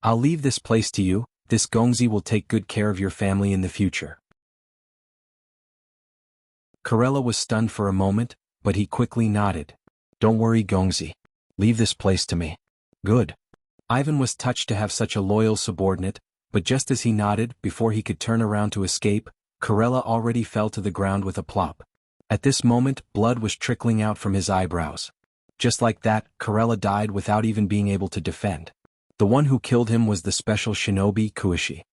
S1: "I'll leave this place to you. This Gongzi will take good care of your family in the future." Karela was stunned for a moment, but he quickly nodded. "Don't worry, Gongzi. Leave this place to me." "Good." Ivan was touched to have such a loyal subordinate, but just as he nodded, before he could turn around to escape, Karela already fell to the ground with a plop. At this moment, blood was trickling out from his eyebrows. Just like that, Karela died without even being able to defend. The one who killed him was the special shinobi Kuishi.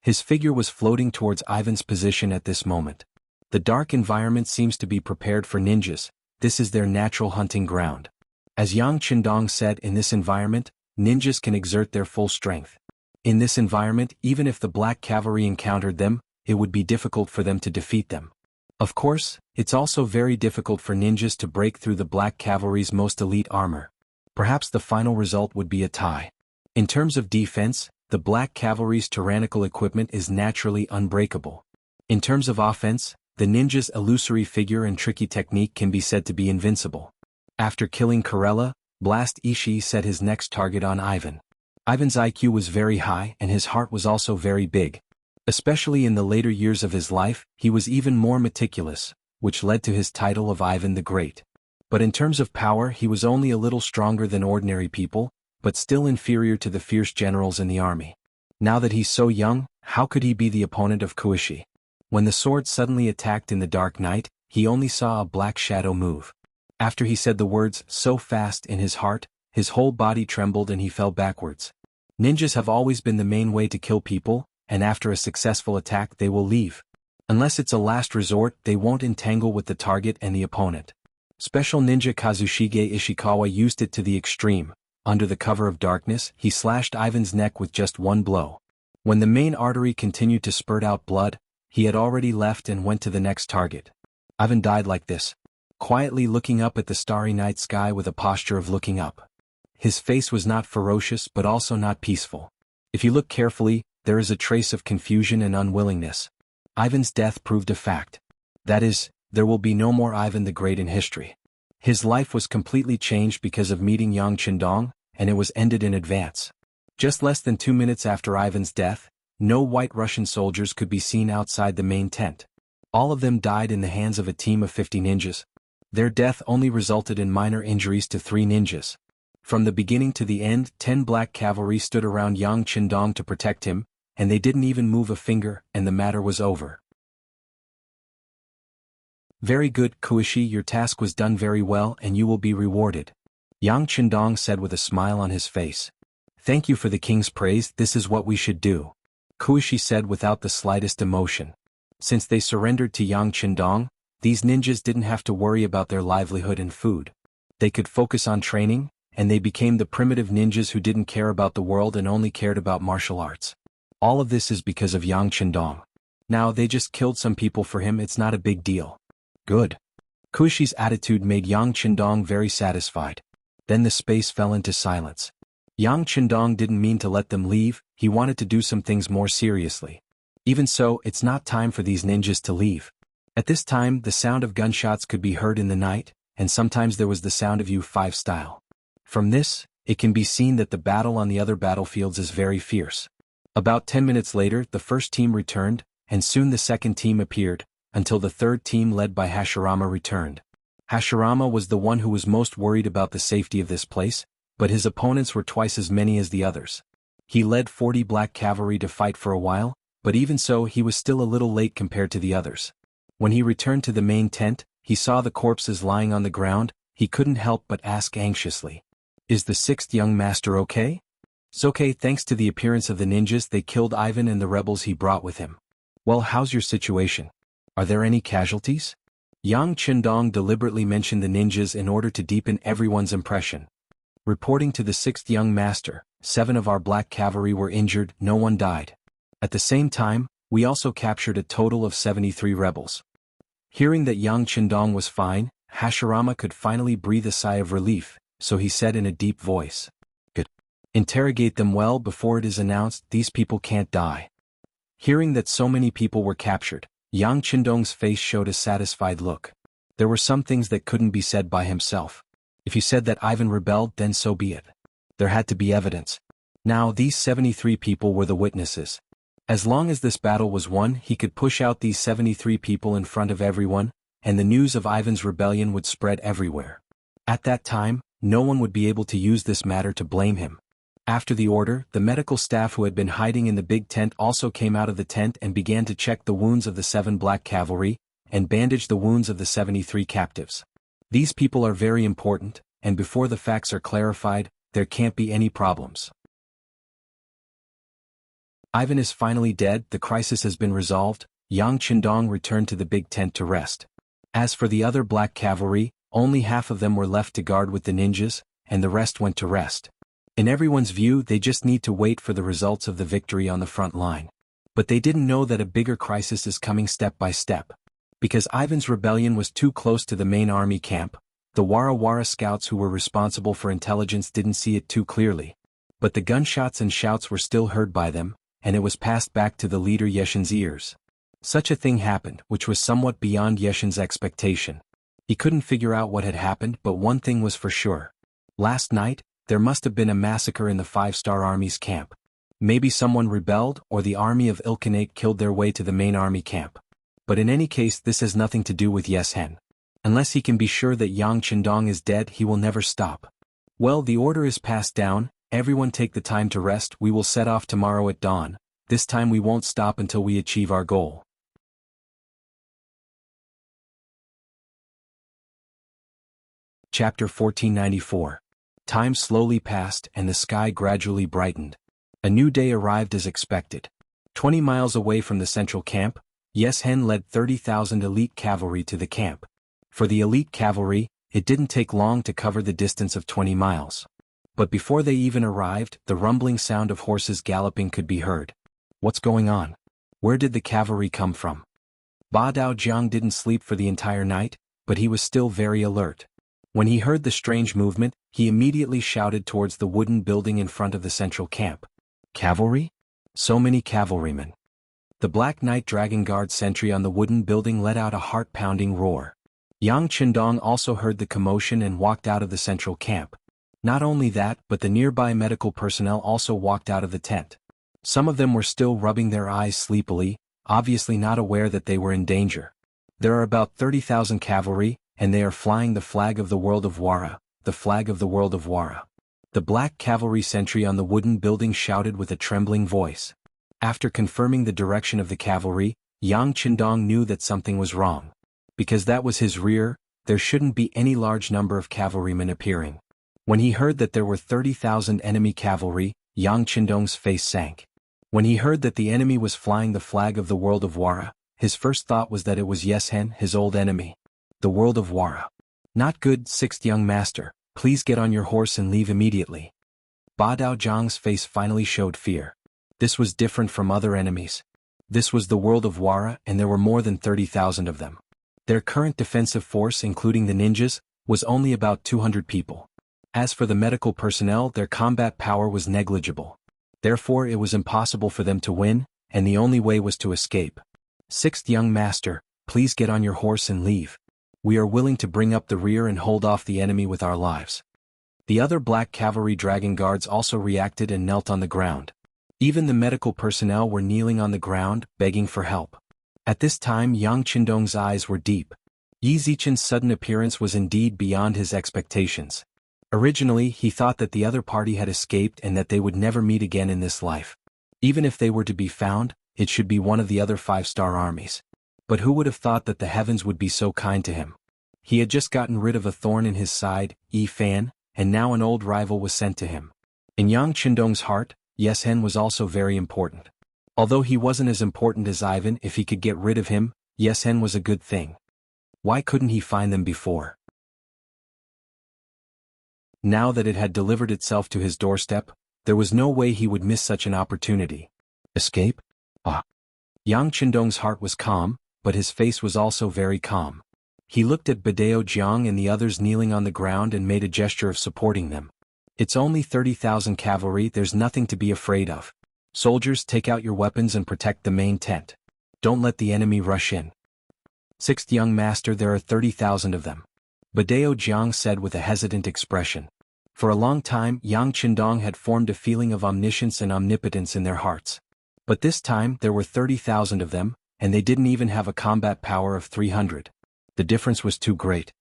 S1: His figure was floating towards Ivan's position at this moment. The dark environment seems to be prepared for ninjas. This is their natural hunting ground. As Yang Qindong said, in this environment, ninjas can exert their full strength. In this environment, even if the Black Cavalry encountered them, it would be difficult for them to defeat them. Of course, it's also very difficult for ninjas to break through the Black Cavalry's most elite armor. Perhaps the final result would be a tie. In terms of defense, the Black Cavalry's tyrannical equipment is naturally unbreakable. In terms of offense, the ninja's illusory figure and tricky technique can be said to be invincible. After killing Karela, Blast Ishii set his next target on Ivan. Ivan's IQ was very high and his heart was also very big. Especially in the later years of his life, he was even more meticulous, which led to his title of Ivan the Great. But in terms of power, he was only a little stronger than ordinary people, but still inferior to the fierce generals in the army. Now that he's so young, how could he be the opponent of Kuishi? When the sword suddenly attacked in the dark night, he only saw a black shadow move. After he said the words so fast in his heart, his whole body trembled and he fell backwards. Ninjas have always been the main way to kill people, and after a successful attack they will leave. Unless it's a last resort, they won't entangle with the target and the opponent. Special ninja Kazushige Ishikawa used it to the extreme. Under the cover of darkness, he slashed Ivan's neck with just one blow. When the main artery continued to spurt out blood, he had already left and went to the next target. Ivan died like this, quietly looking up at the starry night sky with a posture of looking up. His face was not ferocious but also not peaceful. If you look carefully, there is a trace of confusion and unwillingness. Ivan's death proved a fact. That is, there will be no more Ivan the Great in history. His life was completely changed because of meeting Yang Qindong, and it was ended in advance. Just less than 2 minutes after Ivan's death, no white Russian soldiers could be seen outside the main tent. All of them died in the hands of a team of 50 ninjas. Their death only resulted in minor injuries to 3 ninjas. From the beginning to the end, 10 Black Cavalry stood around Yang Qindong to protect him, and they didn't even move a finger, and the matter was over. "Very good, Kuishi, your task was done very well and you will be rewarded," Yang Qindong said with a smile on his face. "Thank you for the king's praise, this is what we should do," Kuishi said without the slightest emotion. Since they surrendered to Yang Qindong, these ninjas didn't have to worry about their livelihood and food. They could focus on training, and they became the primitive ninjas who didn't care about the world and only cared about martial arts. All of this is because of Yang Qindong. Now they just killed some people for him, it's not a big deal. Good. Kuishi's attitude made Yang Qindong very satisfied. Then the space fell into silence. Yang Qindong didn't mean to let them leave, he wanted to do some things more seriously. Even so, it's not time for these ninjas to leave. At this time, the sound of gunshots could be heard in the night, and sometimes there was the sound of U5 style. From this, it can be seen that the battle on the other battlefields is very fierce. About 10 minutes later, the first team returned, and soon the second team appeared, until the third team led by Hashirama returned. Hashirama was the one who was most worried about the safety of this place, but his opponents were twice as many as the others. He led 40 Black Cavalry to fight for a while, but even so he was still a little late compared to the others. When he returned to the main tent, he saw the corpses lying on the ground, he couldn't help but ask anxiously, "Is the 6th young master okay?" "It's okay, thanks to the appearance of the ninjas, they killed Ivan and the rebels he brought with him." Well, how's your situation? Are there any casualties? Yang Qindong deliberately mentioned the ninjas in order to deepen everyone's impression. Reporting to the 6th young master, 7 of our black cavalry were injured, no one died. At the same time, we also captured a total of 73 rebels. Hearing that Yang Qindong was fine, Hashirama could finally breathe a sigh of relief, so he said in a deep voice, "Good. Interrogate them well before it is announced these people can't die." Hearing that so many people were captured, Yang Qindong's face showed a satisfied look. There were some things that couldn't be said by himself. If he said that Ivan rebelled, then so be it. There had to be evidence. Now these 73 people were the witnesses. As long as this battle was won, he could push out these 73 people in front of everyone, and the news of Ivan's rebellion would spread everywhere. At that time, no one would be able to use this matter to blame him. After the order, the medical staff who had been hiding in the big tent also came out of the tent and began to check the wounds of the 7 black cavalry, and bandage the wounds of the 73 captives. These people are very important, and before the facts are clarified, there can't be any problems. Ivan is finally dead, the crisis has been resolved. Yang Qindong returned to the big tent to rest. As for the other black cavalry, only half of them were left to guard with the ninjas, and the rest went to rest. In everyone's view, they just need to wait for the results of the victory on the front line. But they didn't know that a bigger crisis is coming step by step. Because Ivan's rebellion was too close to the main army camp, the Wara Wara scouts who were responsible for intelligence didn't see it too clearly. But the gunshots and shouts were still heard by them, and it was passed back to the leader Yeshin's ears. Such a thing happened, which was somewhat beyond Yeshin's expectation. He couldn't figure out what had happened, but one thing was for sure. Last night, there must have been a massacre in the 5-star Army's camp. Maybe someone rebelled, or the army of Ilkhanate killed their way to the main army camp. But in any case, this has nothing to do with Yeshen. Unless he can be sure that Yang Qindong is dead, he will never stop. Well, the order is passed down, everyone take the time to rest, we will set off tomorrow at dawn. This time we won't stop until we achieve our goal. Chapter 1494. Time slowly passed and the sky gradually brightened. A new day arrived as expected. 20 miles away from the central camp, Yeshen led 30,000 elite cavalry to the camp. For the elite cavalry, it didn't take long to cover the distance of 20 miles. But before they even arrived, the rumbling sound of horses galloping could be heard. What's going on? Where did the cavalry come from? Ba Daojiang didn't sleep for the entire night, but he was still very alert. When he heard the strange movement, he immediately shouted towards the wooden building in front of the central camp. Cavalry? So many cavalrymen. The Black Knight Dragon Guard sentry on the wooden building let out a heart-pounding roar. Yang Qindong also heard the commotion and walked out of the central camp. Not only that, but the nearby medical personnel also walked out of the tent. Some of them were still rubbing their eyes sleepily, obviously not aware that they were in danger. There are about 30,000 cavalry, and they are flying the flag of the world of Wara, the flag of the world of Wara. The black cavalry sentry on the wooden building shouted with a trembling voice. After confirming the direction of the cavalry, Yang Qindong knew that something was wrong. Because that was his rear, there shouldn't be any large number of cavalrymen appearing. When he heard that there were 30,000 enemy cavalry, Yang Qindong's face sank. When he heard that the enemy was flying the flag of the world of Wara, his first thought was that it was Yeshen, his old enemy. The world of Wara. Not good, 6th young master, please get on your horse and leave immediately. Ba Daojiang's face finally showed fear. This was different from other enemies. This was the world of Wara, and there were more than 30,000 of them. Their current defensive force, including the ninjas, was only about 200 people. As for the medical personnel, their combat power was negligible. Therefore it was impossible for them to win, and the only way was to escape. 6th young master, please get on your horse and leave. We are willing to bring up the rear and hold off the enemy with our lives. The other black cavalry dragon guards also reacted and knelt on the ground. Even the medical personnel were kneeling on the ground, begging for help. At this time Yang Qindong's eyes were deep. Yi Zichen's sudden appearance was indeed beyond his expectations. Originally he thought that the other party had escaped and that they would never meet again in this life. Even if they were to be found, it should be one of the other 5-star armies. But who would have thought that the heavens would be so kind to him? He had just gotten rid of a thorn in his side, Yi Fan, and now an old rival was sent to him. In Yang Qindong's heart, Yeshen was also very important. Although he wasn't as important as Ivan, if he could get rid of him, Yesen was a good thing. Why couldn't he find them before? Now that it had delivered itself to his doorstep, there was no way he would miss such an opportunity. Escape? Ah. Yang Qindong's heart was calm, but his face was also very calm. He looked at Badao Jiang and the others kneeling on the ground and made a gesture of supporting them. It's only 30,000 cavalry, there's nothing to be afraid of. Soldiers, take out your weapons and protect the main tent. Don't let the enemy rush in. Sixth young master, there are 30,000 of them. Badao Jiang said with a hesitant expression. For a long time, Yang Qindong had formed a feeling of omniscience and omnipotence in their hearts. But this time there were 30,000 of them, and they didn't even have a combat power of 300. The difference was too great.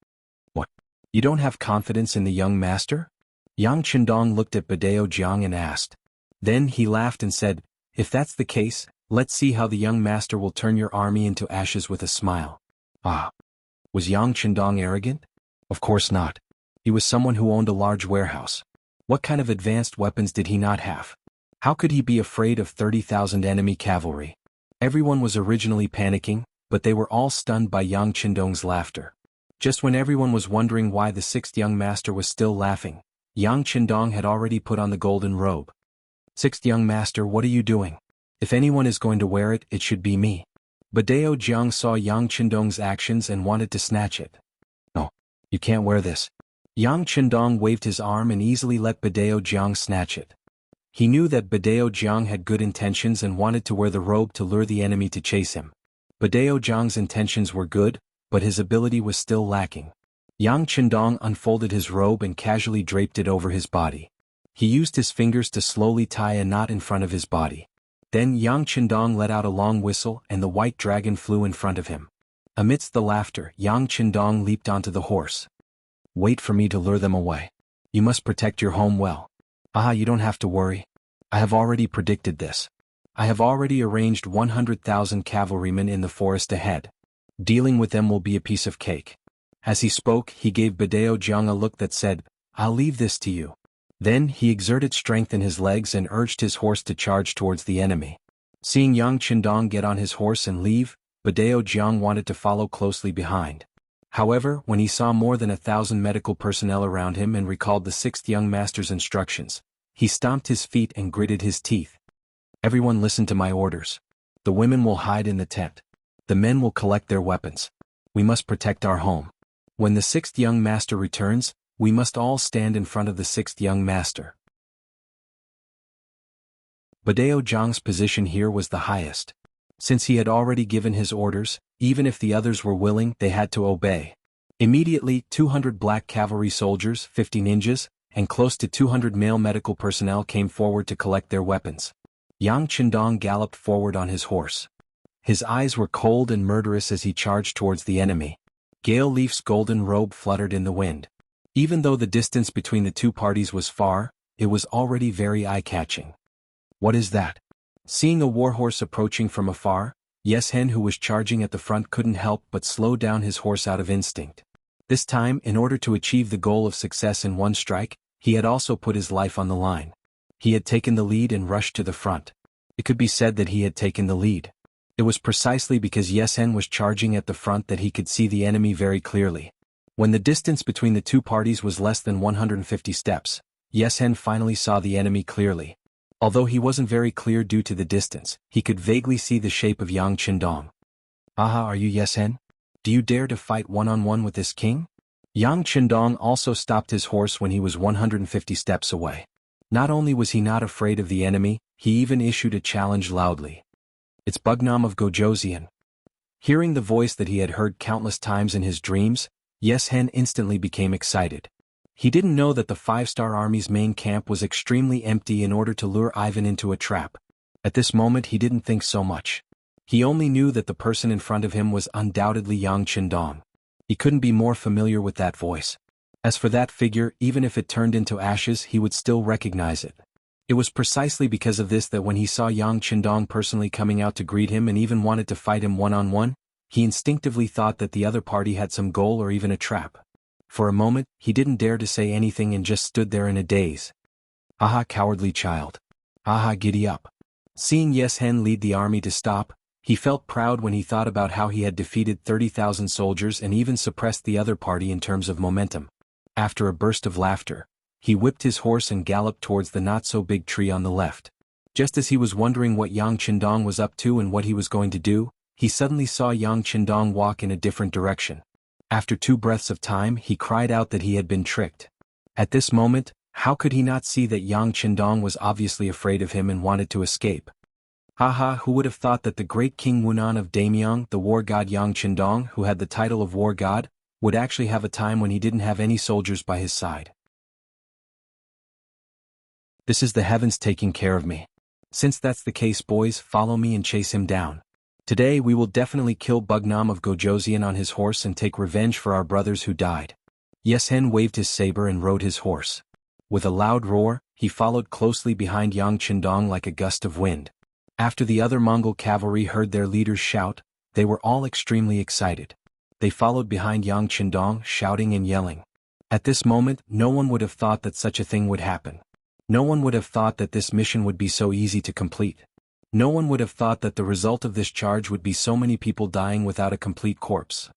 S1: What? You don't have confidence in the young master? Yang Qindong looked at Badao Jiang and asked. Then he laughed and said, if that's the case, let's see how the young master will turn your army into ashes with a smile. Ah. Was Yang Qindong arrogant? Of course not. He was someone who owned a large warehouse. What kind of advanced weapons did he not have? How could he be afraid of 30,000 enemy cavalry? Everyone was originally panicking, but they were all stunned by Yang Qindong's laughter. Just when everyone was wondering why the sixth young master was still laughing, Yang Qindong had already put on the golden robe. Sixth young master, what are you doing? If anyone is going to wear it, it should be me. Badao Jiang saw Yang Qindong's actions and wanted to snatch it. No, you can't wear this. Yang Qindong waved his arm and easily let Badao Jiang snatch it. He knew that Badao Jiang had good intentions and wanted to wear the robe to lure the enemy to chase him. Badao Jiang's intentions were good, but his ability was still lacking. Yang Qindong unfolded his robe and casually draped it over his body. He used his fingers to slowly tie a knot in front of his body. Then Yang Qindong let out a long whistle and the white dragon flew in front of him. Amidst the laughter, Yang Qindong leaped onto the horse. Wait for me to lure them away. You must protect your home well. Ah, you don't have to worry. I have already predicted this. I have already arranged 100,000 cavalrymen in the forest ahead. Dealing with them will be a piece of cake. As he spoke, he gave Badao Jiang a look that said, I'll leave this to you. Then he exerted strength in his legs and urged his horse to charge towards the enemy. Seeing Yang Qindong get on his horse and leave, Badao Jiang wanted to follow closely behind. However, when he saw more than 1,000 medical personnel around him and recalled the sixth young master's instructions, he stomped his feet and gritted his teeth. Everyone listen to my orders. The women will hide in the tent. The men will collect their weapons. We must protect our home. When the sixth young master returns, we must all stand in front of the sixth young master. Badao Jiang's position here was the highest. Since he had already given his orders, even if the others were willing, they had to obey. Immediately, 200 black cavalry soldiers, 50 ninjas, and close to 200 male medical personnel came forward to collect their weapons. Yang Qindong galloped forward on his horse. His eyes were cold and murderous as he charged towards the enemy. Gale Leaf's golden robe fluttered in the wind. Even though the distance between the two parties was far, it was already very eye-catching. What is that? Seeing a warhorse approaching from afar, Yesen, who was charging at the front, couldn't help but slow down his horse out of instinct. This time, in order to achieve the goal of success in one strike, he had also put his life on the line. He had taken the lead and rushed to the front. It could be said that he had taken the lead. It was precisely because Yesen was charging at the front that he could see the enemy very clearly. When the distance between the two parties was less than 150 steps, Yesen finally saw the enemy clearly. Although he wasn't very clear due to the distance, he could vaguely see the shape of Yang Qindong. Aha, are you Yesen? Do you dare to fight one-on-one with this king? Yang Qindong also stopped his horse when he was 150 steps away. Not only was he not afraid of the enemy, he even issued a challenge loudly. It's Bugnam of Gojoseon. Hearing the voice that he had heard countless times in his dreams, Yesen instantly became excited. He didn't know that the five-star army's main camp was extremely empty in order to lure Ivan into a trap. At this moment he didn't think so much. He only knew that the person in front of him was undoubtedly Yang Qindong. He couldn't be more familiar with that voice. As for that figure, even if it turned into ashes, he would still recognize it. It was precisely because of this that when he saw Yang Qindong personally coming out to greet him and even wanted to fight him one-on-one, he instinctively thought that the other party had some goal or even a trap. For a moment, he didn't dare to say anything and just stood there in a daze. Aha, cowardly child. Aha, giddy up. Seeing Yesen lead the army to stop, he felt proud when he thought about how he had defeated 30,000 soldiers and even suppressed the other party in terms of momentum. After a burst of laughter, he whipped his horse and galloped towards the not-so-big tree on the left. Just as he was wondering what Yang Qindong was up to and what he was going to do, he suddenly saw Yang Qindong walk in a different direction. After 2 breaths of time, he cried out that he had been tricked. At this moment, how could he not see that Yang Qindong was obviously afraid of him and wanted to escape? Haha, who would have thought that the great King Wunan of Daimyong, the war god Yang Qindong, who had the title of war god, would actually have a time when he didn't have any soldiers by his side. This is the heavens taking care of me. Since that's the case, boys, follow me and chase him down. Today we will definitely kill Bugnam of Gojoseon on his horse and take revenge for our brothers who died. Yesen waved his saber and rode his horse. With a loud roar, he followed closely behind Yang Qindong like a gust of wind. After the other Mongol cavalry heard their leaders shout, they were all extremely excited. They followed behind Yang Qindong, shouting and yelling. At this moment, no one would have thought that such a thing would happen. No one would have thought that this mission would be so easy to complete. No one would have thought that the result of this charge would be so many people dying without a complete corpse.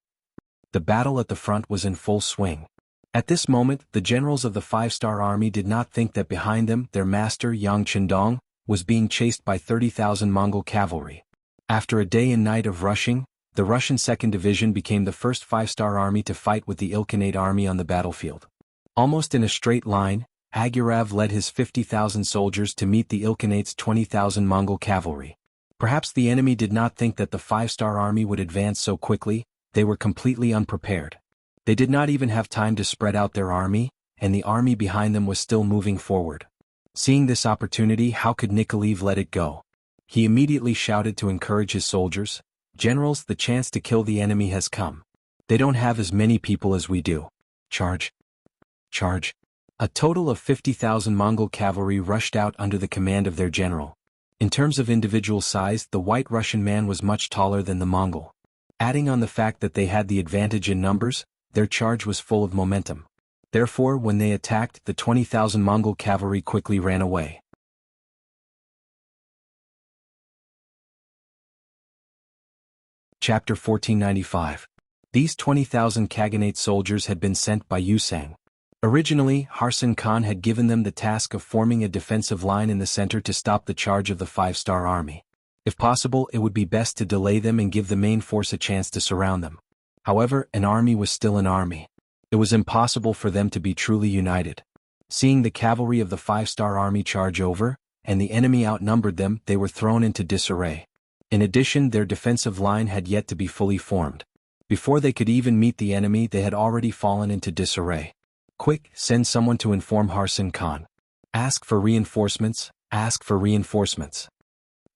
S1: The battle at the front was in full swing. At this moment, the generals of the 5-star army did not think that behind them, their master Yang Qindong was being chased by 30,000 Mongol cavalry. After a day and night of rushing, the Russian 2nd Division became the first 5-star army to fight with the Ilkhanate army on the battlefield. Almost in a straight line, Agurav led his 50,000 soldiers to meet the Ilkhanate's 20,000 Mongol cavalry. Perhaps the enemy did not think that the 5-star army would advance so quickly. They were completely unprepared. They did not even have time to spread out their army, and the army behind them was still moving forward. Seeing this opportunity, how could Nikolaev let it go? He immediately shouted to encourage his soldiers, "Generals, the chance to kill the enemy has come. They don't have as many people as we do. Charge! Charge!" A total of 50,000 Mongol cavalry rushed out under the command of their general. In terms of individual size, the White Russian man was much taller than the Mongol. Adding on the fact that they had the advantage in numbers, their charge was full of momentum. Therefore, when they attacked, the 20,000 Mongol cavalry quickly ran away. Chapter 1495. These 20,000 Khaganate soldiers had been sent by Yusang. Originally, Harsan Khan had given them the task of forming a defensive line in the center to stop the charge of the 5-star army. If possible, it would be best to delay them and give the main force a chance to surround them. However, an army was still an army. It was impossible for them to be truly united. Seeing the cavalry of the 5-star army charge over, and the enemy outnumbered them, they were thrown into disarray. In addition, their defensive line had yet to be fully formed. Before they could even meet the enemy, they had already fallen into disarray. Quick, send someone to inform Harsan Khan. Ask for reinforcements, ask for reinforcements.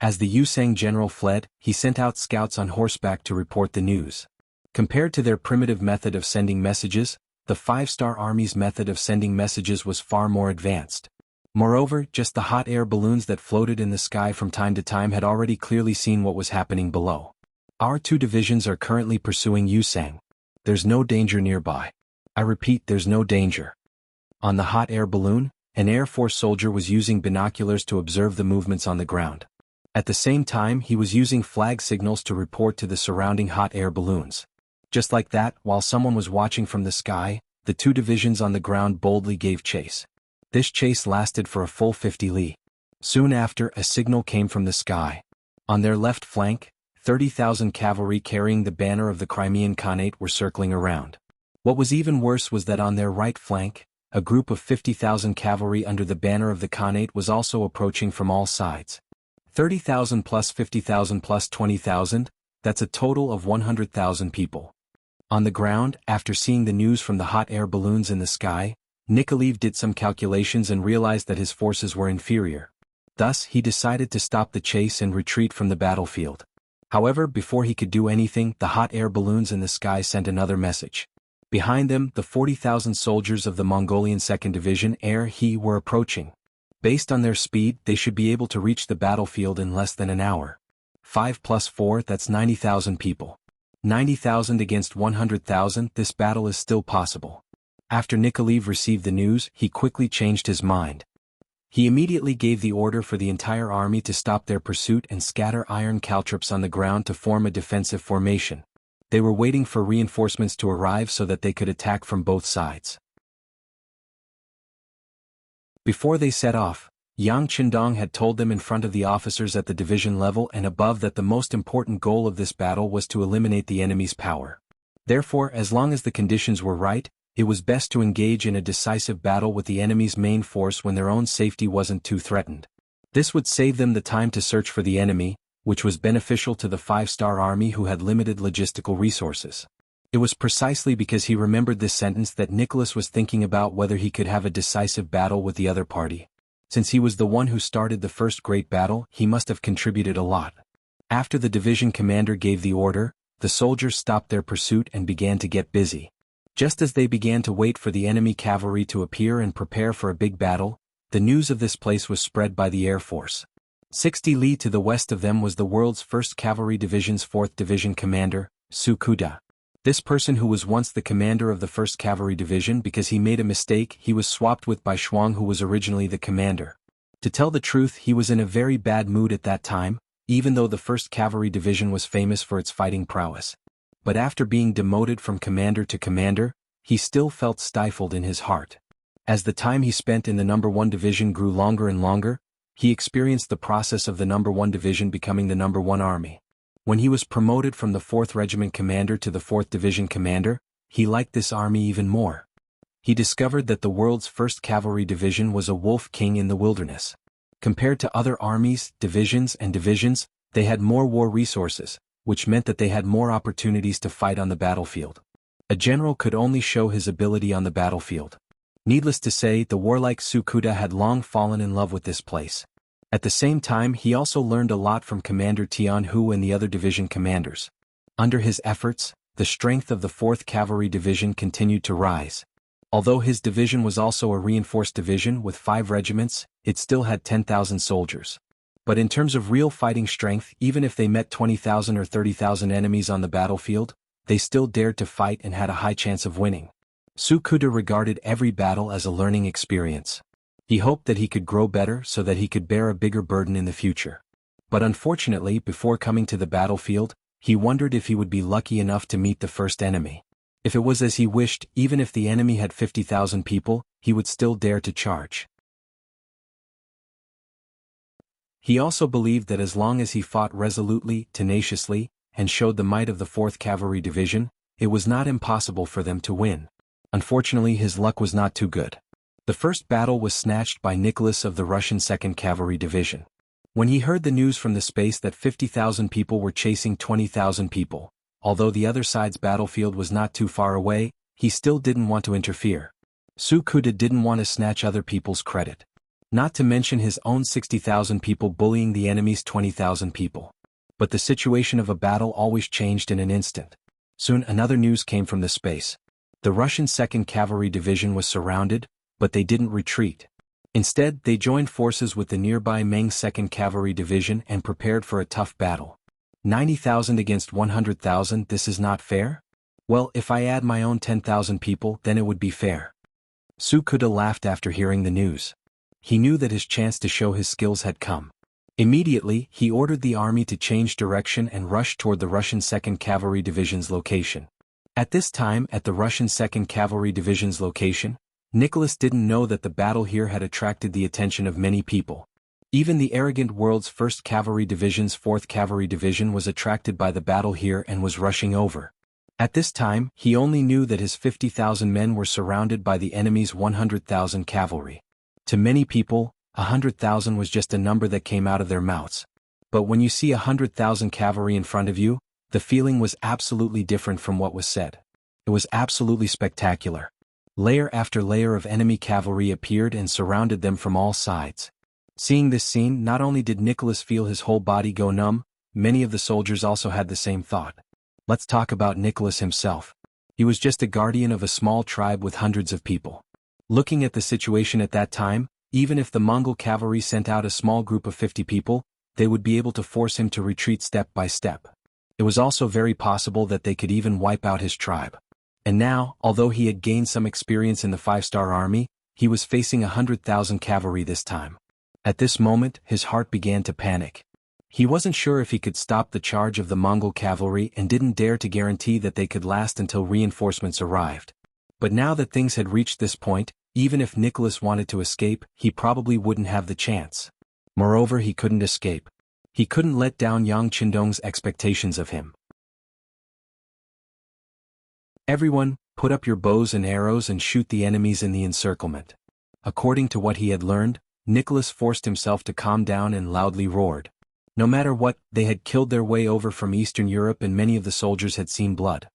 S1: As the Yusang general fled, he sent out scouts on horseback to report the news. Compared to their primitive method of sending messages, the 5-star army's method of sending messages was far more advanced. Moreover, just the hot air balloons that floated in the sky from time to time had already clearly seen what was happening below. Our 2 divisions are currently pursuing Yusang. There's no danger nearby. I repeat, there's no danger. On the hot air balloon, an Air Force soldier was using binoculars to observe the movements on the ground. At the same time, he was using flag signals to report to the surrounding hot air balloons. Just like that, while someone was watching from the sky, the 2 divisions on the ground boldly gave chase. This chase lasted for a full 50 li. Soon after, a signal came from the sky. On their left flank, 30,000 cavalry carrying the banner of the Crimean Khanate were circling around. What was even worse was that on their right flank, a group of 50,000 cavalry under the banner of the Khanate was also approaching from all sides. 30,000 plus 50,000 plus 20,000, that's a total of 100,000 people. On the ground, after seeing the news from the hot air balloons in the sky, Nikolaev did some calculations and realized that his forces were inferior. Thus, he decided to stop the chase and retreat from the battlefield. However, before he could do anything, the hot air balloons in the sky sent another message. Behind them, the 40,000 soldiers of the Mongolian 2nd Division He were approaching. Based on their speed, they should be able to reach the battlefield in less than an hour. 5 plus 4, that's 90,000 people. 90,000 against 100,000, this battle is still possible. After Nikolaev received the news, he quickly changed his mind. He immediately gave the order for the entire army to stop their pursuit and scatter iron caltrops on the ground to form a defensive formation. They were waiting for reinforcements to arrive so that they could attack from both sides. Before they set off, Yang Qindong had told them in front of the officers at the division level and above that the most important goal of this battle was to eliminate the enemy's power. Therefore, as long as the conditions were right, it was best to engage in a decisive battle with the enemy's main force when their own safety wasn't too threatened. This would save them the time to search for the enemy, which was beneficial to the 5-star army who had limited logistical resources. It was precisely because he remembered this sentence that Nicholas was thinking about whether he could have a decisive battle with the other party. Since he was the one who started the first great battle, he must have contributed a lot. After the division commander gave the order, the soldiers stopped their pursuit and began to get busy. Just as they began to wait for the enemy cavalry to appear and prepare for a big battle, the news of this place was spread by the Air Force. 60 li to the west of them was the world's 1st Cavalry Division's 4th Division commander, Su Kuda. This person, who was once the commander of the 1st Cavalry Division because he made a mistake, he was swapped with by Shuang, who was originally the commander. To tell the truth, he was in a very bad mood at that time, even though the 1st Cavalry Division was famous for its fighting prowess. But after being demoted from commander to commander, he still felt stifled in his heart. As the time he spent in the No. 1 Division grew longer and longer, he experienced the process of the No. 1 Division becoming the No. 1 Army. When he was promoted from the 4th Regiment commander to the 4th Division commander, he liked this army even more. He discovered that the world's 1st Cavalry Division was a wolf king in the wilderness. Compared to other armies, divisions, they had more war resources, which meant that they had more opportunities to fight on the battlefield. A general could only show his ability on the battlefield. Needless to say, the warlike Su Kuda had long fallen in love with this place. At the same time, he also learned a lot from Commander Tian Hu and the other division commanders. Under his efforts, the strength of the 4th Cavalry Division continued to rise. Although his division was also a reinforced division with 5 regiments, it still had 10,000 soldiers. But in terms of real fighting strength, even if they met 20,000 or 30,000 enemies on the battlefield, they still dared to fight and had a high chance of winning. Su Kuda regarded every battle as a learning experience. He hoped that he could grow better so that he could bear a bigger burden in the future. But unfortunately, before coming to the battlefield, he wondered if he would be lucky enough to meet the first enemy. If it was as he wished, even if the enemy had 50,000 people, he would still dare to charge. He also believed that as long as he fought resolutely, tenaciously, and showed the might of the 4th Cavalry Division, it was not impossible for them to win. Unfortunately, his luck was not too good. The first battle was snatched by Nicholas of the Russian 2nd Cavalry Division. When he heard the news from the space that 50,000 people were chasing 20,000 people, although the other side's battlefield was not too far away, he still didn't want to interfere. Su Kuda didn't want to snatch other people's credit. Not to mention his own 60,000 people bullying the enemy's 20,000 people. But the situation of a battle always changed in an instant. Soon another news came from the space. The Russian 2nd Cavalry Division was surrounded, but they didn't retreat. Instead, they joined forces with the nearby Meng 2nd Cavalry Division and prepared for a tough battle. 90,000 against 100,000, this is not fair? Well, if I add my own 10,000 people, then it would be fair. Su Kuda laughed after hearing the news. He knew that his chance to show his skills had come. Immediately, he ordered the army to change direction and rush toward the Russian 2nd Cavalry Division's location. At this time, at the Russian 2nd Cavalry Division's location, Nicholas didn't know that the battle here had attracted the attention of many people. Even the arrogant world's 1st Cavalry Division's 4th Cavalry Division was attracted by the battle here and was rushing over. At this time, he only knew that his 50,000 men were surrounded by the enemy's 100,000 cavalry. To many people, 100,000 was just a number that came out of their mouths. But when you see 100,000 cavalry in front of you, the feeling was absolutely different from what was said. It was absolutely spectacular. Layer after layer of enemy cavalry appeared and surrounded them from all sides. Seeing this scene, not only did Nicholas feel his whole body go numb, many of the soldiers also had the same thought. Let's talk about Nicholas himself. He was just a guardian of a small tribe with hundreds of people. Looking at the situation at that time, even if the Mongol cavalry sent out a small group of 50 people, they would be able to force him to retreat step by step. It was also very possible that they could even wipe out his tribe. And now, although he had gained some experience in the 5-star army, he was facing 100,000 cavalry this time. At this moment, his heart began to panic. He wasn't sure if he could stop the charge of the Mongol cavalry and didn't dare to guarantee that they could last until reinforcements arrived. But now that things had reached this point, even if Nicholas wanted to escape, he probably wouldn't have the chance. Moreover, he couldn't escape. He couldn't let down Yang Qindong's expectations of him. Everyone, put up your bows and arrows and shoot the enemies in the encirclement. According to what he had learned, Nicholas forced himself to calm down and loudly roared. No matter what, they had killed their way over from Eastern Europe and many of the soldiers had seen blood.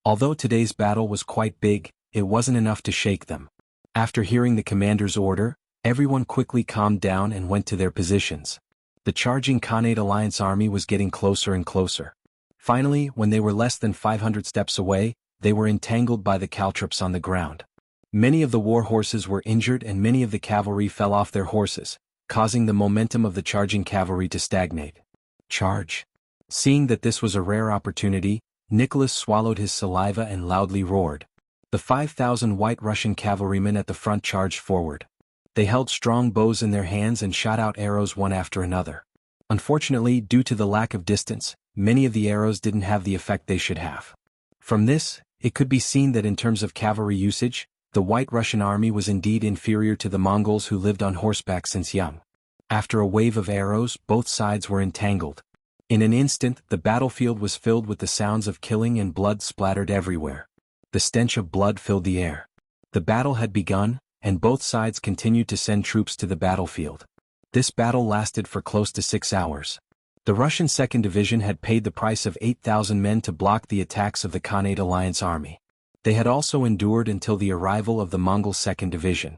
S1: Although today's battle was quite big, it wasn't enough to shake them. After hearing the commander's order, everyone quickly calmed down and went to their positions. The charging Khanate Alliance army was getting closer and closer. Finally, when they were less than 500 steps away, they were entangled by the caltrops on the ground. Many of the war horses were injured and many of the cavalry fell off their horses, causing the momentum of the charging cavalry to stagnate. Charge! Seeing that this was a rare opportunity, Nicholas swallowed his saliva and loudly roared. The 5,000 White Russian cavalrymen at the front charged forward. They held strong bows in their hands and shot out arrows one after another. Unfortunately, due to the lack of distance, many of the arrows didn't have the effect they should have. From this, it could be seen that in terms of cavalry usage, the White Russian army was indeed inferior to the Mongols who lived on horseback since young. After a wave of arrows, both sides were entangled. In an instant, the battlefield was filled with the sounds of killing and blood splattered everywhere. The stench of blood filled the air. The battle had begun, and both sides continued to send troops to the battlefield. This battle lasted for close to 6 hours. The Russian 2nd Division had paid the price of 8,000 men to block the attacks of the Khanate Alliance army. They had also endured until the arrival of the Mongol 2nd Division.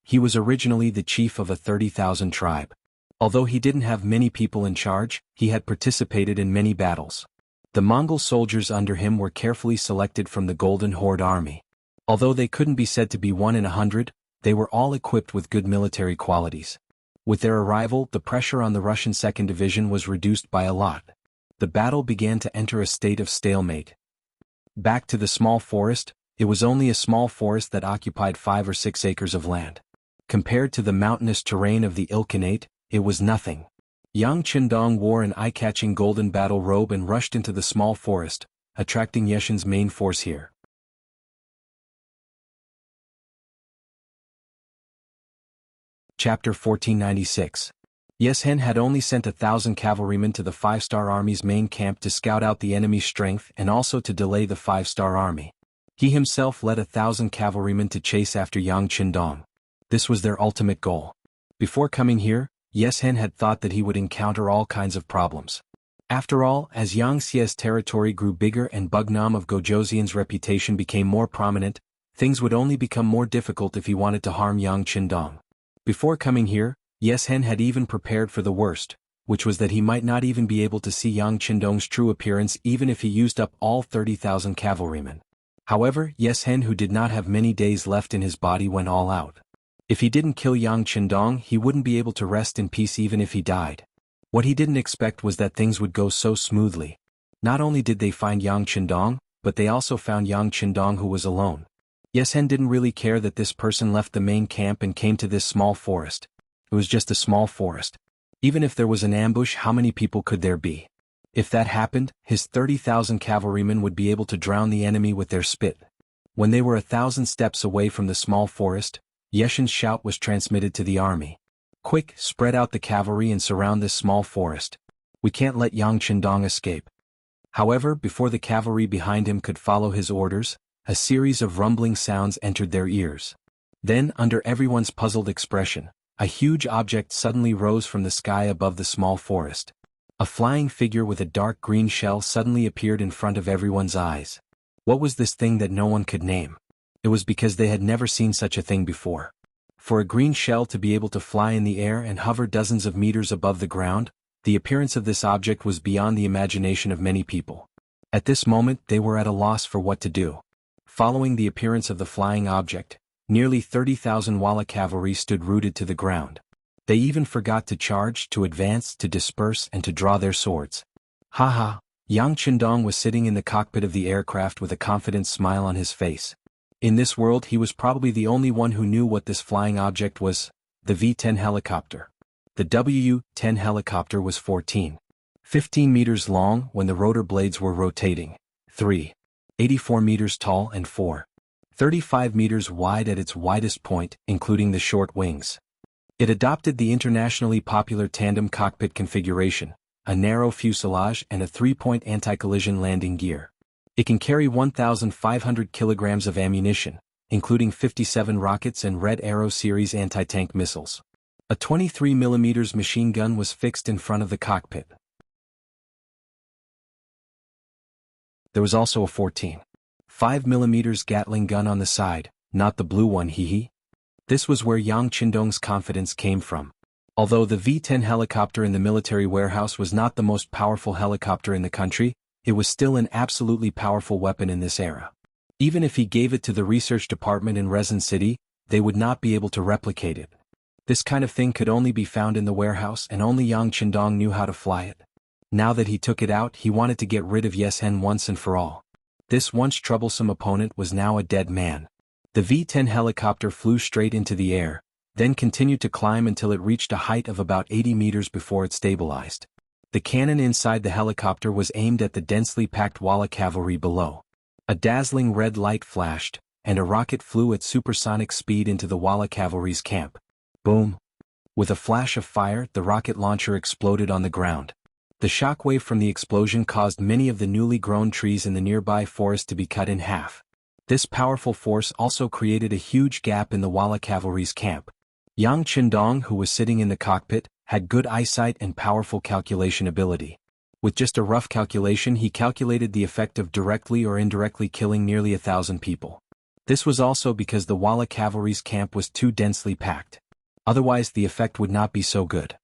S1: He was originally the chief of a 30,000 tribe. Although he didn't have many people in charge, he had participated in many battles. The Mongol soldiers under him were carefully selected from the Golden Horde army. Although they couldn't be said to be 1 in 100, they were all equipped with good military qualities. With their arrival, the pressure on the Russian 2nd Division was reduced by a lot. The battle began to enter a state of stalemate. Back to the small forest, it was only a small forest that occupied 5 or 6 acres of land. Compared to the mountainous terrain of the Ilkhanate, it was nothing. Yang Qindong wore an eye-catching golden battle robe and rushed into the small forest, attracting Yeshen's main force here. Chapter 1496. Yeshen had only sent 1,000 cavalrymen to the 5-star army's main camp to scout out the enemy's strength and also to delay the 5-star army. He himself led 1,000 cavalrymen to chase after Yang Qindong. This was their ultimate goal. Before coming here, Yeshen had thought that he would encounter all kinds of problems. After all, as Yangtze's territory grew bigger and Bugnam of Gojoseon's reputation became more prominent, things would only become more difficult if he wanted to harm Yang Qindong. Before coming here, Yeshen had even prepared for the worst, which was that he might not even be able to see Yang Qindong's true appearance even if he used up all 30,000 cavalrymen. However, Yeshen, who did not have many days left in his body, went all out. If he didn't kill Yang Qindong, he wouldn't be able to rest in peace even if he died. What he didn't expect was that things would go so smoothly. Not only did they find Yang Qindong, but they also found Yang Qindong who was alone. Yeshen didn't really care that this person left the main camp and came to this small forest. It was just a small forest. Even if there was an ambush, how many people could there be? If that happened, his 30,000 cavalrymen would be able to drown the enemy with their spit. When they were 1,000 steps away from the small forest, Yeshen's shout was transmitted to the army. Quick, spread out the cavalry and surround this small forest. We can't let Yang Qindong escape. However, before the cavalry behind him could follow his orders, a series of rumbling sounds entered their ears. Then, under everyone's puzzled expression, a huge object suddenly rose from the sky above the small forest. A flying figure with a dark green shell suddenly appeared in front of everyone's eyes. What was this thing that no one could name? It was because they had never seen such a thing before. For a green shell to be able to fly in the air and hover dozens of meters above the ground, the appearance of this object was beyond the imagination of many people. At this moment, they were at a loss for what to do. Following the appearance of the flying object, nearly 30,000 Wala cavalry stood rooted to the ground. They even forgot to charge, to advance, to disperse, and to draw their swords. Haha! Yang Qindong was sitting in the cockpit of the aircraft with a confident smile on his face. In this world he was probably the only one who knew what this flying object was, the V-10 helicopter. The W-10 helicopter was 15 meters long when the rotor blades were rotating, 84 meters tall and 35 meters wide at its widest point, including the short wings. It adopted the internationally popular tandem cockpit configuration, a narrow fuselage and a 3-point anti-collision landing gear. It can carry 1,500 kilograms of ammunition, including 57 rockets and Red Arrow series anti-tank missiles. A 23mm machine gun was fixed in front of the cockpit. There was also a 14.5mm Gatling gun on the side, not the blue one, hee. This was where Yang Qindong's confidence came from. Although the V-10 helicopter in the military warehouse was not the most powerful helicopter in the country, it was still an absolutely powerful weapon in this era. Even if he gave it to the research department in Resin City, they would not be able to replicate it. This kind of thing could only be found in the warehouse, and only Yang Qindong knew how to fly it. Now that he took it out, he wanted to get rid of Yes-Hen once and for all. This once troublesome opponent was now a dead man. The V-10 helicopter flew straight into the air, then continued to climb until it reached a height of about 80 meters before it stabilized. The cannon inside the helicopter was aimed at the densely packed Walla cavalry below. A dazzling red light flashed, and a rocket flew at supersonic speed into the Walla cavalry's camp. Boom! With a flash of fire, the rocket launcher exploded on the ground. The shockwave from the explosion caused many of the newly grown trees in the nearby forest to be cut in half. This powerful force also created a huge gap in the Walla cavalry's camp. Yang Qindong, who was sitting in the cockpit, had good eyesight and powerful calculation ability. With just a rough calculation, he calculated the effect of directly or indirectly killing nearly 1,000 people. This was also because the Walla cavalry's camp was too densely packed. Otherwise the effect would not be so good.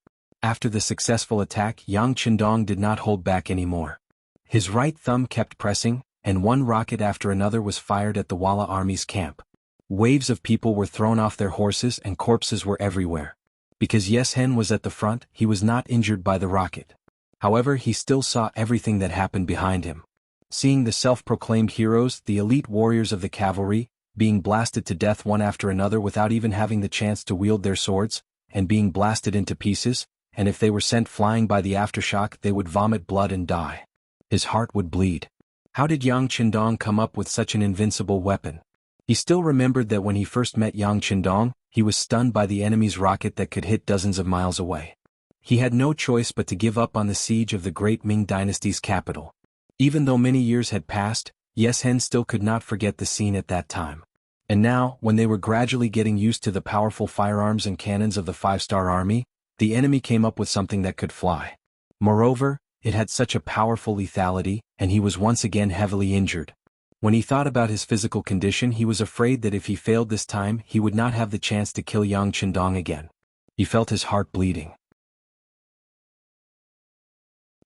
S1: After the successful attack, Yang Qindong did not hold back anymore. His right thumb kept pressing, and one rocket after another was fired at the Walla army's camp. Waves of people were thrown off their horses and corpses were everywhere. Because Yes-Hen was at the front, he was not injured by the rocket. However, he still saw everything that happened behind him. Seeing the self-proclaimed heroes, the elite warriors of the cavalry, being blasted to death one after another without even having the chance to wield their swords, and being blasted into pieces, and if they were sent flying by the aftershock they would vomit blood and die. His heart would bleed. How did Yang Qindong come up with such an invincible weapon? He still remembered that when he first met Yang Qindong, he was stunned by the enemy's rocket that could hit dozens of miles away. He had no choice but to give up on the siege of the great Ming Dynasty's capital. Even though many years had passed, Yes-Hen still could not forget the scene at that time. And now, when they were gradually getting used to the powerful firearms and cannons of the five-star army, the enemy came up with something that could fly. Moreover, it had such a powerful lethality, and he was once again heavily injured. When he thought about his physical condition, he was afraid that if he failed this time, he would not have the chance to kill Yang Qindong again. He felt his heart bleeding.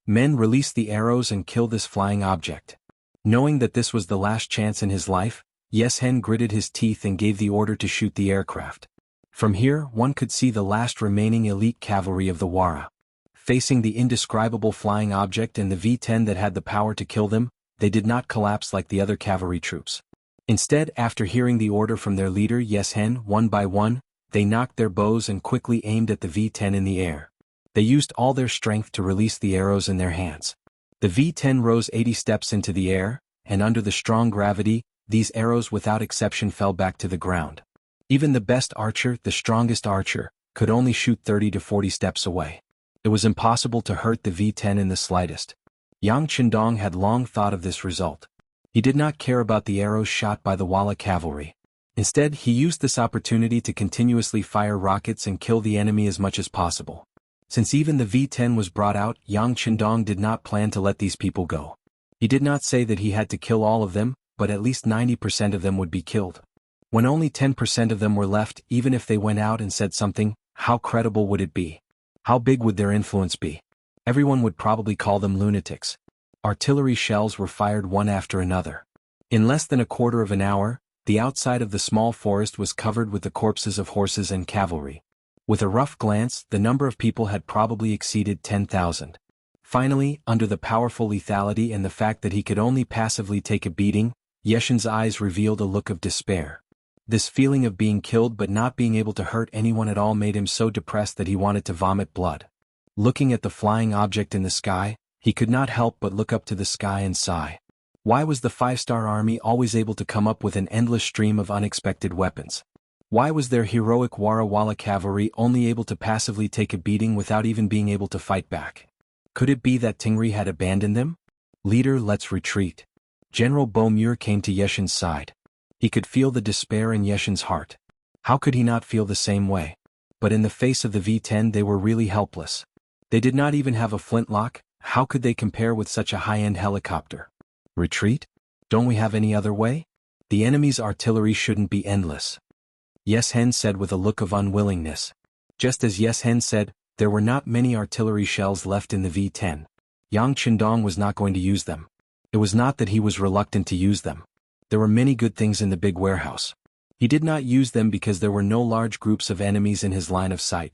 S1: Men released the arrows and killed this flying object. Knowing that this was the last chance in his life, Yes-Hen gritted his teeth and gave the order to shoot the aircraft. From here, one could see the last remaining elite cavalry of the Wara. Facing the indescribable flying object and the V-10 that had the power to kill them, they did not collapse like the other cavalry troops. Instead, after hearing the order from their leader Yes-Hen, one by one, they knocked their bows and quickly aimed at the V-10 in the air. They used all their strength to release the arrows in their hands. The V-10 rose 80 steps into the air, and under the strong gravity, these arrows without exception fell back to the ground. Even the best archer, the strongest archer, could only shoot 30 to 40 steps away. It was impossible to hurt the V-10 in the slightest. Yang Qindong had long thought of this result. He did not care about the arrows shot by the Walla cavalry. Instead, he used this opportunity to continuously fire rockets and kill the enemy as much as possible. Since even the V-10 was brought out, Yang Qindong did not plan to let these people go. He did not say that he had to kill all of them, but at least 90% of them would be killed. When only 10% of them were left, even if they went out and said something, how credible would it be? How big would their influence be? Everyone would probably call them lunatics. Artillery shells were fired one after another. In less than a quarter of an hour, the outside of the small forest was covered with the corpses of horses and cavalry. With a rough glance, the number of people had probably exceeded 10,000. Finally, under the powerful lethality and the fact that he could only passively take a beating, Yeshin's eyes revealed a look of despair. This feeling of being killed but not being able to hurt anyone at all made him so depressed that he wanted to vomit blood. Looking at the flying object in the sky, he could not help but look up to the sky and sigh. Why was the 5-star army always able to come up with an endless stream of unexpected weapons? Why was their heroic Wara cavalry only able to passively take a beating without even being able to fight back? Could it be that Tingri had abandoned them? Leader, let's retreat. General Bomur came to Yeshin's side. He could feel the despair in Yeshin's heart. How could he not feel the same way? But in the face of the V-10 they were really helpless. They did not even have a flintlock. How could they compare with such a high-end helicopter? Retreat? Don't we have any other way? The enemy's artillery shouldn't be endless. Yes-hen said with a look of unwillingness. Just as Yes-hen said, there were not many artillery shells left in the V-10. Yang Qindong was not going to use them. It was not that he was reluctant to use them. There were many good things in the big warehouse. He did not use them because there were no large groups of enemies in his line of sight.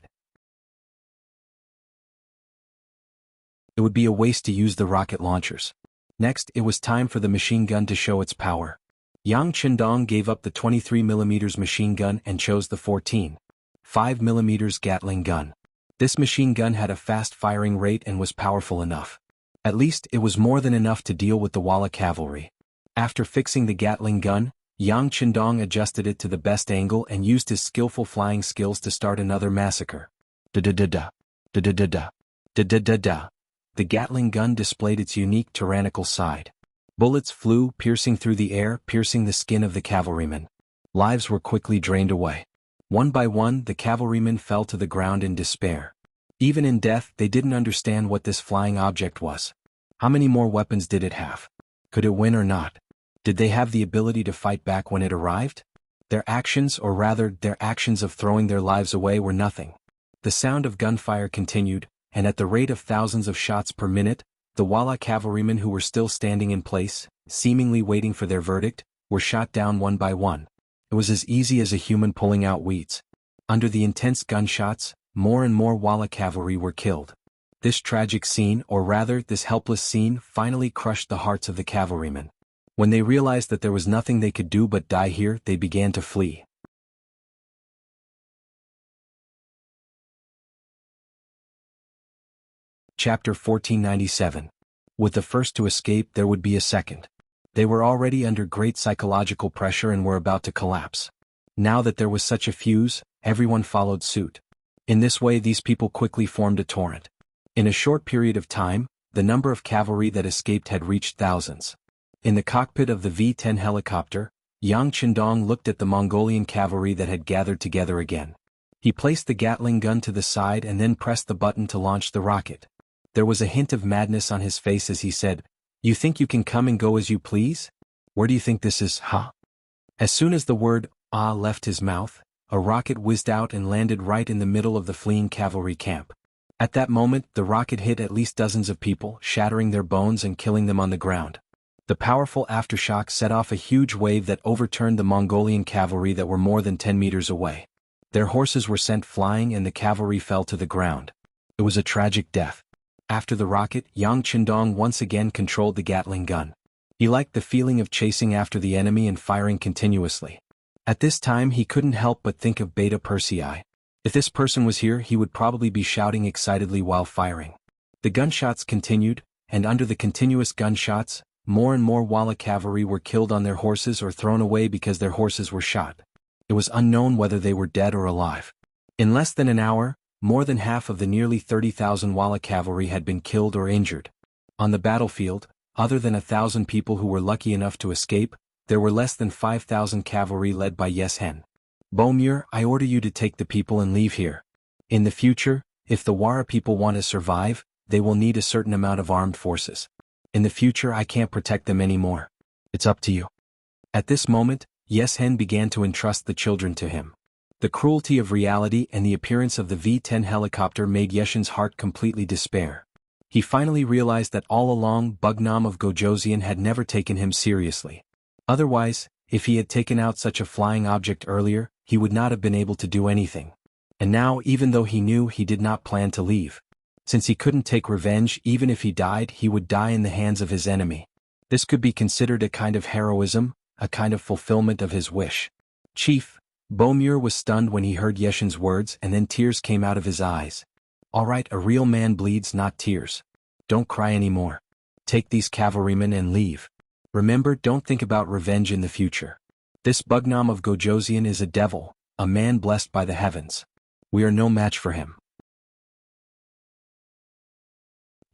S1: It would be a waste to use the rocket launchers. Next, it was time for the machine gun to show its power. Yang Qindong gave up the 23mm machine gun and chose the 14.5mm Gatling gun. This machine gun had a fast firing rate and was powerful enough. At least, it was more than enough to deal with the Wala cavalry. After fixing the Gatling gun, Yang Qindong adjusted it to the best angle and used his skillful flying skills to start another massacre. Da-da-da-da. Da-da-da-da. Da-da-da-da. The Gatling gun displayed its unique tyrannical side. Bullets flew, piercing through the air, piercing the skin of the cavalrymen. Lives were quickly drained away. One by one, the cavalrymen fell to the ground in despair. Even in death, they didn't understand what this flying object was. How many more weapons did it have? Could it win or not? Did they have the ability to fight back when it arrived? Their actions, or rather, their actions of throwing their lives away, were nothing. The sound of gunfire continued, and at the rate of thousands of shots per minute, the Wala cavalrymen who were still standing in place, seemingly waiting for their verdict, were shot down one by one. It was as easy as a human pulling out weeds. Under the intense gunshots, more and more Wala cavalry were killed. This tragic scene, or rather, this helpless scene, finally crushed the hearts of the cavalrymen. When they realized that there was nothing they could do but die here, they began to flee. Chapter 1497. With the first to escape, there would be a second. They were already under great psychological pressure and were about to collapse. Now that there was such a fuse, everyone followed suit. In this way, these people quickly formed a torrent. In a short period of time, the number of cavalry that escaped had reached thousands. In the cockpit of the V-10 helicopter, Yang Qindong looked at the Mongolian cavalry that had gathered together again. He placed the Gatling gun to the side and then pressed the button to launch the rocket. There was a hint of madness on his face as he said, "You think you can come and go as you please? Where do you think this is, huh?" As soon as the word, "ah," left his mouth, a rocket whizzed out and landed right in the middle of the fleeing cavalry camp. At that moment, the rocket hit at least dozens of people, shattering their bones and killing them on the ground. The powerful aftershock set off a huge wave that overturned the Mongolian cavalry that were more than 10 meters away. Their horses were sent flying and the cavalry fell to the ground. It was a tragic death. After the rocket, Yang Qindong once again controlled the Gatling gun. He liked the feeling of chasing after the enemy and firing continuously. At this time he couldn't help but think of Beta Persei. If this person was here, he would probably be shouting excitedly while firing. The gunshots continued, and under the continuous gunshots, more and more Wala cavalry were killed on their horses or thrown away because their horses were shot. It was unknown whether they were dead or alive. In less than an hour, more than half of the nearly 30,000 Wala cavalry had been killed or injured. On the battlefield, other than 1,000 people who were lucky enough to escape, there were less than 5,000 cavalry led by Yes-hen. "Bomur, I order you to take the people and leave here. In the future, if the Wara people want to survive, they will need a certain amount of armed forces. In the future I can't protect them anymore. It's up to you." At this moment, Yes-hen began to entrust the children to him. The cruelty of reality and the appearance of the V-10 helicopter made Yeshin's heart completely despair. He finally realized that all along Bugnam of Gojoseon had never taken him seriously. Otherwise, if he had taken out such a flying object earlier, he would not have been able to do anything. And now, even though he knew, he did not plan to leave. Since he couldn't take revenge, even if he died, he would die in the hands of his enemy. This could be considered a kind of heroism, a kind of fulfillment of his wish. Chief, Bomur was stunned when he heard Yeshen's words, and then tears came out of his eyes. All right, a real man bleeds, not tears. Don't cry anymore. Take these cavalrymen and leave. Remember, don't think about revenge in the future. This Bugnam of Gojoseon is a devil, a man blessed by the heavens. We are no match for him.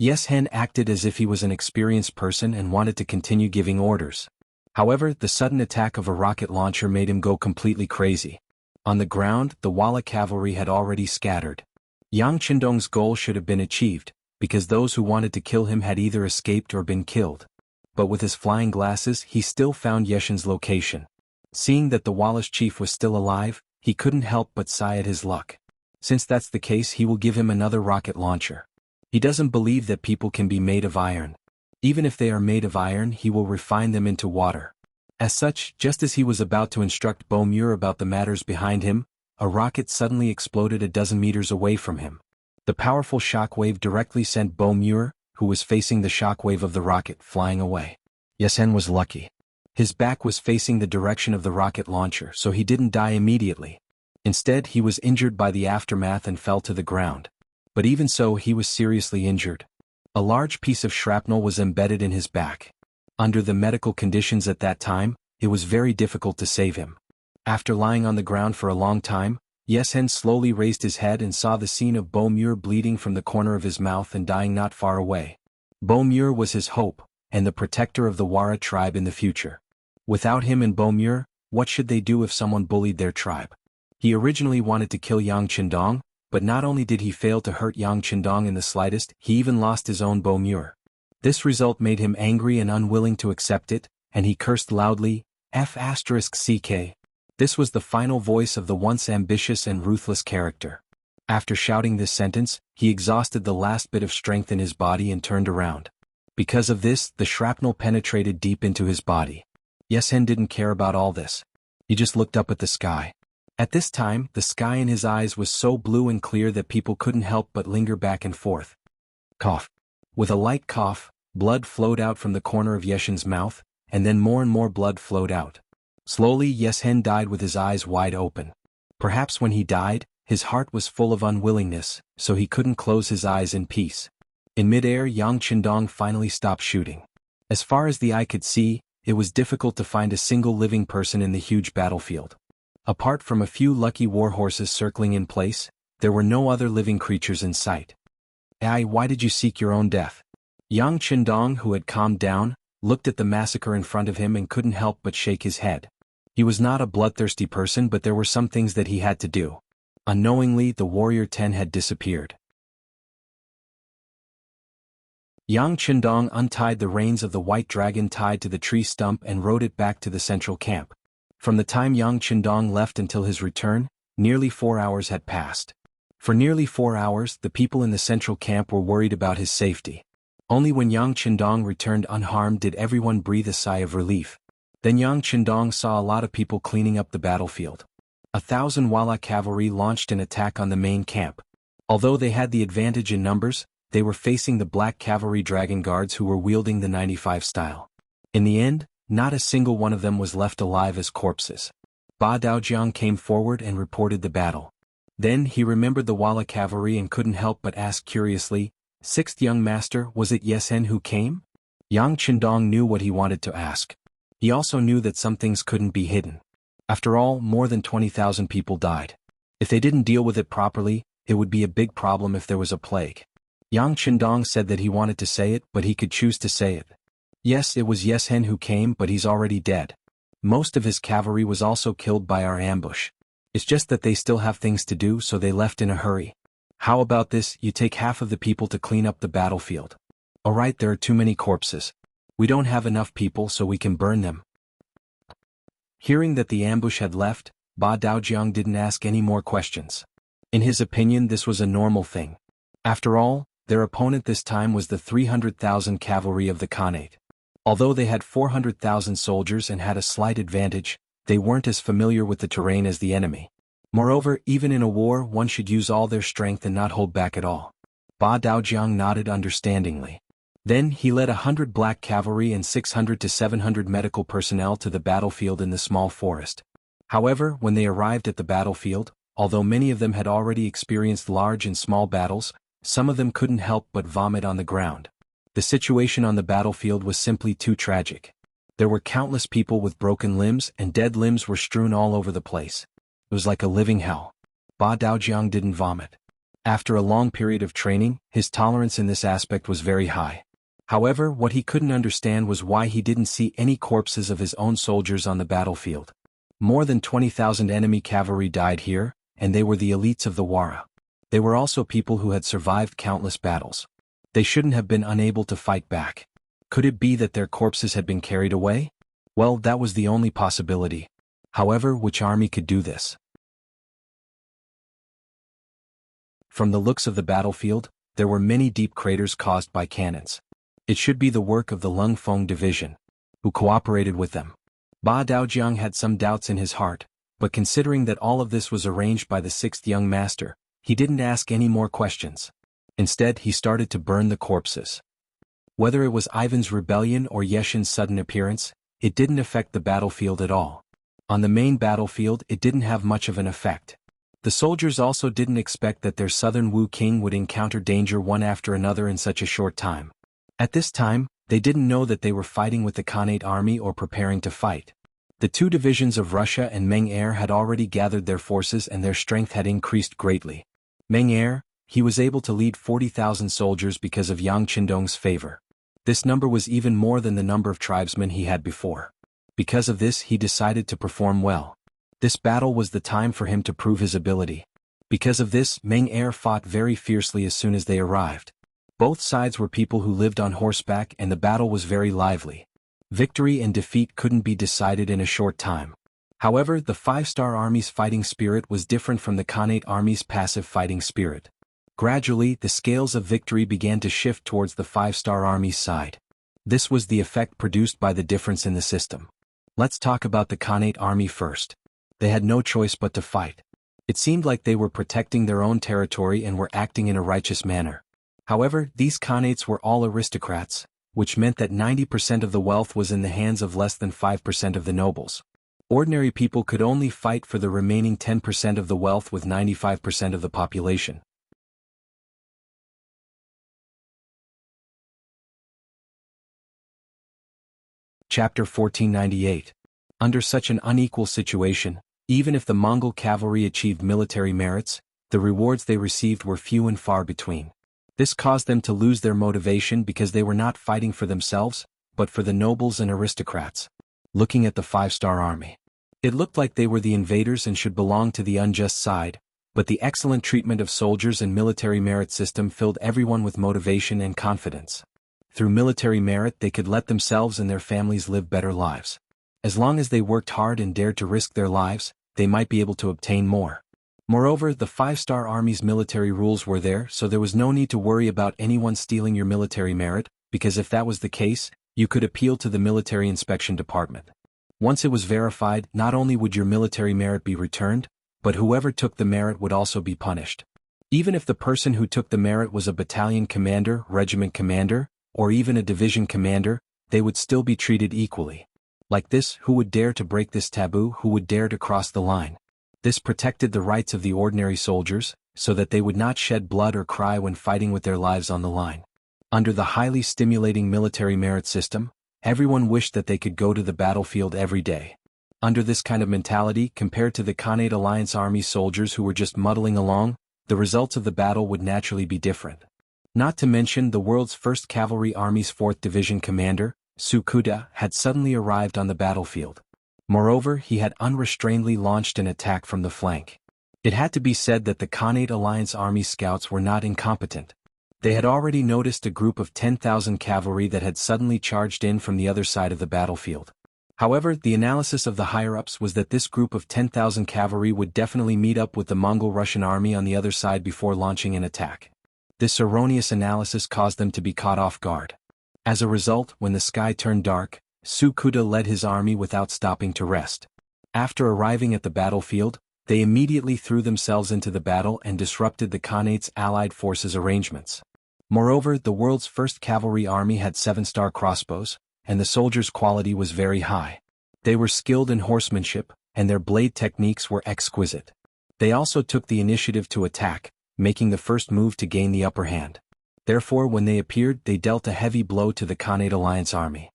S1: Yeshen acted as if he was an experienced person and wanted to continue giving orders. However, the sudden attack of a rocket launcher made him go completely crazy. On the ground, the Walla cavalry had already scattered. Yang Chendong's goal should have been achieved, because those who wanted to kill him had either escaped or been killed. But with his flying glasses, he still found Yeshen's location. Seeing that the Wallace chief was still alive, he couldn't help but sigh at his luck. Since that's the case, he will give him another rocket launcher. He doesn't believe that people can be made of iron. Even if they are made of iron, he will refine them into water. As such, just as he was about to instruct Bomur about the matters behind him, a rocket suddenly exploded a dozen meters away from him. The powerful shockwave directly sent Bomur, who was facing the shockwave of the rocket, flying away. Yeshen was lucky. His back was facing the direction of the rocket launcher, so he didn't die immediately. Instead, he was injured by the aftermath and fell to the ground. But even so, he was seriously injured. A large piece of shrapnel was embedded in his back. Under the medical conditions at that time, it was very difficult to save him. After lying on the ground for a long time, Yeshen slowly raised his head and saw the scene of Bomur bleeding from the corner of his mouth and dying not far away. Bomur was his hope, and the protector of the Wara tribe in the future. Without him and Bomur, what should they do if someone bullied their tribe? He originally wanted to kill Yang Chendong, but not only did he fail to hurt Yang Chendong in the slightest, he even lost his own Bomur. This result made him angry and unwilling to accept it, and he cursed loudly, F***ck. This was the final voice of the once ambitious and ruthless character. After shouting this sentence, he exhausted the last bit of strength in his body and turned around. Because of this, the shrapnel penetrated deep into his body. Yeshen didn't care about all this. He just looked up at the sky. At this time, the sky in his eyes was so blue and clear that people couldn't help but linger back and forth. Cough. With a light cough, blood flowed out from the corner of Yeshen's mouth, and then more and more blood flowed out. Slowly, Yeshen died with his eyes wide open. Perhaps when he died, his heart was full of unwillingness, so he couldn't close his eyes in peace. In midair, Yang Chendong finally stopped shooting. As far as the eye could see, it was difficult to find a single living person in the huge battlefield. Apart from a few lucky warhorses circling in place, there were no other living creatures in sight. Why did you seek your own death? Yang Chendong, who had calmed down, looked at the massacre in front of him and couldn't help but shake his head. He was not a bloodthirsty person, but there were some things that he had to do. Unknowingly, the warrior 10 had disappeared. Yang Chendong untied the reins of the white dragon tied to the tree stump and rode it back to the central camp. From the time Yang Chendong left until his return, nearly 4 hours had passed. For nearly 4 hours, the people in the central camp were worried about his safety. Only when Yang Chendong returned unharmed did everyone breathe a sigh of relief. Then Yang Chendong saw a lot of people cleaning up the battlefield. 1,000 Walla cavalry launched an attack on the main camp. Although they had the advantage in numbers, they were facing the black cavalry dragon guards who were wielding the 95 style. In the end, not a single one of them was left alive as corpses. Ba Daojiang came forward and reported the battle. Then he remembered the Walla cavalry and couldn't help but ask curiously, "Sixth young master, was it Yeshen who came?" Yang Chendong knew what he wanted to ask. He also knew that some things couldn't be hidden. After all, more than 20,000 people died. If they didn't deal with it properly, it would be a big problem if there was a plague. Yang Chendong said that he wanted to say it, but he could choose to say it. Yes, it was Yeshen who came, but he's already dead. Most of his cavalry was also killed by our ambush. It's just that they still have things to do, so they left in a hurry. How about this, you take half of the people to clean up the battlefield. Alright, there are too many corpses. We don't have enough people so we can burn them. Hearing that the ambush had left, Ba Daojiang didn't ask any more questions. In his opinion, this was a normal thing. After all, their opponent this time was the 300,000 cavalry of the Khanate. Although they had 400,000 soldiers and had a slight advantage, they weren't as familiar with the terrain as the enemy. Moreover, even in a war, one should use all their strength and not hold back at all. Ba Daojiang nodded understandingly. Then he led 100 black cavalry and 600 to 700 medical personnel to the battlefield in the small forest. However, when they arrived at the battlefield, although many of them had already experienced large and small battles, some of them couldn't help but vomit on the ground. The situation on the battlefield was simply too tragic. There were countless people with broken limbs, and dead limbs were strewn all over the place. It was like a living hell. Ba Daojiang didn't vomit. After a long period of training, his tolerance in this aspect was very high. However, what he couldn't understand was why he didn't see any corpses of his own soldiers on the battlefield. More than 20,000 enemy cavalry died here, and they were the elites of the Wara. They were also people who had survived countless battles. They shouldn't have been unable to fight back. Could it be that their corpses had been carried away? Well, that was the only possibility. However, which army could do this? From the looks of the battlefield, there were many deep craters caused by cannons. It should be the work of the Lung Feng division, who cooperated with them. Ba Daojiang had some doubts in his heart, but considering that all of this was arranged by the sixth young master, he didn't ask any more questions. Instead, he started to burn the corpses. Whether it was Ivan's rebellion or Yeshin's sudden appearance, it didn't affect the battlefield at all. On the main battlefield, it didn't have much of an effect. The soldiers also didn't expect that their southern Wu king would encounter danger one after another in such a short time. At this time, they didn't know that they were fighting with the Khanate army or preparing to fight. The two divisions of Russia and Meng Er had already gathered their forces and their strength had increased greatly. Meng Er, he was able to lead 40,000 soldiers because of Yang Qindong's favor. This number was even more than the number of tribesmen he had before. Because of this, he decided to perform well. This battle was the time for him to prove his ability. Because of this, Meng Er fought very fiercely as soon as they arrived. Both sides were people who lived on horseback and the battle was very lively. Victory and defeat couldn't be decided in a short time. However, the five-star army's fighting spirit was different from the Khanate army's passive fighting spirit. Gradually, the scales of victory began to shift towards the five-star army's side. This was the effect produced by the difference in the system. Let's talk about the Khanate army first. They had no choice but to fight. It seemed like they were protecting their own territory and were acting in a righteous manner. However, these Khanates were all aristocrats, which meant that 90% of the wealth was in the hands of less than 5% of the nobles. Ordinary people could only fight for the remaining 10% of the wealth with 95% of the population. Chapter 1498. Under such an unequal situation, even if the Mongol cavalry achieved military merits, the rewards they received were few and far between. This caused them to lose their motivation because they were not fighting for themselves, but for the nobles and aristocrats. Looking at the five-star army, it looked like they were the invaders and should belong to the unjust side, but the excellent treatment of soldiers and military merit system filled everyone with motivation and confidence. Through military merit they could let themselves and their families live better lives. As long as they worked hard and dared to risk their lives, they might be able to obtain more. Moreover, the five-star army's military rules were there, so there was no need to worry about anyone stealing your military merit, because if that was the case, you could appeal to the military inspection department. Once it was verified, not only would your military merit be returned, but whoever took the merit would also be punished. Even if the person who took the merit was a battalion commander, regiment commander, or even a division commander, they would still be treated equally. Like this, who would dare to break this taboo? Who would dare to cross the line? This protected the rights of the ordinary soldiers, so that they would not shed blood or cry when fighting with their lives on the line. Under the highly stimulating military merit system, everyone wished that they could go to the battlefield every day. Under this kind of mentality, compared to the Khanate Alliance army soldiers who were just muddling along, the results of the battle would naturally be different. Not to mention the world's first cavalry army's 4th Division commander, Sukuda, had suddenly arrived on the battlefield. Moreover, he had unrestrainedly launched an attack from the flank. It had to be said that the Khanate Alliance army scouts were not incompetent. They had already noticed a group of 10,000 cavalry that had suddenly charged in from the other side of the battlefield. However, the analysis of the higher-ups was that this group of 10,000 cavalry would definitely meet up with the Mongol-Russian army on the other side before launching an attack. This erroneous analysis caused them to be caught off guard. As a result, when the sky turned dark, Sukuda led his army without stopping to rest. After arriving at the battlefield, they immediately threw themselves into the battle and disrupted the Khanate's allied forces' arrangements. Moreover, the world's first cavalry army had 7-star crossbows, and the soldiers' quality was very high. They were skilled in horsemanship, and their blade techniques were exquisite. They also took the initiative to attack, making the first move to gain the upper hand. Therefore, when they appeared, they dealt a heavy blow to the Khanate Alliance army.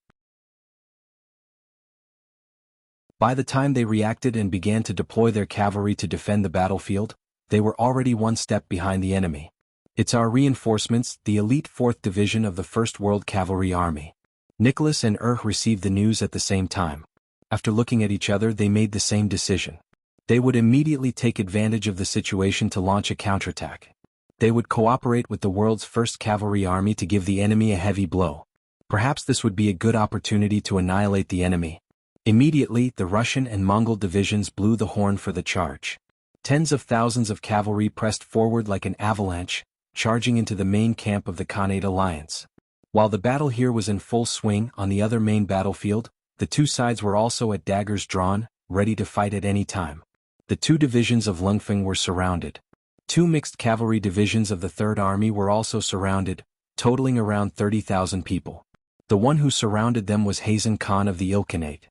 S1: By the time they reacted and began to deploy their cavalry to defend the battlefield, they were already one step behind the enemy. It's our reinforcements, the elite 4th Division of the First World Cavalry Army. Nicholas and received the news at the same time. After looking at each other, they made the same decision. They would immediately take advantage of the situation to launch a counterattack. They would cooperate with the world's first cavalry army to give the enemy a heavy blow. Perhaps this would be a good opportunity to annihilate the enemy. Immediately, the Russian and Mongol divisions blew the horn for the charge. Tens of thousands of cavalry pressed forward like an avalanche, charging into the main camp of the Khanate Alliance. While the battle here was in full swing on the other main battlefield, the two sides were also at daggers drawn, ready to fight at any time. The two divisions of Lungfeng were surrounded. Two mixed cavalry divisions of the Third Army were also surrounded, totaling around 30,000 people. The one who surrounded them was Hazen Khan of the Ilkhanate.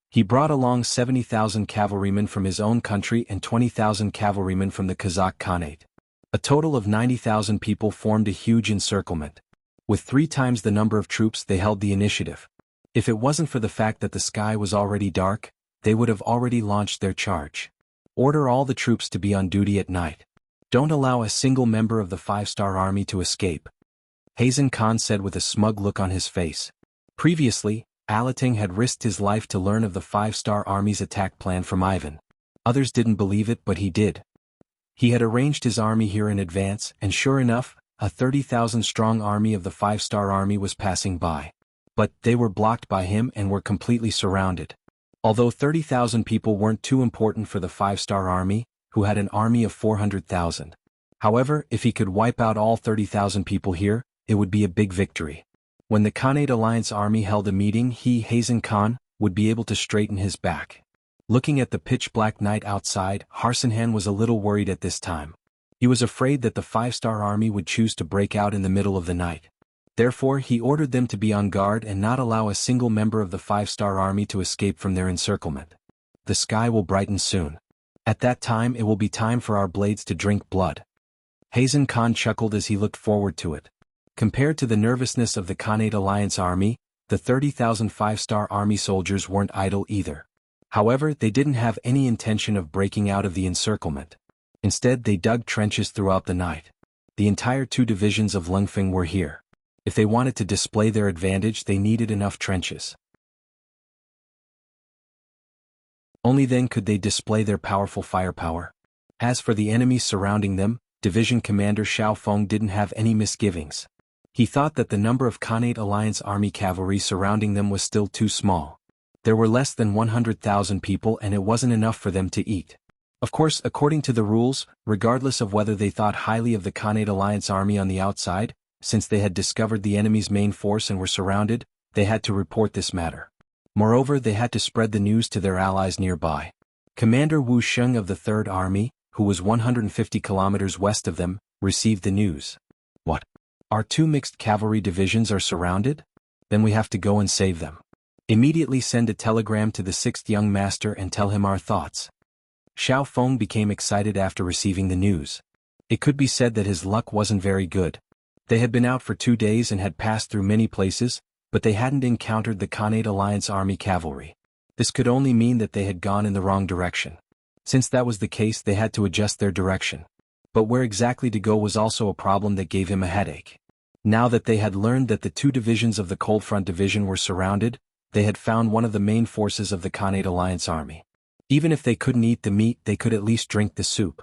S1: He brought along 70,000 cavalrymen from his own country and 20,000 cavalrymen from the Kazakh Khanate. A total of 90,000 people formed a huge encirclement. With 3 times the number of troops, they held the initiative. If it wasn't for the fact that the sky was already dark, they would have already launched their charge. Order all the troops to be on duty at night. Don't allow a single member of the 5-star army to escape, Hazen Khan said with a smug look on his face. Previously, Alating had risked his life to learn of the 5-star army's attack plan from Ivan. Others didn't believe it, but he did. He had arranged his army here in advance, and sure enough, a 30,000-strong army of the 5-star army was passing by. But they were blocked by him and were completely surrounded. Although 30,000 people weren't too important for the 5-star army, who had an army of 400,000. However, if he could wipe out all 30,000 people here, it would be a big victory. When the Khanate Alliance army held a meeting, Hazen Khan, would be able to straighten his back. Looking at the pitch-black night outside, Harsenhan was a little worried at this time. He was afraid that the 5-star army would choose to break out in the middle of the night. Therefore, he ordered them to be on guard and not allow a single member of the 5-star army to escape from their encirclement. The sky will brighten soon. At that time it will be time for our blades to drink blood. Hazen Khan chuckled as he looked forward to it. Compared to the nervousness of the Khanate Alliance army, the 30,000 5-star army soldiers weren't idle either. However, they didn't have any intention of breaking out of the encirclement. Instead, they dug trenches throughout the night. The entire 2 divisions of Lungfeng were here. If they wanted to display their advantage, they needed enough trenches. Only then could they display their powerful firepower. As for the enemies surrounding them, Division Commander Xiao Feng didn't have any misgivings. He thought that the number of Khanate Alliance army cavalry surrounding them was still too small. There were less than 100,000 people and it wasn't enough for them to eat. Of course, according to the rules, regardless of whether they thought highly of the Khanate Alliance army on the outside, since they had discovered the enemy's main force and were surrounded, they had to report this matter. Moreover, they had to spread the news to their allies nearby. Commander Wu Sheng of the Third Army, who was 150 kilometers west of them, received the news. What? Our 2 mixed cavalry divisions are surrounded? Then we have to go and save them. Immediately send a telegram to the 6th young master and tell him our thoughts. Xiao Feng became excited after receiving the news. It could be said that his luck wasn't very good. They had been out for 2 days and had passed through many places, but they hadn't encountered the Khanate Alliance army cavalry. This could only mean that they had gone in the wrong direction. Since that was the case, they had to adjust their direction. But where exactly to go was also a problem that gave him a headache. Now that they had learned that the 2 divisions of the Cold Front Division were surrounded, they had found one of the main forces of the Khanate Alliance army. Even if they couldn't eat the meat, they could at least drink the soup.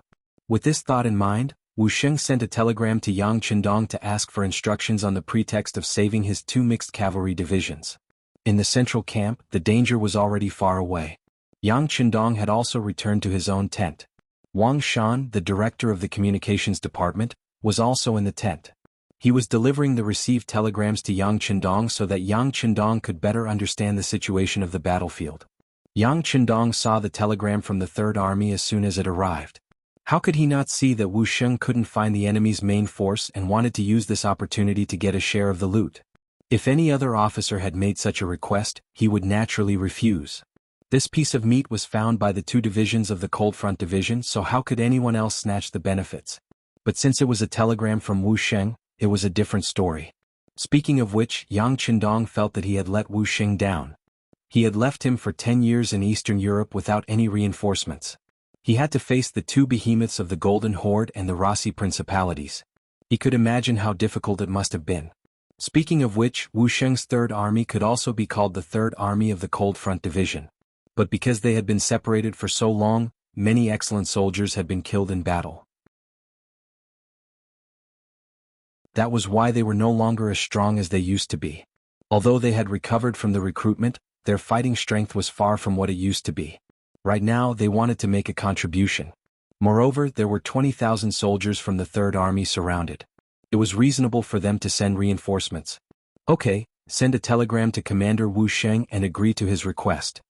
S1: With this thought in mind, Wu Sheng sent a telegram to Yang Qindong to ask for instructions on the pretext of saving his 2 mixed cavalry divisions. In the central camp, the danger was already far away. Yang Qindong had also returned to his own tent. Wang Shan, the director of the communications department, was also in the tent. He was delivering the received telegrams to Yang Qindong so that Yang Qindong could better understand the situation of the battlefield. Yang Qindong saw the telegram from the Third Army as soon as it arrived. How could he not see that Wu Sheng couldn't find the enemy's main force and wanted to use this opportunity to get a share of the loot? If any other officer had made such a request, he would naturally refuse. This piece of meat was found by the two divisions of the Cold Front Division, so how could anyone else snatch the benefits? But since it was a telegram from Wu Sheng, it was a different story. Speaking of which, Yang Qindong felt that he had let Wu Sheng down. He had left him for 10 years in Eastern Europe without any reinforcements. He had to face the two behemoths of the Golden Horde and the Rossi Principalities. He could imagine how difficult it must have been. Speaking of which, Wu Sheng's Third Army could also be called the Third Army of the Cold Front Division. But because they had been separated for so long, many excellent soldiers had been killed in battle. That was why they were no longer as strong as they used to be. Although they had recovered from the recruitment, their fighting strength was far from what it used to be. Right now, they wanted to make a contribution. Moreover, there were 20,000 soldiers from the Third Army surrounded. It was reasonable for them to send reinforcements. Okay, send a telegram to Commander Wu Sheng and agree to his request.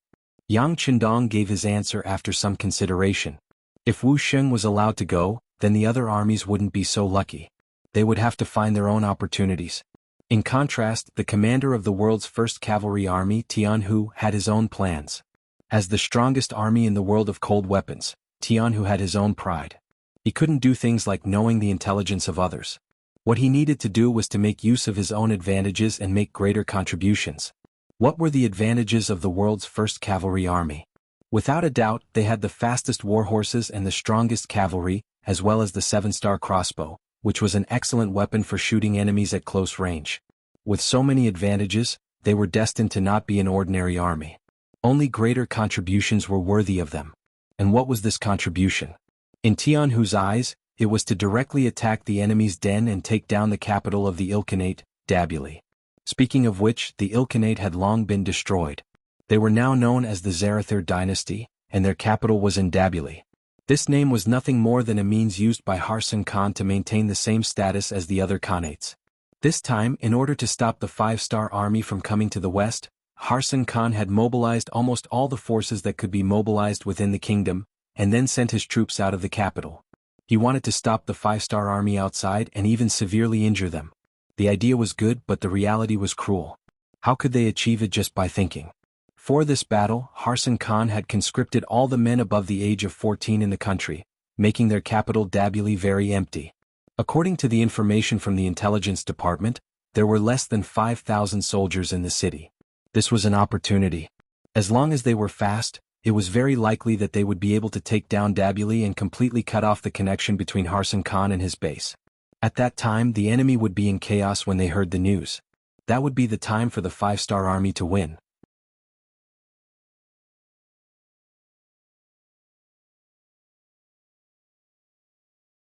S1: Yang Qindong gave his answer after some consideration. If Wu Sheng was allowed to go, then the other armies wouldn't be so lucky. They would have to find their own opportunities. In contrast, the commander of the world's first cavalry army, Tianhu, had his own plans. As the strongest army in the world of cold weapons, Tianhu had his own pride. He couldn't do things like knowing the intelligence of others. What he needed to do was to make use of his own advantages and make greater contributions. What were the advantages of the world's first cavalry army? Without a doubt, they had the fastest war horses and the strongest cavalry, as well as the 7-star crossbow, which was an excellent weapon for shooting enemies at close range. With so many advantages, they were destined to not be an ordinary army. Only greater contributions were worthy of them. And what was this contribution? In Tianhu's eyes, it was to directly attack the enemy's den and take down the capital of the Ilkhanate, Dabuli. Speaking of which, the Ilkhanate had long been destroyed. They were now known as the Zarathir Dynasty, and their capital was in Dabuli. This name was nothing more than a means used by Harsan Khan to maintain the same status as the other Khanates. This time, in order to stop the 5-star army from coming to the west, Harsan Khan had mobilized almost all the forces that could be mobilized within the kingdom, and then sent his troops out of the capital. He wanted to stop the 5-star army outside and even severely injure them. The idea was good, but the reality was cruel. How could they achieve it just by thinking? For this battle, Harsan Khan had conscripted all the men above the age of 14 in the country, making their capital Dabuli very empty. According to the information from the intelligence department, there were less than 5,000 soldiers in the city. This was an opportunity. As long as they were fast, it was very likely that they would be able to take down Dabuli and completely cut off the connection between Harsan Khan and his base. At that time, the enemy would be in chaos when they heard the news. That would be the time for the 5-star army to win.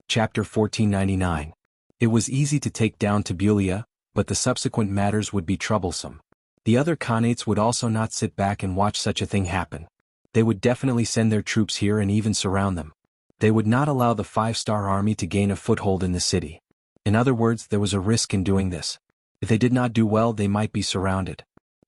S1: Chapter 1499. It was easy to take down Tabulia, but the subsequent matters would be troublesome. The other Khanates would also not sit back and watch such a thing happen. They would definitely send their troops here and even surround them. They would not allow the 5-star army to gain a foothold in the city. In other words, there was a risk in doing this. If they did not do well, they might be surrounded.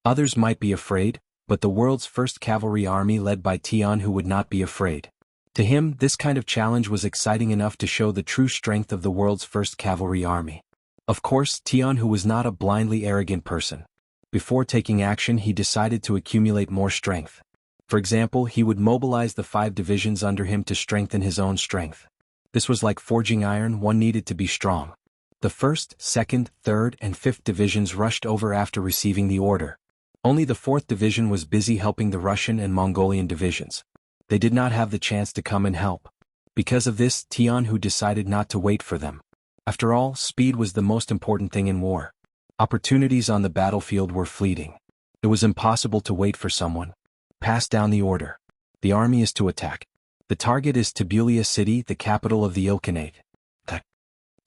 S1: Others might be afraid, but the world's first cavalry army led by Tianhu would not be afraid. To him, this kind of challenge was exciting enough to show the true strength of the world's first cavalry army. Of course, Tianhu was not a blindly arrogant person. Before taking action, he decided to accumulate more strength. For example, he would mobilize the 5 divisions under him to strengthen his own strength. This was like forging iron, one needed to be strong. The 1st, 2nd, 3rd, and 5th divisions rushed over after receiving the order. Only the 4th division was busy helping the Russian and Mongolian divisions. They did not have the chance to come and help. Because of this, Tianhu decided not to wait for them. After all, speed was the most important thing in war. Opportunities on the battlefield were fleeting. It was impossible to wait for someone. Pass down the order. The army is to attack. The target is Tabulia city, the capital of the Ilkhanate.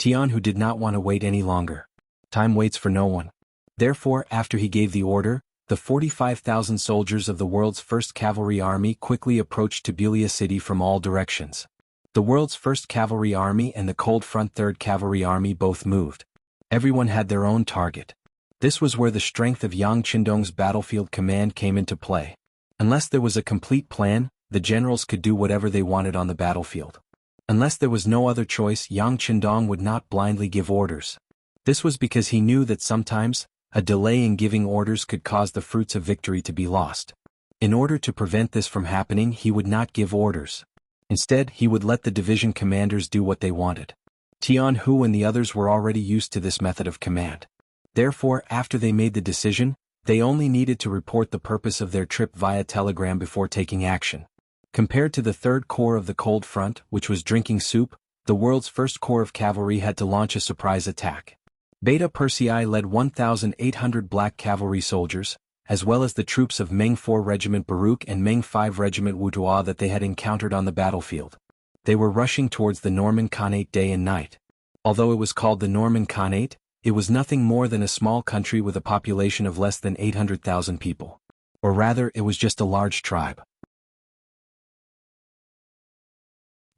S1: Tianhu did not want to wait any longer. Time waits for no one. Therefore, after he gave the order, the 45,000 soldiers of the world's first cavalry army quickly approached Tabulia city from all directions. The world's first cavalry army and the Cold Front 3rd Cavalry Army both moved. Everyone had their own target. This was where the strength of Yang Qindong's battlefield command came into play. Unless there was a complete plan, the generals could do whatever they wanted on the battlefield. Unless there was no other choice, Yang Qindong would not blindly give orders. This was because he knew that sometimes, a delay in giving orders could cause the fruits of victory to be lost. In order to prevent this from happening, he would not give orders. Instead, he would let the division commanders do what they wanted. Tian Hu and the others were already used to this method of command. Therefore, after they made the decision, they only needed to report the purpose of their trip via telegram before taking action. Compared to the Third Corps of the Cold Front, which was drinking soup, the world's First Corps of Cavalry had to launch a surprise attack. Beta Persei led 1,800 black cavalry soldiers, as well as the troops of Meng 4 Regiment Baruch and Meng 5 Regiment Wutua that they had encountered on the battlefield. They were rushing towards the Norman Khanate day and night. Although it was called the Norman Khanate, it was nothing more than a small country with a population of less than 800,000 people. Or rather, it was just a large tribe.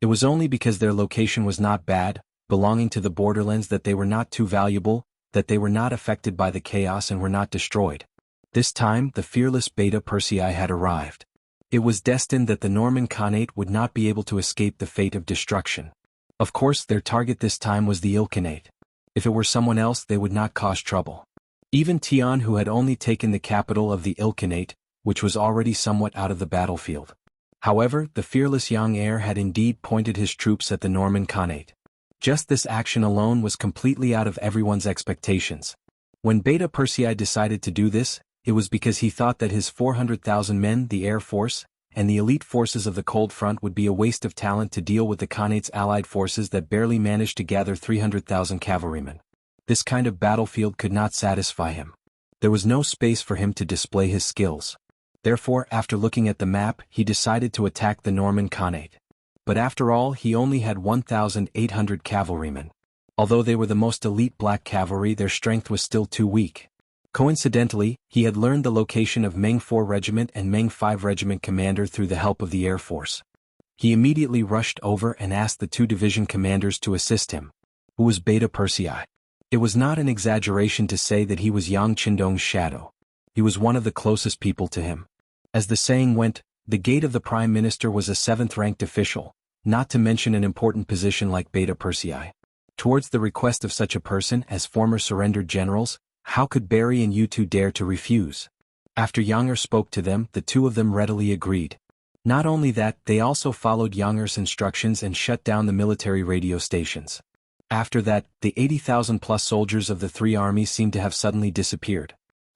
S1: It was only because their location was not bad, belonging to the borderlands, that they were not too valuable, that they were not affected by the chaos and were not destroyed. This time, the fearless Beta Persei had arrived. It was destined that the Norman Khanate would not be able to escape the fate of destruction. Of course, their target this time was the Ilkhanate. If it were someone else, they would not cause trouble. Even Tian, who had only taken the capital of the Ilkhanate, which was already somewhat out of the battlefield. However, the fearless young heir had indeed pointed his troops at the Norman Khanate. Just this action alone was completely out of everyone's expectations. When Beta Persei decided to do this, it was because he thought that his 400,000 men, the Air Force, and the elite forces of the Cold Front would be a waste of talent to deal with the Khanate's allied forces that barely managed to gather 300,000 cavalrymen. This kind of battlefield could not satisfy him. There was no space for him to display his skills. Therefore, after looking at the map, he decided to attack the Norman Khanate. But after all, he only had 1,800 cavalrymen. Although they were the most elite black cavalry, their strength was still too weak. Coincidentally, he had learned the location of Meng 4 Regiment and Meng 5 Regiment commander through the help of the Air Force. He immediately rushed over and asked the two division commanders to assist him. Who was Beta Persei? It was not an exaggeration to say that he was Yang Qindong's shadow. He was one of the closest people to him. As the saying went, the gate of the Prime Minister was a 7th-ranked official, not to mention an important position like Beta Persei. Towards the request of such a person as former surrendered generals, how could Barry and U2 dare to refuse? After Younger spoke to them, the two of them readily agreed. Not only that, they also followed Younger's instructions and shut down the military radio stations. After that, the 80,000-plus soldiers of the three armies seemed to have suddenly disappeared.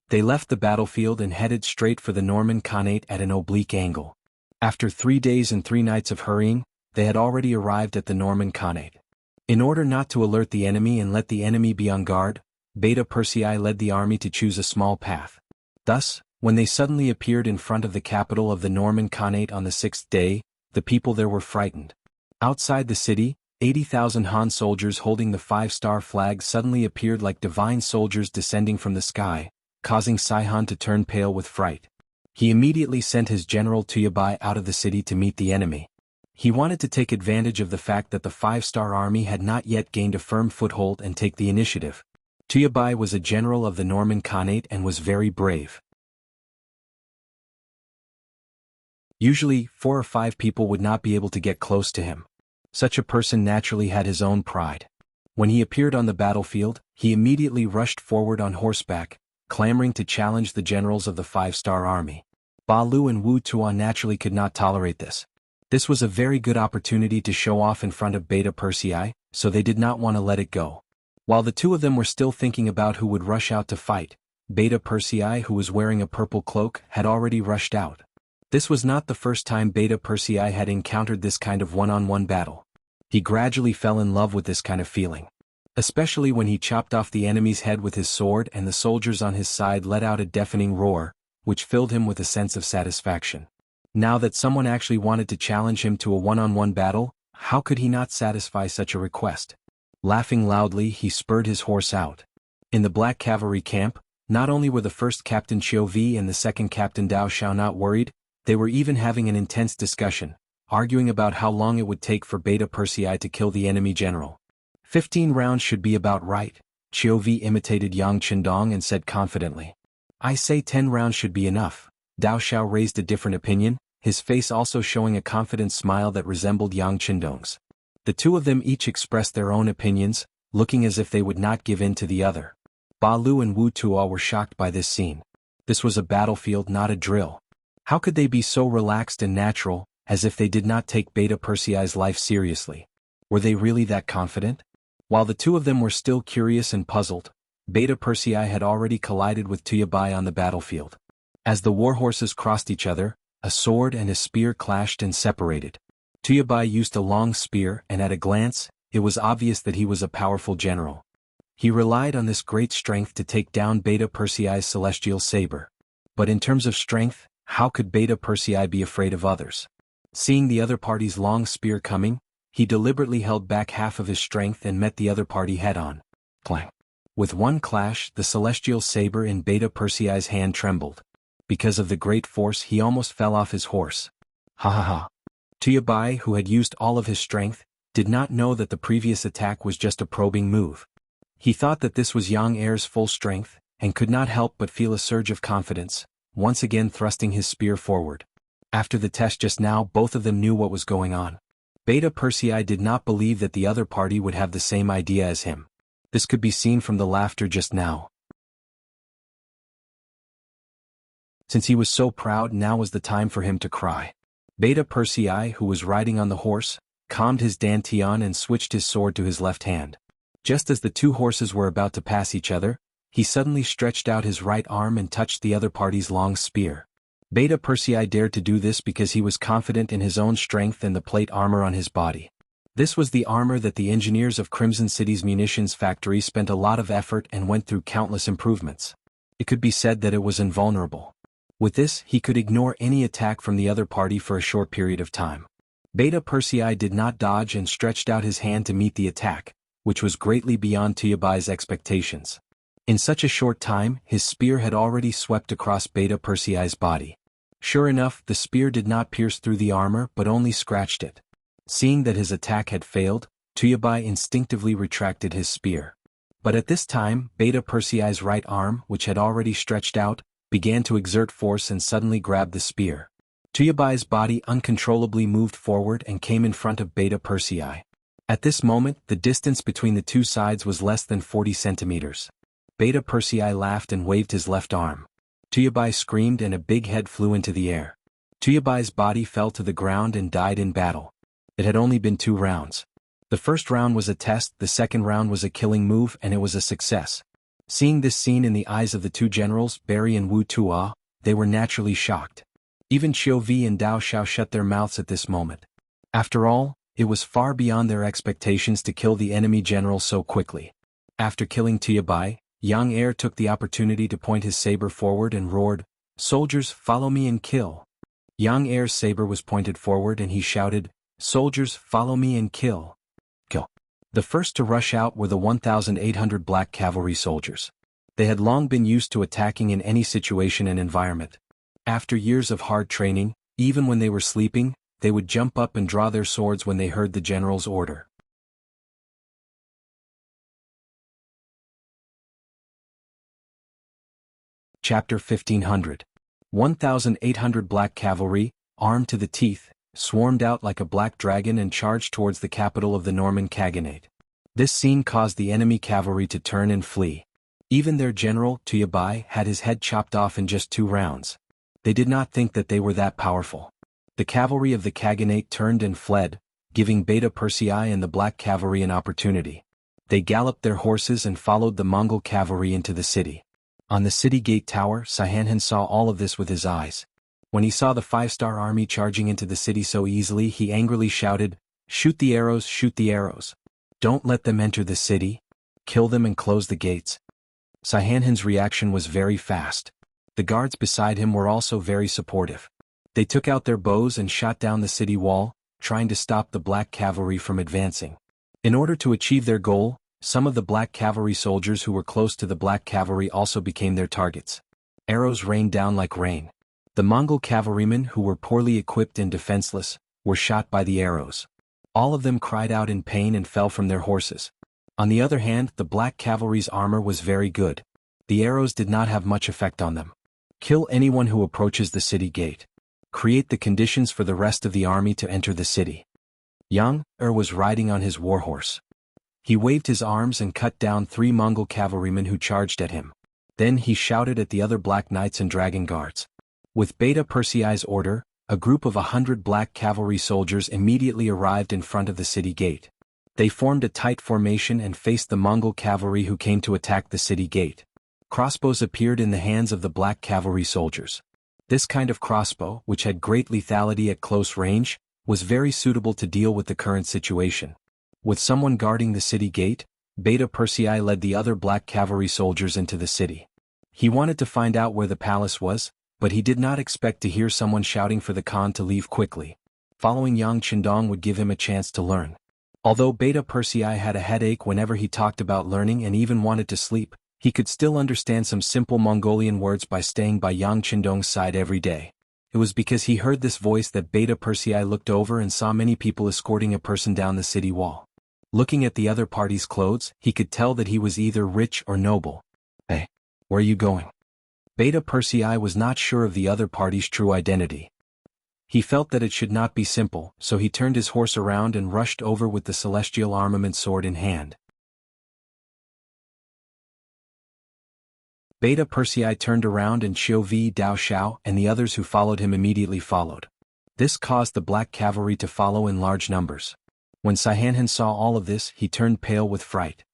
S1: They left the battlefield and headed straight for the Norman Khanate at an oblique angle. After 3 days and 3 nights of hurrying, they had already arrived at the Norman Khanate. In order not to alert the enemy and let the enemy be on guard, Beta Persei led the army to choose a small path. Thus, when they suddenly appeared in front of the capital of the Norman Khanate on the 6th day, the people there were frightened. Outside the city, 80,000 Han soldiers holding the 5-star flag suddenly appeared like divine soldiers descending from the sky, causing Saihan to turn pale with fright. He immediately sent his general Tuyabai out of the city to meet the enemy. He wanted to take advantage of the fact that the 5-star army had not yet gained a firm foothold and take the initiative. Tuyabai was a general of the Norman Khanate and was very brave. Usually, 4 or 5 people would not be able to get close to him. Such a person naturally had his own pride. When he appeared on the battlefield, he immediately rushed forward on horseback, clamoring to challenge the generals of the 5-star army. Ba Lu and Wu Tuan naturally could not tolerate this. This was a very good opportunity to show off in front of Beta Persei, so they did not want to let it go. While the two of them were still thinking about who would rush out to fight, Beta Persei, who was wearing a purple cloak, had already rushed out. This was not the first time Beta Persei had encountered this kind of one-on-one battle. He gradually fell in love with this kind of feeling. Especially when he chopped off the enemy's head with his sword and the soldiers on his side let out a deafening roar, which filled him with a sense of satisfaction. Now that someone actually wanted to challenge him to a one-on-one battle, how could he not satisfy such a request? Laughing loudly, he spurred his horse out. In the Black Cavalry camp, not only were the first Captain Chiu Vi and the second Captain Dao Xiao not worried, they were even having an intense discussion, arguing about how long it would take for Beta Persei to kill the enemy general. 15 rounds should be about right, Chiu Vi imitated Yang Qindong and said confidently. I say 10 rounds should be enough. Dao Xiao raised a different opinion, his face also showing a confident smile that resembled Yang Qindong's. The two of them each expressed their own opinions, looking as if they would not give in to the other. Ba Lu and Wu Tuo were shocked by this scene. This was a battlefield, not a drill. How could they be so relaxed and natural, as if they did not take Beta Persei's life seriously? Were they really that confident? While the two of them were still curious and puzzled, Beta Persei had already collided with Tuyabai on the battlefield. As the warhorses crossed each other, a sword and a spear clashed and separated. Tuyabai used a long spear, and at a glance, it was obvious that he was a powerful general. He relied on this great strength to take down Beta Persei's celestial saber. But in terms of strength, how could Beta Persei be afraid of others? Seeing the other party's long spear coming, he deliberately held back half of his strength and met the other party head-on. Clang! With one clash, the celestial saber in Beta Persei's hand trembled. Because of the great force, he almost fell off his horse. Ha ha ha! Tuyabai, who had used all of his strength, did not know that the previous attack was just a probing move. He thought that this was Yang Er's full strength, and could not help but feel a surge of confidence, once again thrusting his spear forward. After the test just now, both of them knew what was going on. Beta Persei did not believe that the other party would have the same idea as him. This could be seen from the laughter just now. Since he was so proud, now was the time for him to cry. Beta Persei, who was riding on the horse, calmed his dantian and switched his sword to his left hand. Just as the two horses were about to pass each other, he suddenly stretched out his right arm and touched the other party's long spear. Beta Persei dared to do this because he was confident in his own strength and the plate armor on his body. This was the armor that the engineers of Crimson City's munitions factory spent a lot of effort and went through countless improvements. It could be said that it was invulnerable. With this, he could ignore any attack from the other party for a short period of time. Beta Persei did not dodge and stretched out his hand to meet the attack, which was greatly beyond Tuyabai's expectations. In such a short time, his spear had already swept across Beta Persei's body. Sure enough, the spear did not pierce through the armor but only scratched it. Seeing that his attack had failed, Tuyabai instinctively retracted his spear. But at this time, Beta Persei's right arm, which had already stretched out, began to exert force and suddenly grabbed the spear. Tuyabai's body uncontrollably moved forward and came in front of Beta Persei. At this moment, the distance between the two sides was less than 40 centimeters. Beta Persei laughed and waved his left arm. Tuyabai screamed and a big head flew into the air. Tuyabai's body fell to the ground and died in battle. It had only been 2 rounds. The first round was a test, the second round was a killing move, and it was a success. Seeing this scene in the eyes of the two generals, Barry and Wu Tuo, they were naturally shocked. Even Qiu Vi and Dao Xiao shut their mouths at this moment. After all, it was far beyond their expectations to kill the enemy general so quickly. After killing Tuyabai, Yang Er took the opportunity to point his saber forward and roared, "Soldiers, follow me and kill." Yang Er's saber was pointed forward and he shouted, "Soldiers, follow me and kill." Kill. The first to rush out were the 1,800 black cavalry soldiers. They had long been used to attacking in any situation and environment. After years of hard training, even when they were sleeping, they would jump up and draw their swords when they heard the general's order. Chapter 1500. 1,800 black cavalry, armed to the teeth, swarmed out like a black dragon and charged towards the capital of the Norman Khaganate. This scene caused the enemy cavalry to turn and flee. Even their general, Tuyabai, had his head chopped off in just 2 rounds. They did not think that they were that powerful. The cavalry of the Khaganate turned and fled, giving Beta Persei and the black cavalry an opportunity. They galloped their horses and followed the Mongol cavalry into the city. On the city gate tower, Saihanhan saw all of this with his eyes. When he saw the 5-star army charging into the city so easily, he angrily shouted, "Shoot the arrows, shoot the arrows. Don't let them enter the city. Kill them and close the gates." Saihanhan's reaction was very fast. The guards beside him were also very supportive. They took out their bows and shot down the city wall, trying to stop the black cavalry from advancing. In order to achieve their goal, some of the black cavalry soldiers who were close to the black cavalry also became their targets. Arrows rained down like rain. The Mongol cavalrymen, who were poorly equipped and defenseless, were shot by the arrows. All of them cried out in pain and fell from their horses. On the other hand, the black cavalry's armor was very good. The arrows did not have much effect on them. Kill anyone who approaches the city gate. Create the conditions for the rest of the army to enter the city. Yang was riding on his warhorse. He waved his arms and cut down 3 Mongol cavalrymen who charged at him. Then he shouted at the other Black Knights and Dragon Guards. With Beta Persei's order, a group of 100 black cavalry soldiers immediately arrived in front of the city gate. They formed a tight formation and faced the Mongol cavalry who came to attack the city gate. Crossbows appeared in the hands of the black cavalry soldiers. This kind of crossbow, which had great lethality at close range, was very suitable to deal with the current situation. With someone guarding the city gate, Beta Persei led the other black cavalry soldiers into the city. He wanted to find out where the palace was, but he did not expect to hear someone shouting for the Khan to leave quickly. Following Yang Qindong would give him a chance to learn. Although Beta Persei had a headache whenever he talked about learning and even wanted to sleep, he could still understand some simple Mongolian words by staying by Yang Qindong's side every day. It was because he heard this voice that Beta Persei looked over and saw many people escorting a person down the city wall. Looking at the other party's clothes, he could tell that he was either rich or noble. Hey, where are you going? Beta Persei was not sure of the other party's true identity. He felt that it should not be simple, so he turned his horse around and rushed over with the celestial armament sword in hand. Beta Persei turned around and Xiu Vi Dao Xiao and the others who followed him immediately followed. This caused the black cavalry to follow in large numbers. When Saihanhan saw all of this, he turned pale with fright.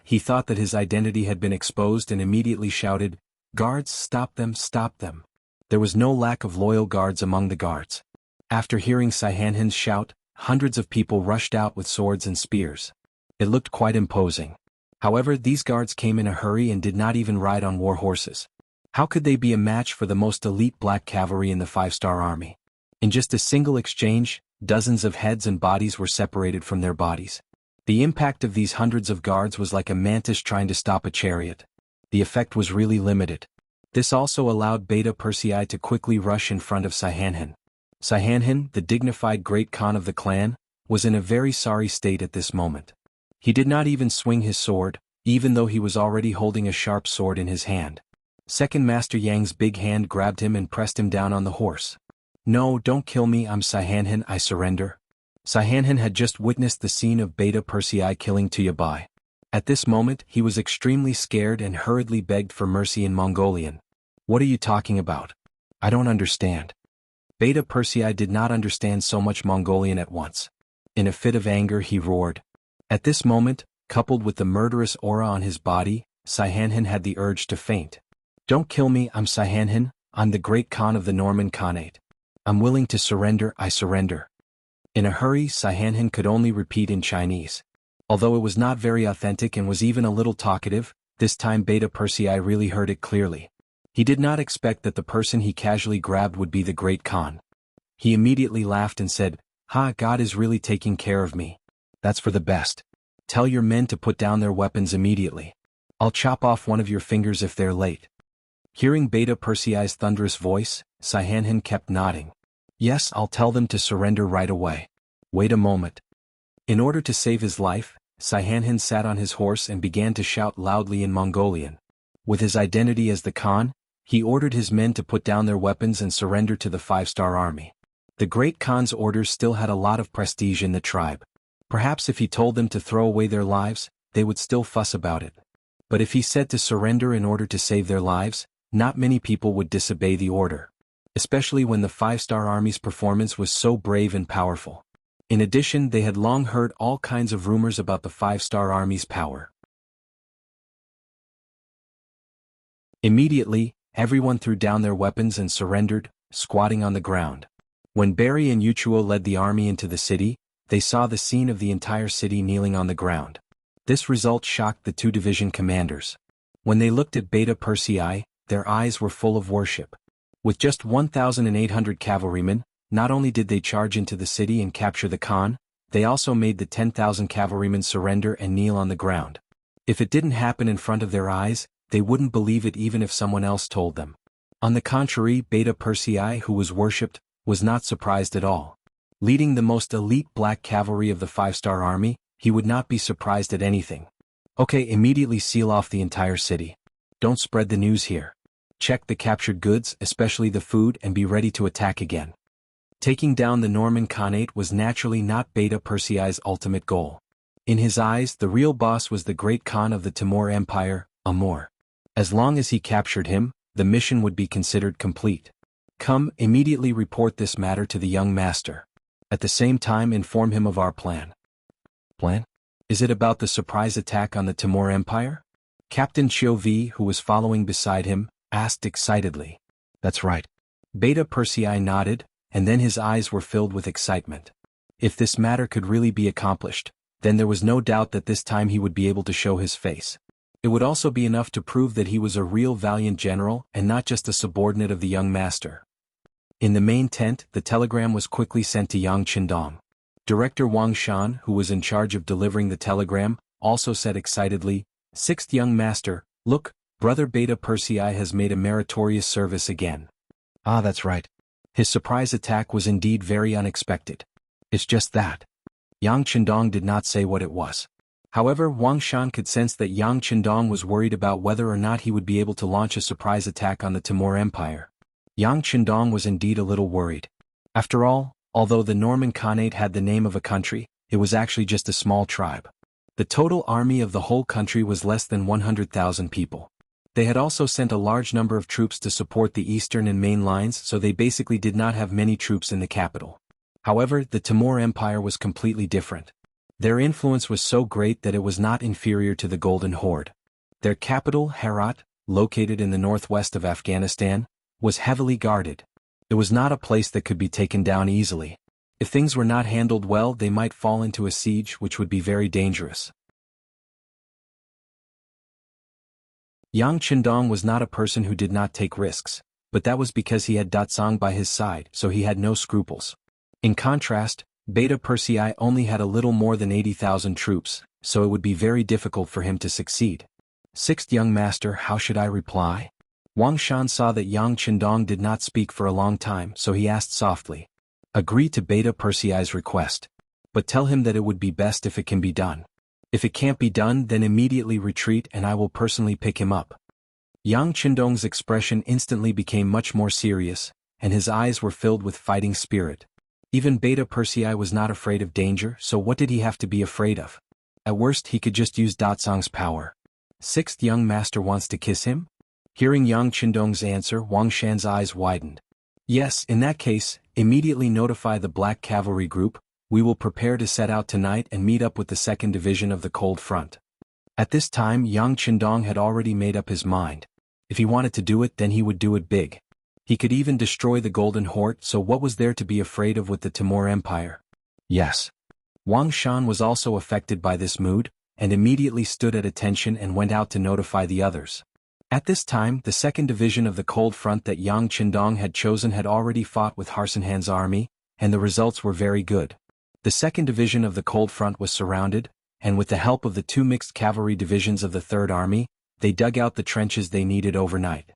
S1: He thought that his identity had been exposed and immediately shouted, "Guards, stop them, stop them." There was no lack of loyal guards among the guards. After hearing Saihanhan's shout, hundreds of people rushed out with swords and spears. It looked quite imposing. However, these guards came in a hurry and did not even ride on war horses. How could they be a match for the most elite black cavalry in the 5-star army? In just a single exchange, dozens of heads and bodies were separated from their bodies. The impact of these hundreds of guards was like a mantis trying to stop a chariot. The effect was really limited. This also allowed Beta Persei to quickly rush in front of Saihanhan. Saihanhan, the dignified great Khan of the clan, was in a very sorry state at this moment. He did not even swing his sword, even though he was already holding a sharp sword in his hand. Second Master Yang's big hand grabbed him and pressed him down on the horse. "No, don't kill me, I'm Saihanhan, I surrender." Saihanhan had just witnessed the scene of Beta Persei killing Tuyabai. At this moment, he was extremely scared and hurriedly begged for mercy in Mongolian. "What are you talking about? I don't understand." Beta Persei did not understand so much Mongolian at once. In a fit of anger he roared. At this moment, coupled with the murderous aura on his body, Saihanhan had the urge to faint. "Don't kill me, I'm Saihanhan, I'm the great Khan of the Norman Khanate. I'm willing to surrender, I surrender." In a hurry, Saihanhan could only repeat in Chinese. Although it was not very authentic and was even a little talkative, this time Beta Persei really heard it clearly. He did not expect that the person he casually grabbed would be the great Khan. He immediately laughed and said, "Ha, God is really taking care of me. That's for the best. Tell your men to put down their weapons immediately. I'll chop off one of your fingers if they're late." Hearing Beta Persei's thunderous voice, Saihanhan kept nodding. "Yes, I'll tell them to surrender right away. Wait a moment." In order to save his life, Saihanhan sat on his horse and began to shout loudly in Mongolian. With his identity as the Khan, he ordered his men to put down their weapons and surrender to the 5-star army. The great Khan's orders still had a lot of prestige in the tribe. Perhaps if he told them to throw away their lives, they would still fuss about it. But if he said to surrender in order to save their lives, not many people would disobey the order. Especially when the 5-star army's performance was so brave and powerful. In addition, they had long heard all kinds of rumors about the 5-star army's power. Immediately, everyone threw down their weapons and surrendered, squatting on the ground. When Barry and Yuchuo led the army into the city, they saw the scene of the entire city kneeling on the ground. This result shocked the 2 division commanders. When they looked at Beta Persei, their eyes were full of worship. With just 1,800 cavalrymen, not only did they charge into the city and capture the Khan, they also made the 10,000 cavalrymen surrender and kneel on the ground. If it didn't happen in front of their eyes, they wouldn't believe it even if someone else told them. On the contrary, Beta Persei, who was worshipped, was not surprised at all. Leading the most elite black cavalry of the 5-star army, he would not be surprised at anything. "Okay, immediately seal off the entire city. Don't spread the news here. Check the captured goods, especially the food, and be ready to attack again." Taking down the Norman Khanate was naturally not Beta Persei's ultimate goal. In his eyes, the real boss was the great Khan of the Timur Empire, Amur. As long as he captured him, the mission would be considered complete. Come, immediately report this matter to the young master. At the same time, inform him of our plan. Plan? Is it about the surprise attack on the Timur Empire? Captain Chiovi, who was following beside him, asked excitedly. That's right. Beta Persei nodded, and then his eyes were filled with excitement. If this matter could really be accomplished, then there was no doubt that this time he would be able to show his face. It would also be enough to prove that he was a real valiant general and not just a subordinate of the young master. In the main tent, the telegram was quickly sent to Yang Qindong. Director Wang Shan, who was in charge of delivering the telegram, also said excitedly, "Sixth young master, look, brother Beta Persei has made a meritorious service again." Ah, that's right. His surprise attack was indeed very unexpected. It's just that. Yang Qindong did not say what it was. However, Wang Shan could sense that Yang Qindong was worried about whether or not he would be able to launch a surprise attack on the Timur Empire. Yang Qindong was indeed a little worried. After all, although the Norman Khanate had the name of a country, it was actually just a small tribe. The total army of the whole country was less than 100,000 people. They had also sent a large number of troops to support the eastern and main lines, so they basically did not have many troops in the capital. However, the Timur Empire was completely different. Their influence was so great that it was not inferior to the Golden Horde. Their capital, Herat, located in the northwest of Afghanistan, was heavily guarded. It was not a place that could be taken down easily. If things were not handled well, they might fall into a siege, which would be very dangerous. Yang Qindong was not a person who did not take risks, but that was because he had Datsang by his side, so he had no scruples. In contrast, Beta Persei only had a little more than 80,000 troops, so it would be very difficult for him to succeed. Sixth young master, how should I reply? Wang Shan saw that Yang Qindong did not speak for a long time, so he asked softly. Agree to Beta Persei's request. But tell him that it would be best if it can be done. If it can't be done, then immediately retreat and I will personally pick him up. Yang Qindong's expression instantly became much more serious, and his eyes were filled with fighting spirit. Even Beta Persei was not afraid of danger, so what did he have to be afraid of? At worst, he could just use Datsang's power. Sixth young master wants to kiss him? Hearing Yang Qindong's answer, Wang Shan's eyes widened. Yes, in that case, immediately notify the Black Cavalry Group. We will prepare to set out tonight and meet up with the 2nd Division of the Cold Front. At this time, Yang Qindong had already made up his mind. If he wanted to do it, then he would do it big. He could even destroy the Golden Horde, so what was there to be afraid of with the Timur Empire? Yes. Wang Shan was also affected by this mood, and immediately stood at attention and went out to notify the others. At this time, the 2nd Division of the Cold Front that Yang Qindong had chosen had already fought with Harsenhan's army, and the results were very good. The 2nd Division of the Cold Front was surrounded, and with the help of the 2 mixed cavalry divisions of the 3rd Army, they dug out the trenches they needed overnight.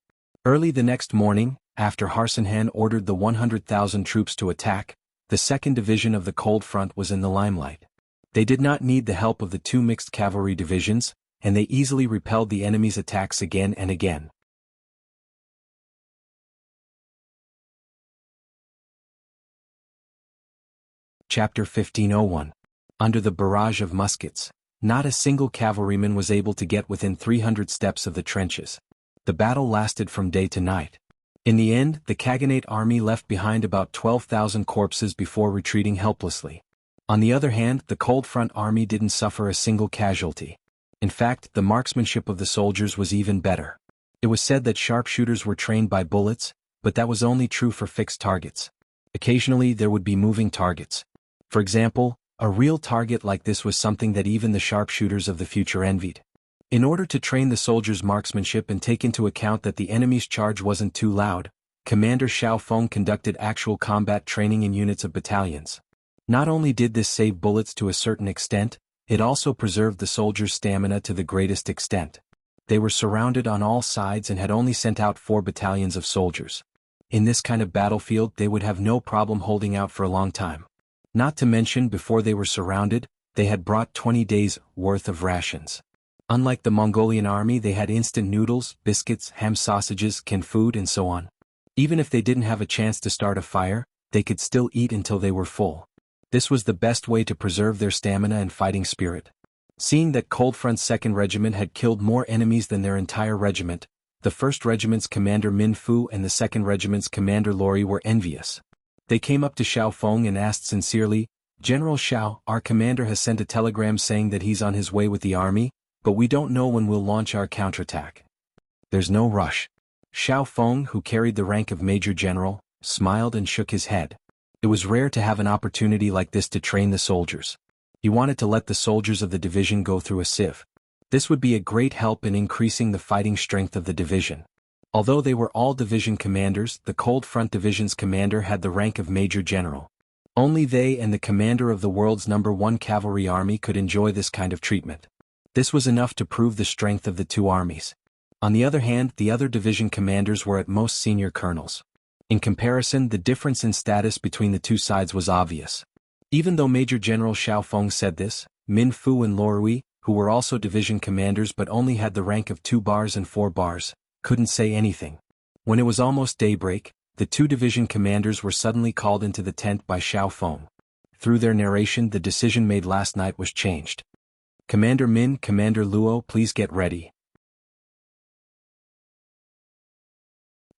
S1: Early the next morning, after Harsenhan ordered the 100,000 troops to attack, the 2nd Division of the Cold Front was in the limelight. They did not need the help of the 2 mixed cavalry divisions, and they easily repelled the enemy's attacks again and again. Chapter 1501. Under the barrage of muskets, not a single cavalryman was able to get within 300 steps of the trenches. The battle lasted from day to night. In the end, the Khaganate army left behind about 12,000 corpses before retreating helplessly. On the other hand, the Cold Front army didn't suffer a single casualty. In fact, the marksmanship of the soldiers was even better. It was said that sharpshooters were trained by bullets, but that was only true for fixed targets. Occasionally there would be moving targets. For example, a real target like this was something that even the sharpshooters of the future envied. In order to train the soldiers' marksmanship and take into account that the enemy's charge wasn't too loud, Commander Xiao Feng conducted actual combat training in units of battalions. Not only did this save bullets to a certain extent, it also preserved the soldiers' stamina to the greatest extent. They were surrounded on all sides and had only sent out 4 battalions of soldiers. In this kind of battlefield, they would have no problem holding out for a long time. Not to mention, before they were surrounded, they had brought 20 days' worth of rations. Unlike the Mongolian army, they had instant noodles, biscuits, ham sausages, canned food, and so on. Even if they didn't have a chance to start a fire, they could still eat until they were full. This was the best way to preserve their stamina and fighting spirit. Seeing that Cold Front's 2nd Regiment had killed more enemies than their entire regiment, the 1st Regiment's commander Min Fu and the 2nd Regiment's commander Lori were envious. They came up to Xiao Feng and asked sincerely, "General Xiao, our commander has sent a telegram saying that he's on his way with the army, but we don't know when we'll launch our counterattack." "There's no rush." Xiao Feng, who carried the rank of Major General, smiled and shook his head. It was rare to have an opportunity like this to train the soldiers. He wanted to let the soldiers of the division go through a sieve. This would be a great help in increasing the fighting strength of the division. Although they were all division commanders, the Cold Front Division's commander had the rank of Major General. Only they and the commander of the world's #1 cavalry army could enjoy this kind of treatment. This was enough to prove the strength of the two armies. On the other hand, the other division commanders were at most senior colonels. In comparison, the difference in status between the two sides was obvious. Even though Major General Xiao Feng said this, Min Fu and Lorui, who were also division commanders but only had the rank of 2 bars and 4 bars, couldn't say anything. When it was almost daybreak, the two division commanders were suddenly called into the tent by Xiao Feng. Through their narration, the decision made last night was changed. "Commander Min, Commander Luo, please get ready.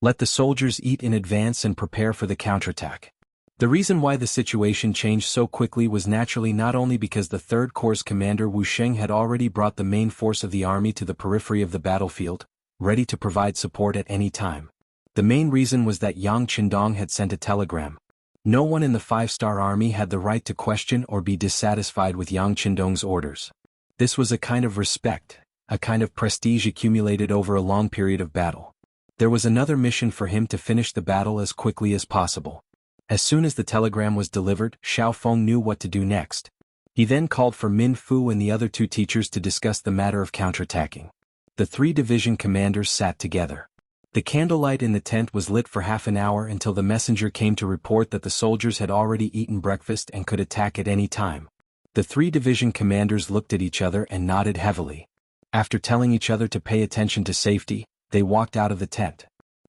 S1: Let the soldiers eat in advance and prepare for the counterattack." The reason why the situation changed so quickly was naturally not only because the 3rd Corps commander Wu Sheng had already brought the main force of the army to the periphery of the battlefield, ready to provide support at any time. The main reason was that Yang Qindong had sent a telegram. No one in the 5-star army had the right to question or be dissatisfied with Yang Qindong's orders. This was a kind of respect, a kind of prestige accumulated over a long period of battle. There was another mission for him to finish the battle as quickly as possible. As soon as the telegram was delivered, Xiao Feng knew what to do next. He then called for Min Fu and the other 2 teachers to discuss the matter of counterattacking. The 3 division commanders sat together. The candlelight in the tent was lit for half an hour until the messenger came to report that the soldiers had already eaten breakfast and could attack at any time. The 3 division commanders looked at each other and nodded heavily. After telling each other to pay attention to safety, they walked out of the tent.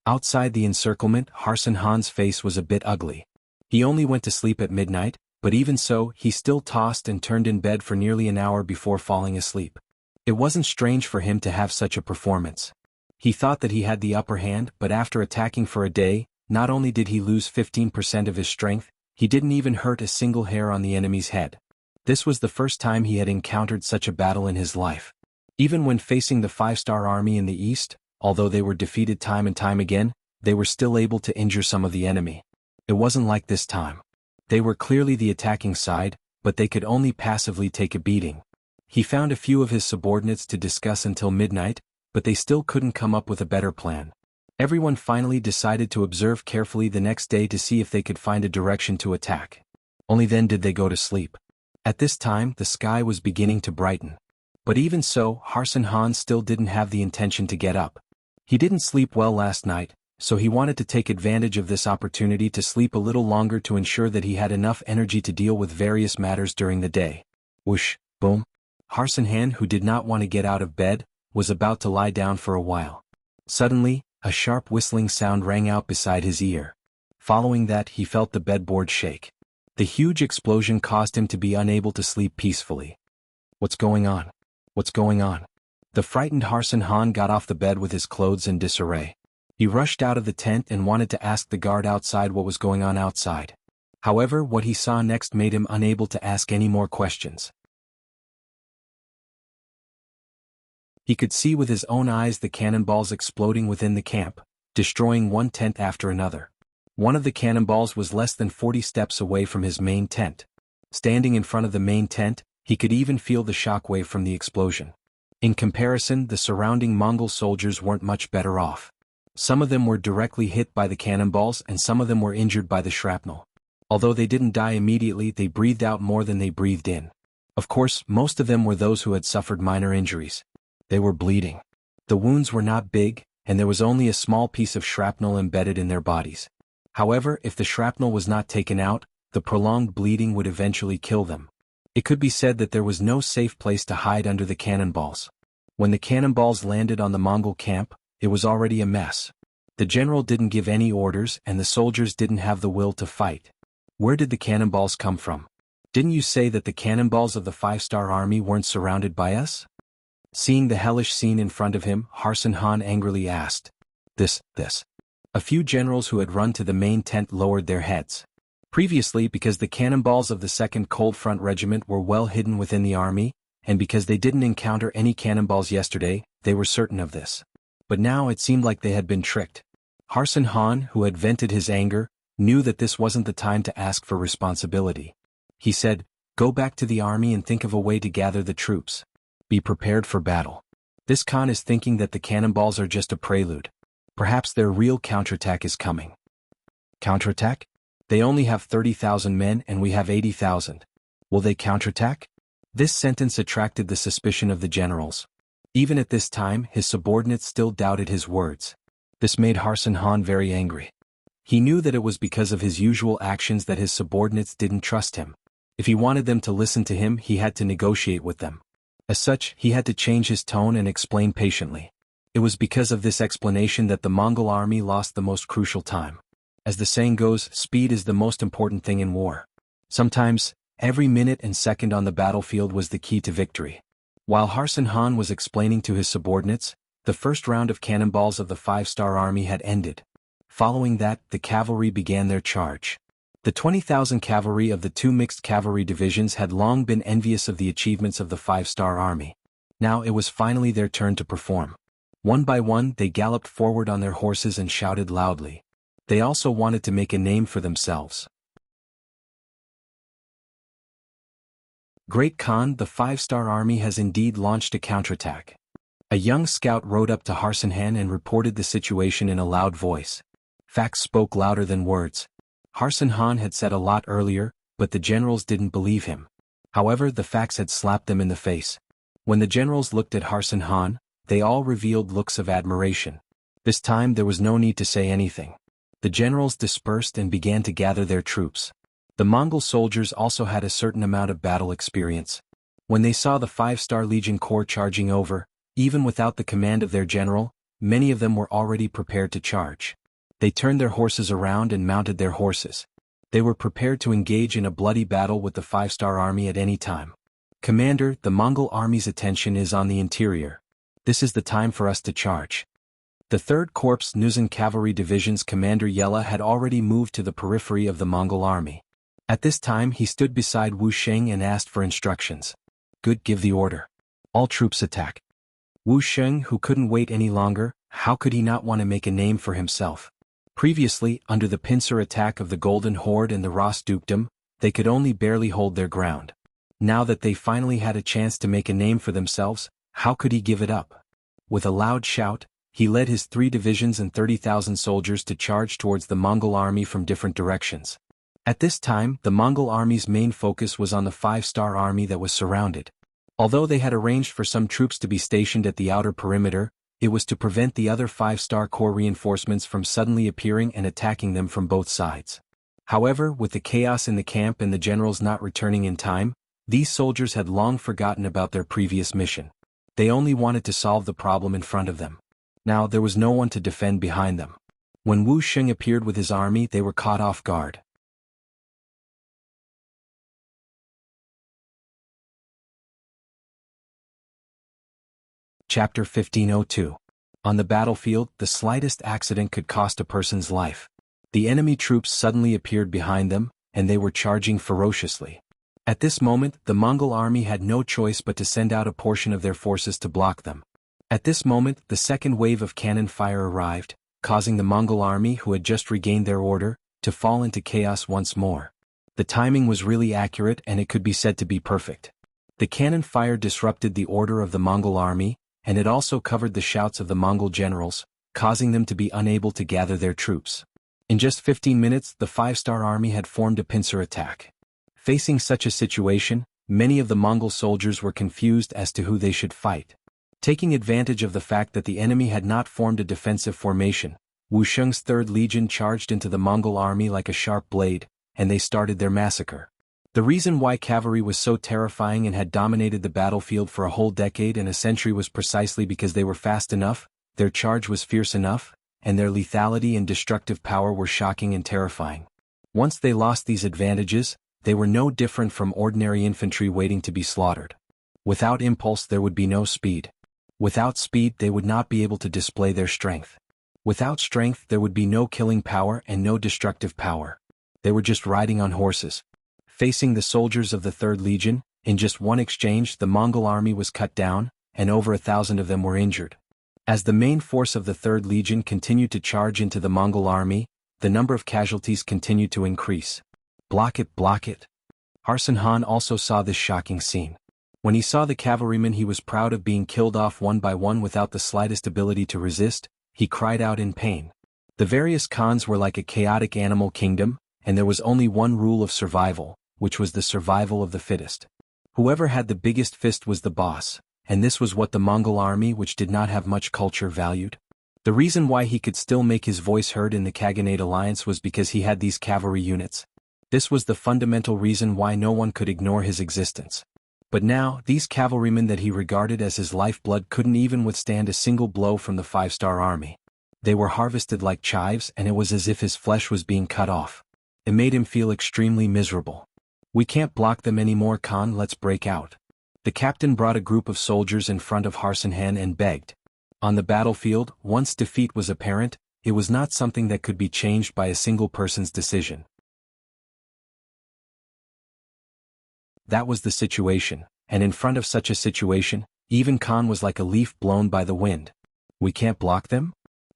S1: Outside the encirclement, Harsin Han's face was a bit ugly. He only went to sleep at midnight, but even so, he still tossed and turned in bed for nearly an hour before falling asleep. It wasn't strange for him to have such a performance. He thought that he had the upper hand, but after attacking for a day, not only did he lose 15% of his strength, he didn't even hurt a single hair on the enemy's head. This was the first time he had encountered such a battle in his life. Even when facing the 5-star army in the east, although they were defeated time and time again, they were still able to injure some of the enemy. It wasn't like this time. They were clearly the attacking side, but they could only passively take a beating. He found a few of his subordinates to discuss until midnight, but they still couldn't come up with a better plan. Everyone finally decided to observe carefully the next day to see if they could find a direction to attack. Only then did they go to sleep. At this time, the sky was beginning to brighten. But even so, Harsin Han still didn't have the intention to get up. He didn't sleep well last night, so he wanted to take advantage of this opportunity to sleep a little longer to ensure that he had enough energy to deal with various matters during the day. Whoosh, boom. Harsin Han, who did not want to get out of bed, was about to lie down for a while. Suddenly, a sharp whistling sound rang out beside his ear. Following that, he felt the bedboard shake. The huge explosion caused him to be unable to sleep peacefully. What's going on? What's going on? The frightened Harsin Han got off the bed with his clothes in disarray. He rushed out of the tent and wanted to ask the guard outside what was going on outside. However, what he saw next made him unable to ask any more questions. He could see with his own eyes the cannonballs exploding within the camp, destroying one tent after another. One of the cannonballs was less than 40 steps away from his main tent. Standing in front of the main tent, he could even feel the shockwave from the explosion. In comparison, the surrounding Mongol soldiers weren't much better off. Some of them were directly hit by the cannonballs and some of them were injured by the shrapnel. Although they didn't die immediately, they breathed out more than they breathed in. Of course, most of them were those who had suffered minor injuries. They were bleeding. The wounds were not big, and there was only a small piece of shrapnel embedded in their bodies. However, if the shrapnel was not taken out, the prolonged bleeding would eventually kill them. It could be said that there was no safe place to hide under the cannonballs. When the cannonballs landed on the Mongol camp, it was already a mess. The general didn't give any orders and the soldiers didn't have the will to fight. Where did the cannonballs come from? Didn't you say that the cannonballs of the 5-star army weren't surrounded by us? Seeing the hellish scene in front of him, Harsan Han angrily asked. This. A few generals who had run to the main tent lowered their heads. Previously, because the cannonballs of the 2nd Cold Front Regiment were well hidden within the army, and because they didn't encounter any cannonballs yesterday, they were certain of this. But now it seemed like they had been tricked. Harsan Han, who had vented his anger, knew that this wasn't the time to ask for responsibility. He said, "Go back to the army and think of a way to gather the troops. Be prepared for battle." This Khan is thinking that the cannonballs are just a prelude. Perhaps their real counterattack is coming. Counterattack? They only have 30,000 men and we have 80,000. Will they counterattack? This sentence attracted the suspicion of the generals. Even at this time, his subordinates still doubted his words. This made Harsan Han very angry. He knew that it was because of his usual actions that his subordinates didn't trust him. If he wanted them to listen to him, he had to negotiate with them. As such, he had to change his tone and explain patiently. It was because of this explanation that the Mongol army lost the most crucial time. As the saying goes, speed is the most important thing in war. Sometimes, every minute and second on the battlefield was the key to victory. While Harsan Han was explaining to his subordinates, the first round of cannonballs of the 5-star army had ended. Following that, the cavalry began their charge. The 20,000 cavalry of the 2 mixed cavalry divisions had long been envious of the achievements of the 5-star army. Now it was finally their turn to perform. One by one, they galloped forward on their horses and shouted loudly. They also wanted to make a name for themselves. Great Khan, the 5-star army has indeed launched a counterattack. A young scout rode up to Harsan Han and reported the situation in a loud voice. Facts spoke louder than words. Harsan Han had said a lot earlier, but the generals didn't believe him. However, the facts had slapped them in the face. When the generals looked at Harsan Han, they all revealed looks of admiration. This time there was no need to say anything. The generals dispersed and began to gather their troops. The Mongol soldiers also had a certain amount of battle experience. When they saw the 5-star Legion Corps charging over, even without the command of their general, many of them were already prepared to charge. They turned their horses around and mounted their horses. They were prepared to engage in a bloody battle with the 5-star army at any time. Commander, the Mongol army's attention is on the interior. This is the time for us to charge. The 3rd Corps Nuzan Cavalry Division's commander Yella had already moved to the periphery of the Mongol army. At this time he stood beside Wu Sheng and asked for instructions. Good, give the order. All troops attack. Wu Sheng, who couldn't wait any longer, how could he not want to make a name for himself? Previously, under the pincer attack of the Golden Horde and the Ross Dukedom, they could only barely hold their ground. Now that they finally had a chance to make a name for themselves, how could he give it up? With a loud shout, he led his 3 divisions and 30,000 soldiers to charge towards the Mongol army from different directions. At this time, the Mongol army's main focus was on the 5-star army that was surrounded. Although they had arranged for some troops to be stationed at the outer perimeter, it was to prevent the other 5-star Corps reinforcements from suddenly appearing and attacking them from both sides. However, with the chaos in the camp and the generals not returning in time, these soldiers had long forgotten about their previous mission. They only wanted to solve the problem in front of them. Now there was no one to defend behind them. When Wu Sheng appeared with his army, they were caught off guard. Chapter 1502. On the battlefield, the slightest accident could cost a person's life. The enemy troops suddenly appeared behind them, and they were charging ferociously. At this moment, the Mongol army had no choice but to send out a portion of their forces to block them. At this moment, the second wave of cannon fire arrived, causing the Mongol army, who had just regained their order, to fall into chaos once more. The timing was really accurate and it could be said to be perfect. The cannon fire disrupted the order of the Mongol army, and it also covered the shouts of the Mongol generals, causing them to be unable to gather their troops. In just 15 minutes, the 5-star army had formed a pincer attack. Facing such a situation, many of the Mongol soldiers were confused as to who they should fight. Taking advantage of the fact that the enemy had not formed a defensive formation, Wu Sheng's 3rd Legion charged into the Mongol army like a sharp blade, and they started their massacre. The reason why cavalry was so terrifying and had dominated the battlefield for a whole decade and a century was precisely because they were fast enough, their charge was fierce enough, and their lethality and destructive power were shocking and terrifying. Once they lost these advantages, they were no different from ordinary infantry waiting to be slaughtered. Without impulse there would be no speed. Without speed they would not be able to display their strength. Without strength there would be no killing power and no destructive power. They were just riding on horses. Facing the soldiers of the 3rd Legion, in just one exchange the Mongol army was cut down, and over 1,000 of them were injured. As the main force of the 3rd Legion continued to charge into the Mongol army, the number of casualties continued to increase. Block it, block it. Harsan Han also saw this shocking scene. When he saw the cavalrymen he was proud of being killed off one by one without the slightest ability to resist, he cried out in pain. The various Khans were like a chaotic animal kingdom, and there was only one rule of survival, which was the survival of the fittest. Whoever had the biggest fist was the boss, and this was what the Mongol army, which did not have much culture, valued. The reason why he could still make his voice heard in the Khaganate alliance was because he had these cavalry units. This was the fundamental reason why no one could ignore his existence. But now, these cavalrymen that he regarded as his lifeblood couldn't even withstand a single blow from the 5-star army. They were harvested like chives, and it was as if his flesh was being cut off. It made him feel extremely miserable. "We can't block them anymore, Khan, let's break out." The captain brought a group of soldiers in front of Harsan Han and begged. On the battlefield, once defeat was apparent, it was not something that could be changed by a single person's decision. That was the situation, and in front of such a situation, even Khan was like a leaf blown by the wind. "We can't block them?"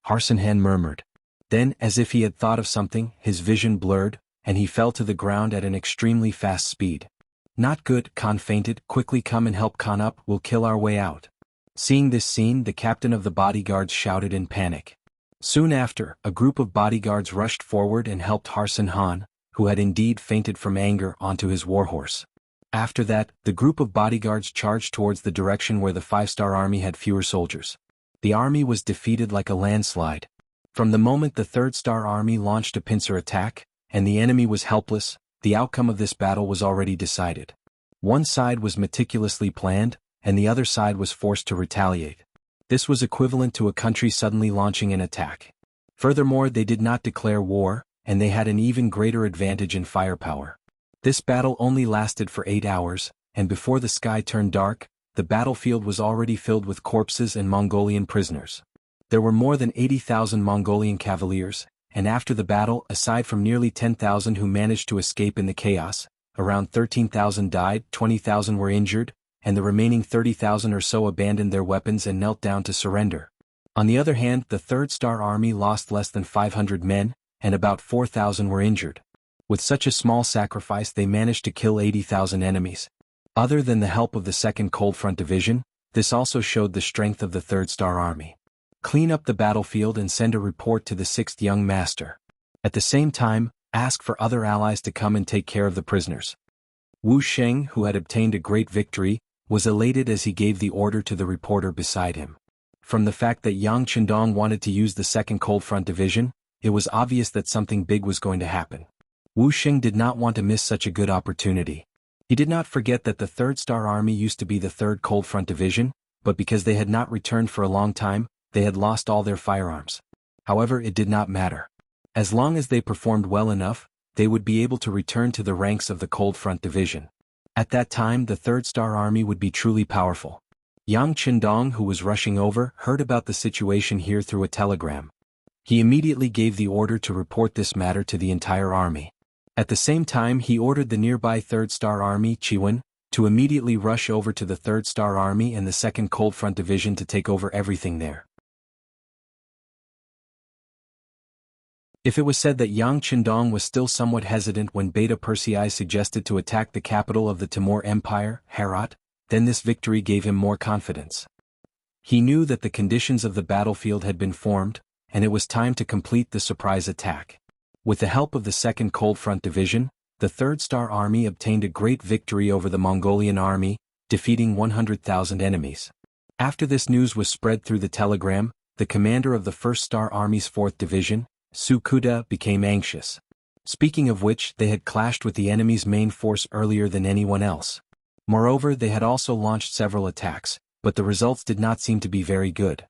S1: Harsan Han murmured. Then, as if he had thought of something, his vision blurred, and he fell to the ground at an extremely fast speed. "Not good," Khan fainted. "Quickly come and help Khan up, we'll kill our way out." Seeing this scene, the captain of the bodyguards shouted in panic. Soon after, a group of bodyguards rushed forward and helped Harsan Han, who had indeed fainted from anger, onto his warhorse. After that, the group of bodyguards charged towards the direction where the 5-star army had fewer soldiers. The army was defeated like a landslide. From the moment the 3rd-star army launched a pincer attack, and the enemy was helpless, the outcome of this battle was already decided. One side was meticulously planned, and the other side was forced to retaliate. This was equivalent to a country suddenly launching an attack. Furthermore, they did not declare war, and they had an even greater advantage in firepower. This battle only lasted for 8 hours, and before the sky turned dark, the battlefield was already filled with corpses and Mongolian prisoners. There were more than 80,000 Mongolian cavaliers, and after the battle, aside from nearly 10,000 who managed to escape in the chaos, around 13,000 died, 20,000 were injured, and the remaining 30,000 or so abandoned their weapons and knelt down to surrender. On the other hand, the 3rd-star army lost less than 500 men, and about 4,000 were injured. With such a small sacrifice they managed to kill 80,000 enemies. Other than the help of the 2nd Cold Front Division, this also showed the strength of the 3rd-star army. Clean up the battlefield and send a report to the 6th Young Master. At the same time, ask for other allies to come and take care of the prisoners. Wu Sheng, who had obtained a great victory, was elated as he gave the order to the reporter beside him. From the fact that Yang Qindong wanted to use the 2nd Cold Front Division, it was obvious that something big was going to happen. Wu Sheng did not want to miss such a good opportunity. He did not forget that the 3rd-star army used to be the 3rd Cold Front Division, but because they had not returned for a long time, they had lost all their firearms. However, it did not matter. As long as they performed well enough, they would be able to return to the ranks of the Cold Front Division. At that time the 3rd-star army would be truly powerful. Yang Qindong, who was rushing over, heard about the situation here through a telegram. He immediately gave the order to report this matter to the entire army. At the same time he ordered the nearby 3rd-star army, Chiwen, to immediately rush over to the 3rd-star army and the 2nd Cold Front Division to take over everything there. If it was said that Yang Qindong was still somewhat hesitant when Beta Persei suggested to attack the capital of the Timur Empire, Herat, then this victory gave him more confidence. He knew that the conditions of the battlefield had been formed, and it was time to complete the surprise attack. With the help of the 2nd Cold Front Division, the 3rd-star army obtained a great victory over the Mongolian army, defeating 100,000 enemies. After this news was spread through the telegram, the commander of the 1st-star Army's 4th Division, Su Kuda, became anxious. Speaking of which, they had clashed with the enemy's main force earlier than anyone else. Moreover, they had also launched several attacks, but the results did not seem to be very good.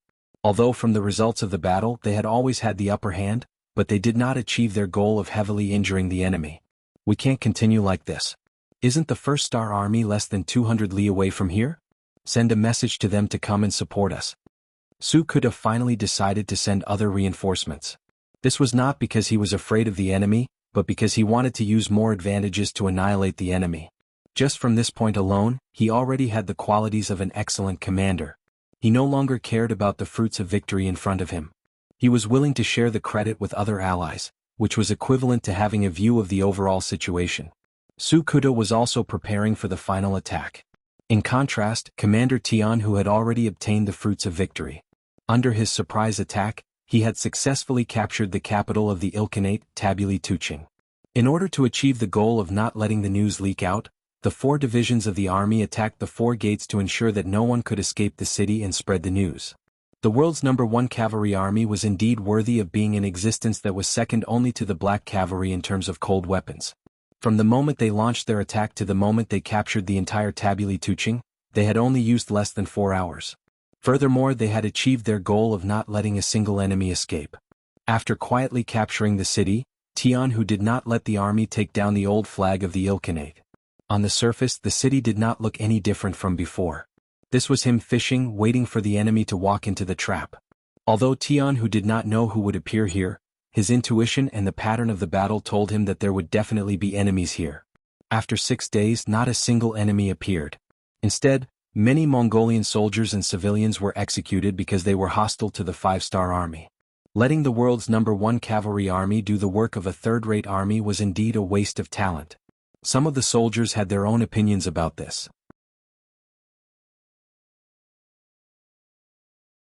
S1: Although from the results of the battle they had always had the upper hand, but they did not achieve their goal of heavily injuring the enemy. We can't continue like this. Isn't the First Star Army less than 200 li away from here? Send a message to them to come and support us. Su could have finally decided to send other reinforcements. This was not because he was afraid of the enemy, but because he wanted to use more advantages to annihilate the enemy. Just from this point alone, he already had the qualities of an excellent commander. He no longer cared about the fruits of victory in front of him. He was willing to share the credit with other allies, which was equivalent to having a view of the overall situation. Su Kuda was also preparing for the final attack. In contrast, Commander Tian, who had already obtained the fruits of victory. Under his surprise attack, he had successfully captured the capital of the Ilkhanate, Tabuli Tuching. In order to achieve the goal of not letting the news leak out, the 4 divisions of the army attacked the 4 gates to ensure that no one could escape the city and spread the news. The world's #1 cavalry army was indeed worthy of being in existence, that was second only to the Black Cavalry in terms of cold weapons. From the moment they launched their attack to the moment they captured the entire Tabuli Tuching, they had only used less than 4 hours. Furthermore, they had achieved their goal of not letting a single enemy escape. After quietly capturing the city, Tian Hu did not let the army take down the old flag of the Ilkhanate. On the surface, the city did not look any different from before. This was him fishing, waiting for the enemy to walk into the trap. Although Tian Hu did not know who would appear here, his intuition and the pattern of the battle told him that there would definitely be enemies here. After 6 days, not a single enemy appeared. Instead, many Mongolian soldiers and civilians were executed because they were hostile to the 5-star army. Letting the world's #1 cavalry army do the work of a third-rate army was indeed a waste of talent. Some of the soldiers had their own opinions about this.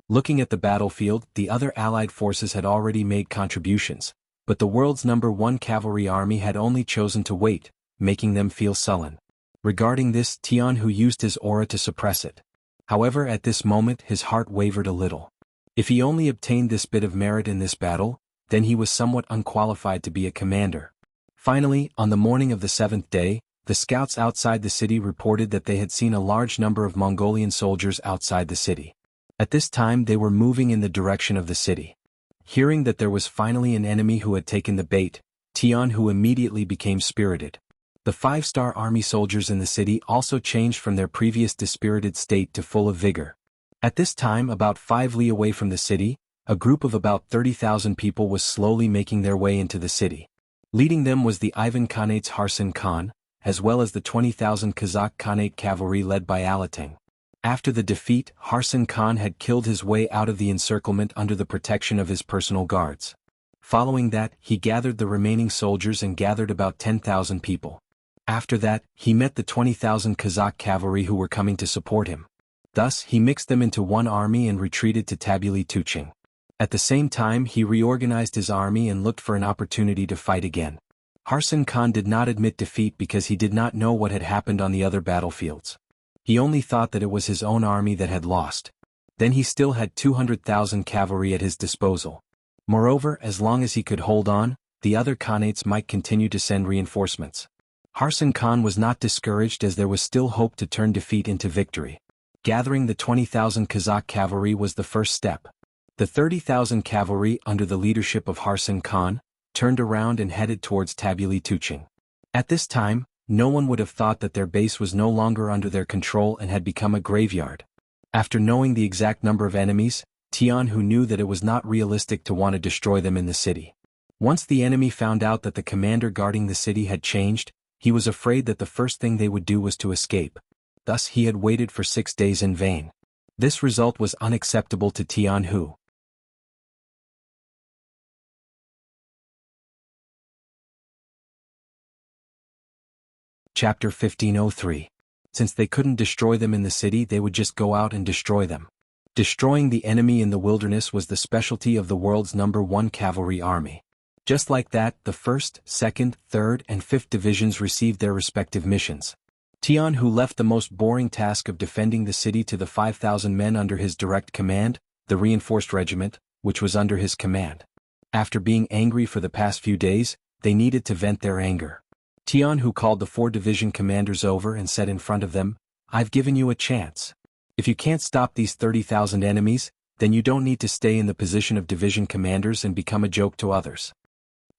S1: Looking at the battlefield, the other allied forces had already made contributions, but the world's #1 cavalry army had only chosen to wait, making them feel sullen. Regarding this, Tian Hu used his aura to suppress it. However, at this moment his heart wavered a little. If he only obtained this bit of merit in this battle, then he was somewhat unqualified to be a commander. Finally, on the morning of the 7th day, the scouts outside the city reported that they had seen a large number of Mongolian soldiers outside the city. At this time they were moving in the direction of the city. Hearing that there was finally an enemy who had taken the bait, Tian Hu immediately became spirited. The 5-star army soldiers in the city also changed from their previous dispirited state to full of vigor. At this time, about 5 li away from the city, a group of about 30,000 people was slowly making their way into the city. Leading them was the Ivan Khanate's Harsan Khan, as well as the 20,000 Kazakh Khanate cavalry led by Alateng. After the defeat, Harsan Khan had killed his way out of the encirclement under the protection of his personal guards. Following that, he gathered the remaining soldiers and gathered about 10,000 people. After that, he met the 20,000 Kazakh cavalry who were coming to support him. Thus, he mixed them into one army and retreated to Tabuli Tuching. At the same time, he reorganized his army and looked for an opportunity to fight again. Harsan Khan did not admit defeat because he did not know what had happened on the other battlefields. He only thought that it was his own army that had lost. Then he still had 200,000 cavalry at his disposal. Moreover, as long as he could hold on, the other Khanates might continue to send reinforcements. Harsan Khan was not discouraged, as there was still hope to turn defeat into victory. Gathering the 20,000 Kazakh cavalry was the first step. The 30,000 cavalry, under the leadership of Harsan Khan, turned around and headed towards Tabuli Tuching. At this time, no one would have thought that their base was no longer under their control and had become a graveyard. After knowing the exact number of enemies, Tian Hu knew that it was not realistic to want to destroy them in the city. Once the enemy found out that the commander guarding the city had changed, he was afraid that the first thing they would do was to escape. Thus he had waited for 6 days in vain. This result was unacceptable to Tian Hu. Chapter 1503. Since they couldn't destroy them in the city, they would just go out and destroy them. Destroying the enemy in the wilderness was the specialty of the world's #1 cavalry army. Just like that, the 1st, 2nd, 3rd, and 5th divisions received their respective missions. Tian Hu left the most boring task of defending the city to the 5,000 men under his direct command, the reinforced regiment, which was under his command. After being angry for the past few days, they needed to vent their anger. Tian Hu called the 4 division commanders over and said in front of them, "I've given you a chance. If you can't stop these 30,000 enemies, then you don't need to stay in the position of division commanders and become a joke to others.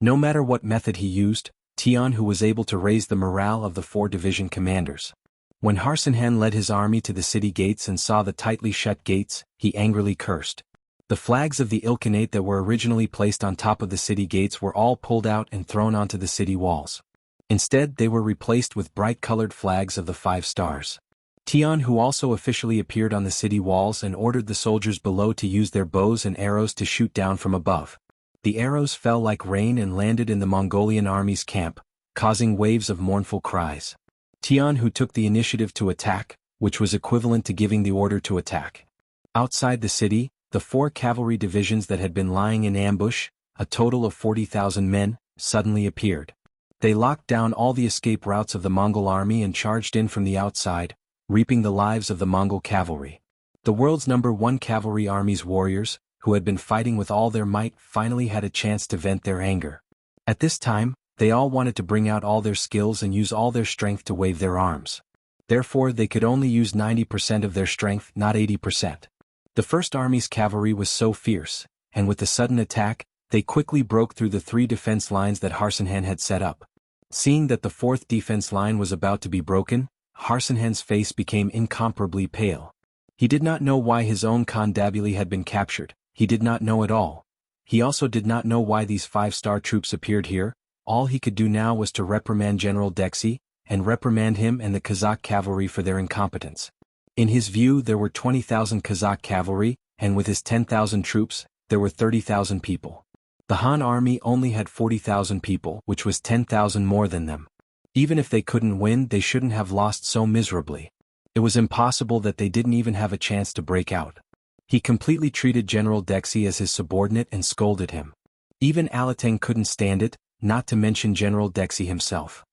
S1: No matter what method he used, Tianhu was able to raise the morale of the 4 division commanders. When Harsinhan led his army to the city gates and saw the tightly shut gates, he angrily cursed. The flags of the Ilkhanate that were originally placed on top of the city gates were all pulled out and thrown onto the city walls. Instead, they were replaced with bright-colored flags of the 5 stars. Tianhu also officially appeared on the city walls and ordered the soldiers below to use their bows and arrows to shoot down from above. The arrows fell like rain and landed in the Mongolian army's camp, causing waves of mournful cries. Tianhu took the initiative to attack, which was equivalent to giving the order to attack. Outside the city, the 4 cavalry divisions that had been lying in ambush, a total of 40,000 men, suddenly appeared. They locked down all the escape routes of the Mongol army and charged in from the outside, reaping the lives of the Mongol cavalry. The world's #1 cavalry army's warriors, who had been fighting with all their might, finally had a chance to vent their anger. At this time, they all wanted to bring out all their skills and use all their strength to wave their arms. Therefore, they could only use 90% of their strength, not 80%. The First Army's cavalry was so fierce, and with the sudden attack, they quickly broke through the 3 defense lines that Harsinhan had set up. Seeing that the 4th defense line was about to be broken, Harsinhan's face became incomparably pale. He did not know why his own constabulary had been captured. He did not know at all. He also did not know why these 5-star troops appeared here. All he could do now was to reprimand General Dexy, and reprimand him and the Kazakh cavalry for their incompetence. In his view, there were 20,000 Kazakh cavalry, and with his 10,000 troops, there were 30,000 people. The Han army only had 40,000 people, which was 10,000 more than them. Even if they couldn't win, they shouldn't have lost so miserably. It was impossible that they didn't even have a chance to break out. He completely treated General Dexy as his subordinate and scolded him. Even Alateng couldn't stand it, not to mention General Dexy himself.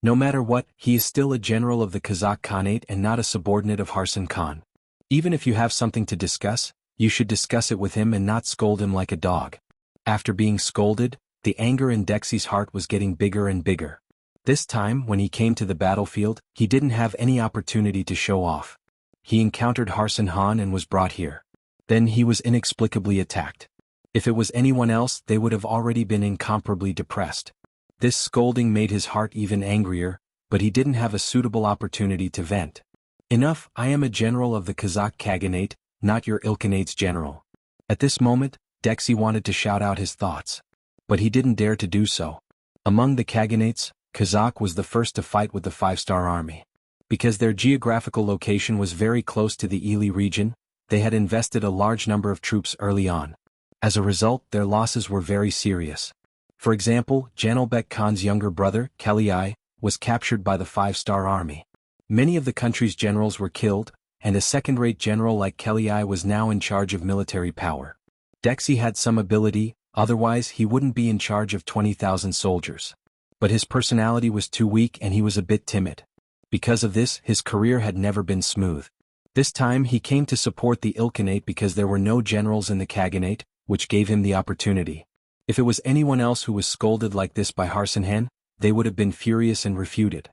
S1: No matter what, he is still a general of the Kazakh Khanate and not a subordinate of Harsin Khan. Even if you have something to discuss, you should discuss it with him and not scold him like a dog. After being scolded, the anger in Dexy's heart was getting bigger and bigger. This time, when he came to the battlefield, he didn't have any opportunity to show off. He encountered Harsin Han and was brought here. Then he was inexplicably attacked. If it was anyone else, they would have already been incomparably depressed. This scolding made his heart even angrier, but he didn't have a suitable opportunity to vent. Enough, I am a general of the Kazakh Khaganate, not your Ilkhanate's general. At this moment, Dexy wanted to shout out his thoughts. But he didn't dare to do so. Among the Khaganates, Kazakh was the first to fight with the 5-star army. Because their geographical location was very close to the Ili region, they had invested a large number of troops early on. As a result, their losses were very serious. For example, Janelbek Khan's younger brother, Keliai, was captured by the 5-star army. Many of the country's generals were killed, and a second-rate general like Keliai was now in charge of military power. Dexy had some ability, otherwise he wouldn't be in charge of 20,000 soldiers. But his personality was too weak and he was a bit timid. Because of this, his career had never been smooth. This time he came to support the Ilkhanate because there were no generals in the Khaganate, which gave him the opportunity. If it was anyone else who was scolded like this by Harsinhan, they would have been furious and refuted.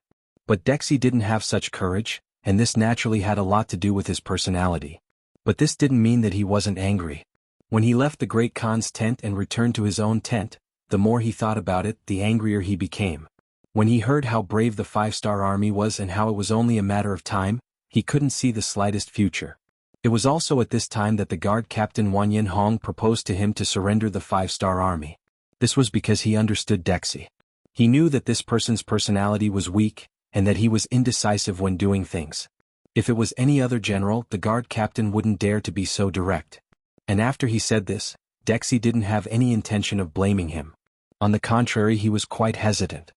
S1: But Dexy didn't have such courage, and this naturally had a lot to do with his personality. But this didn't mean that he wasn't angry. When he left the Great Khan's tent and returned to his own tent, the more he thought about it, the angrier he became. When he heard how brave the 5-star army was and how it was only a matter of time, he couldn't see the slightest future. It was also at this time that the guard captain Wanyan Hong proposed to him to surrender the 5-star army. This was because he understood Dexy. He knew that this person's personality was weak, and that he was indecisive when doing things. If it was any other general, the guard captain wouldn't dare to be so direct. And after he said this, Dexy didn't have any intention of blaming him. On the contrary, he was quite hesitant.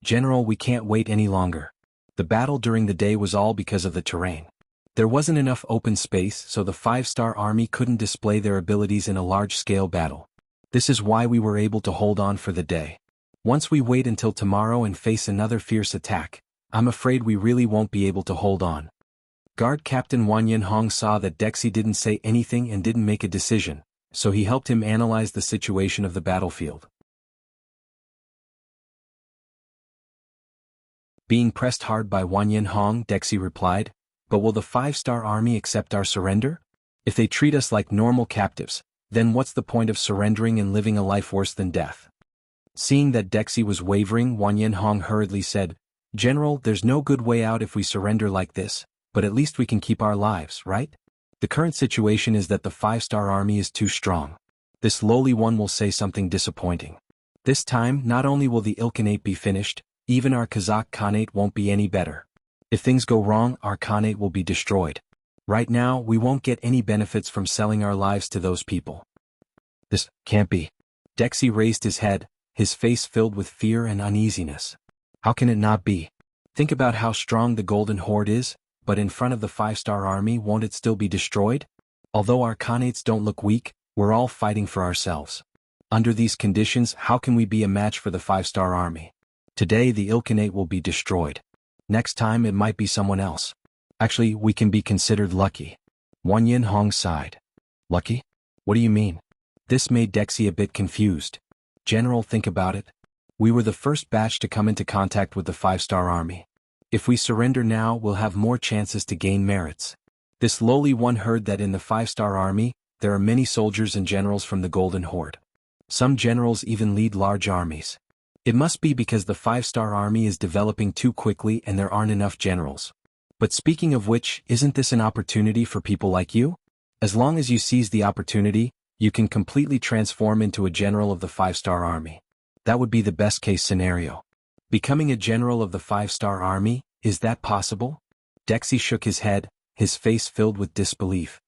S1: "General, we can't wait any longer." The battle during the day was all because of the terrain. There wasn't enough open space, so the 5-star army couldn't display their abilities in a large-scale battle. This is why we were able to hold on for the day. Once we wait until tomorrow and face another fierce attack, I'm afraid we really won't be able to hold on. Guard Captain Wanyan Hong saw that Dexy didn't say anything and didn't make a decision, so he helped him analyze the situation of the battlefield. Being pressed hard by Wanyan Hong, Dexy replied, But will the 5-star army accept our surrender? If they treat us like normal captives, then what's the point of surrendering and living a life worse than death? Seeing that Dexy was wavering, Wang Yanhong hurriedly said, "General, there's no good way out if we surrender like this, but at least we can keep our lives, right? The current situation is that the 5-star army is too strong. This lowly one will say something disappointing. This time, not only will the Ilkhanate be finished, even our Kazakh Khanate won't be any better. If things go wrong, our Khanate will be destroyed. Right now, we won't get any benefits from selling our lives to those people." This can't be. Dexy raised his head, his face filled with fear and uneasiness. How can it not be? Think about how strong the Golden Horde is, but in front of the 5-star army, won't it still be destroyed? Although our Khanates don't look weak, we're all fighting for ourselves. Under these conditions, how can we be a match for the 5-star army? Today the Ilkhanate will be destroyed. Next time it might be someone else. Actually, we can be considered lucky. Wang Yanhong sighed. Lucky? What do you mean? This made Dexy a bit confused. General, think about it. We were the first batch to come into contact with the 5-star army. If we surrender now, we'll have more chances to gain merits. This lowly one heard that in the 5-star army, there are many soldiers and generals from the Golden Horde. Some generals even lead large armies. It must be because the 5-star army is developing too quickly and there aren't enough generals. But speaking of which, isn't this an opportunity for people like you? As long as you seize the opportunity, you can completely transform into a general of the 5-star army. That would be the best-case scenario. Becoming a general of the 5-star army, is that possible? Dexy shook his head, his face filled with disbelief.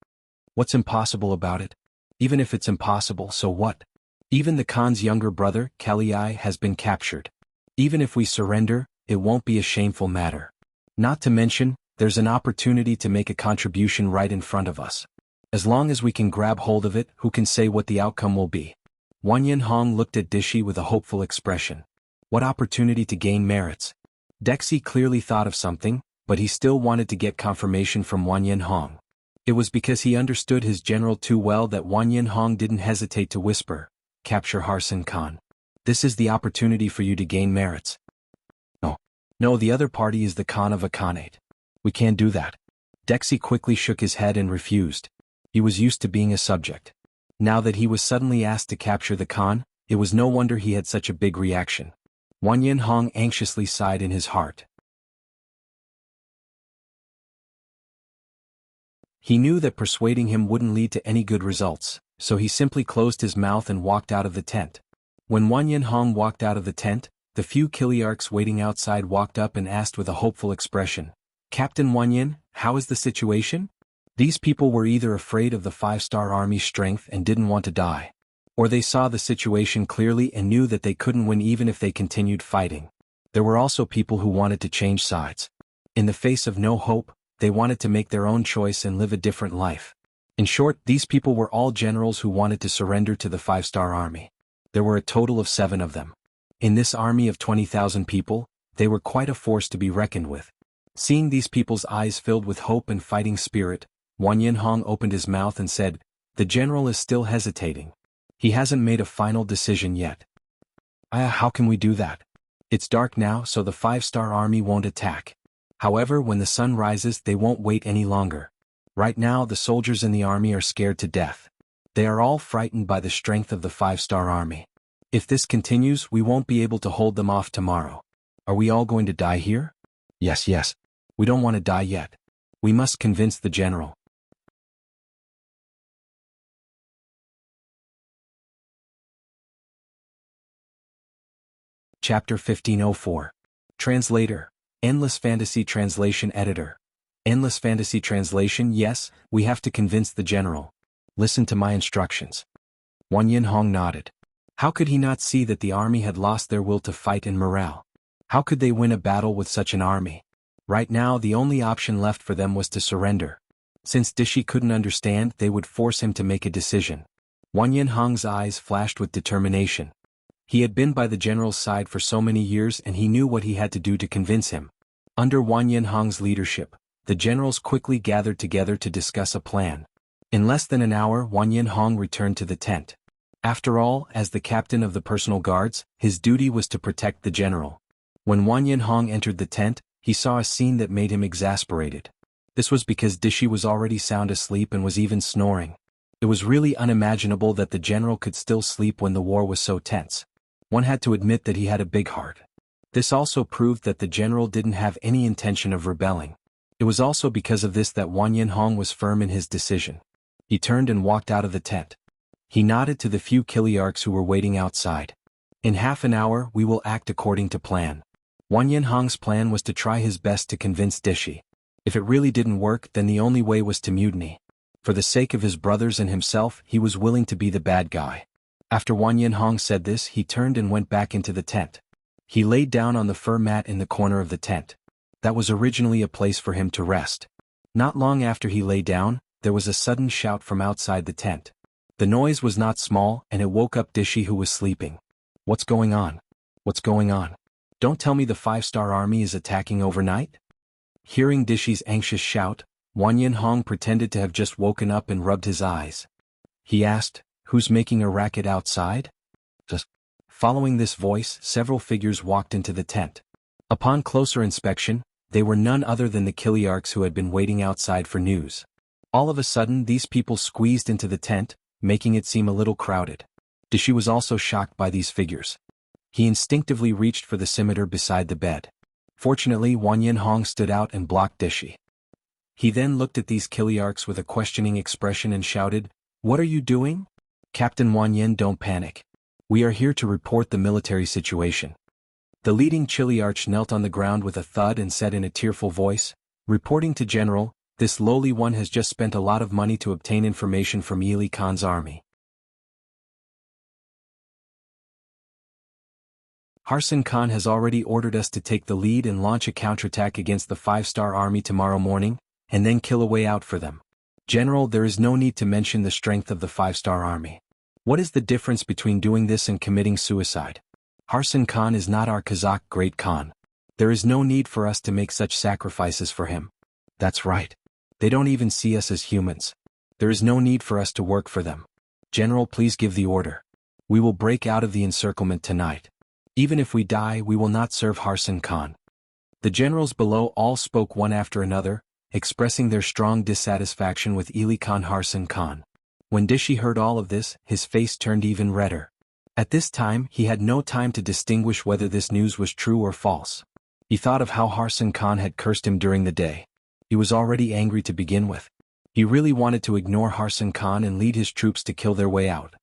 S1: What's impossible about it? Even if it's impossible, so what? Even the Khan's younger brother, Kaliyai, has been captured. Even if we surrender, it won't be a shameful matter. Not to mention, there's an opportunity to make a contribution right in front of us. As long as we can grab hold of it, who can say what the outcome will be? Wang Yanhong looked at Dishi with a hopeful expression. What opportunity to gain merits? Dexy clearly thought of something, but he still wanted to get confirmation from Wang Yanhong. It was because he understood his general too well that Wang Yanhong didn't hesitate to whisper, "Capture Harsan Khan. This is the opportunity for you to gain merits." No, the other party is the Khan of a Khanate. We can't do that. Dexy quickly shook his head and refused. He was used to being a subject. Now that he was suddenly asked to capture the Khan, it was no wonder he had such a big reaction. Wang Yanhong anxiously sighed in his heart. He knew that persuading him wouldn't lead to any good results, so he simply closed his mouth and walked out of the tent. When Wang Yanhong walked out of the tent, the few Kiliarchs waiting outside walked up and asked with a hopeful expression, "Captain Wanyan, how is the situation?" These people were either afraid of the 5-star army's strength and didn't want to die, or they saw the situation clearly and knew that they couldn't win even if they continued fighting. There were also people who wanted to change sides. In the face of no hope, they wanted to make their own choice and live a different life. In short, these people were all generals who wanted to surrender to the 5-star army. There were a total of 7 of them. In this army of 20,000 people, they were quite a force to be reckoned with. Seeing these people's eyes filled with hope and fighting spirit, Wang Yanhong opened his mouth and said, "The general is still hesitating. He hasn't made a final decision yet." How can we do that? It's dark now, so the 5-star army won't attack. However, when the sun rises, they won't wait any longer. Right now, the soldiers in the army are scared to death. They are all frightened by the strength of the 5-star army. If this continues, we won't be able to hold them off tomorrow. Are we all going to die here? Yes. We don't want to die yet. We must convince the general. Chapter 1504. Translator. Endless Fantasy Translation Editor. Endless Fantasy Translation. Yes, we have to convince the general. Listen to my instructions. Wang Yanhong nodded. How could he not see that the army had lost their will to fight and morale? How could they win a battle with such an army? Right now the only option left for them was to surrender. Since Dishi couldn't understand, they would force him to make a decision. Wang Yanhong's eyes flashed with determination. He had been by the general's side for so many years and he knew what he had to do to convince him. Under Wang Yanhong's leadership, the generals quickly gathered together to discuss a plan. In less than an hour, Wang Yanhong returned to the tent. After all, as the captain of the personal guards, his duty was to protect the general. When Wang Yanhong entered the tent, he saw a scene that made him exasperated. This was because Dishi was already sound asleep and was even snoring. It was really unimaginable that the general could still sleep when the war was so tense. One had to admit that he had a big heart. This also proved that the general didn't have any intention of rebelling. It was also because of this that Wang Yinhong was firm in his decision. He turned and walked out of the tent. He nodded to the few Kiliarchs who were waiting outside. In half an hour we will act according to plan. Wang Yinhong's plan was to try his best to convince Dishi. If it really didn't work, then the only way was to mutiny. For the sake of his brothers and himself, he was willing to be the bad guy. After Wang Yinhong said this, he turned and went back into the tent. He laid down on the fur mat in the corner of the tent. That was originally a place for him to rest. Not long after he lay down, there was a sudden shout from outside the tent. The noise was not small, and it woke up Dishi, who was sleeping. What's going on? What's going on? Don't tell me the 5-star army is attacking overnight? Hearing Dishi's anxious shout, Wang Yinhong pretended to have just woken up and rubbed his eyes. He asked, "Who's making a racket outside?" Just following this voice, several figures walked into the tent. Upon closer inspection, they were none other than the Kiliarchs who had been waiting outside for news. All of a sudden these people squeezed into the tent, making it seem a little crowded. Dishi was also shocked by these figures. He instinctively reached for the scimitar beside the bed. Fortunately, Wang Yinhong stood out and blocked Dishi. He then looked at these Kiliarchs with a questioning expression and shouted, "What are you doing?" "Captain Wang Yin, don't panic. We are here to report the military situation." The leading Kiliarch knelt on the ground with a thud and said in a tearful voice, "Reporting to General, this lowly one has just spent a lot of money to obtain information from Yili Khan's army. Harsan Khan has already ordered us to take the lead and launch a counterattack against the 5-star army tomorrow morning, and then kill a way out for them. General, there is no need to mention the strength of the 5-star army. What is the difference between doing this and committing suicide? Harsan Khan is not our Kazakh great Khan. There is no need for us to make such sacrifices for him." "That's right. They don't even see us as humans. There is no need for us to work for them. General, please give the order. We will break out of the encirclement tonight. Even if we die, we will not serve Harsan Khan." The generals below all spoke one after another, expressing their strong dissatisfaction with Ili Khan Harsan Khan. When Dishi heard all of this, his face turned even redder. At this time, he had no time to distinguish whether this news was true or false. He thought of how Harsan Khan had cursed him during the day. He was already angry to begin with. He really wanted to ignore Harsan Khan and lead his troops to kill their way out.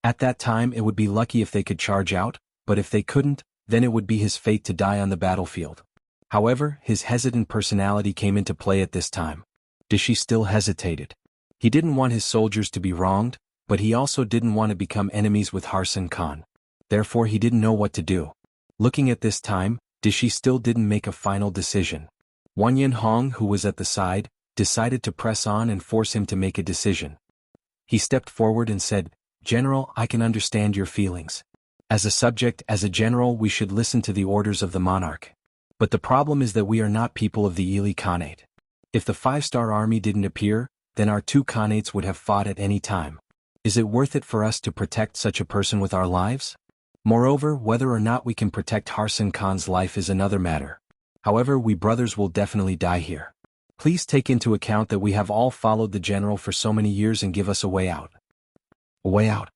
S1: At that time, it would be lucky if they could charge out, but if they couldn't, then it would be his fate to die on the battlefield. However, his hesitant personality came into play at this time. Dishi still hesitated. He didn't want his soldiers to be wronged, but he also didn't want to become enemies with Harsan Khan. Therefore he didn't know what to do. Looking at this time, Dishi still didn't make a final decision. Wang Yinhong, who was at the side, decided to press on and force him to make a decision. He stepped forward and said, "General, I can understand your feelings. As a subject, as a general, we should listen to the orders of the monarch. But the problem is that we are not people of the Ili Khanate. If the 5-star army didn't appear, then our 2 Khanates would have fought at any time. Is it worth it for us to protect such a person with our lives? Moreover, whether or not we can protect Harsan Khan's life is another matter. However, we brothers will definitely die here. Please take into account that we have all followed the general for so many years and give us a way out." A way out?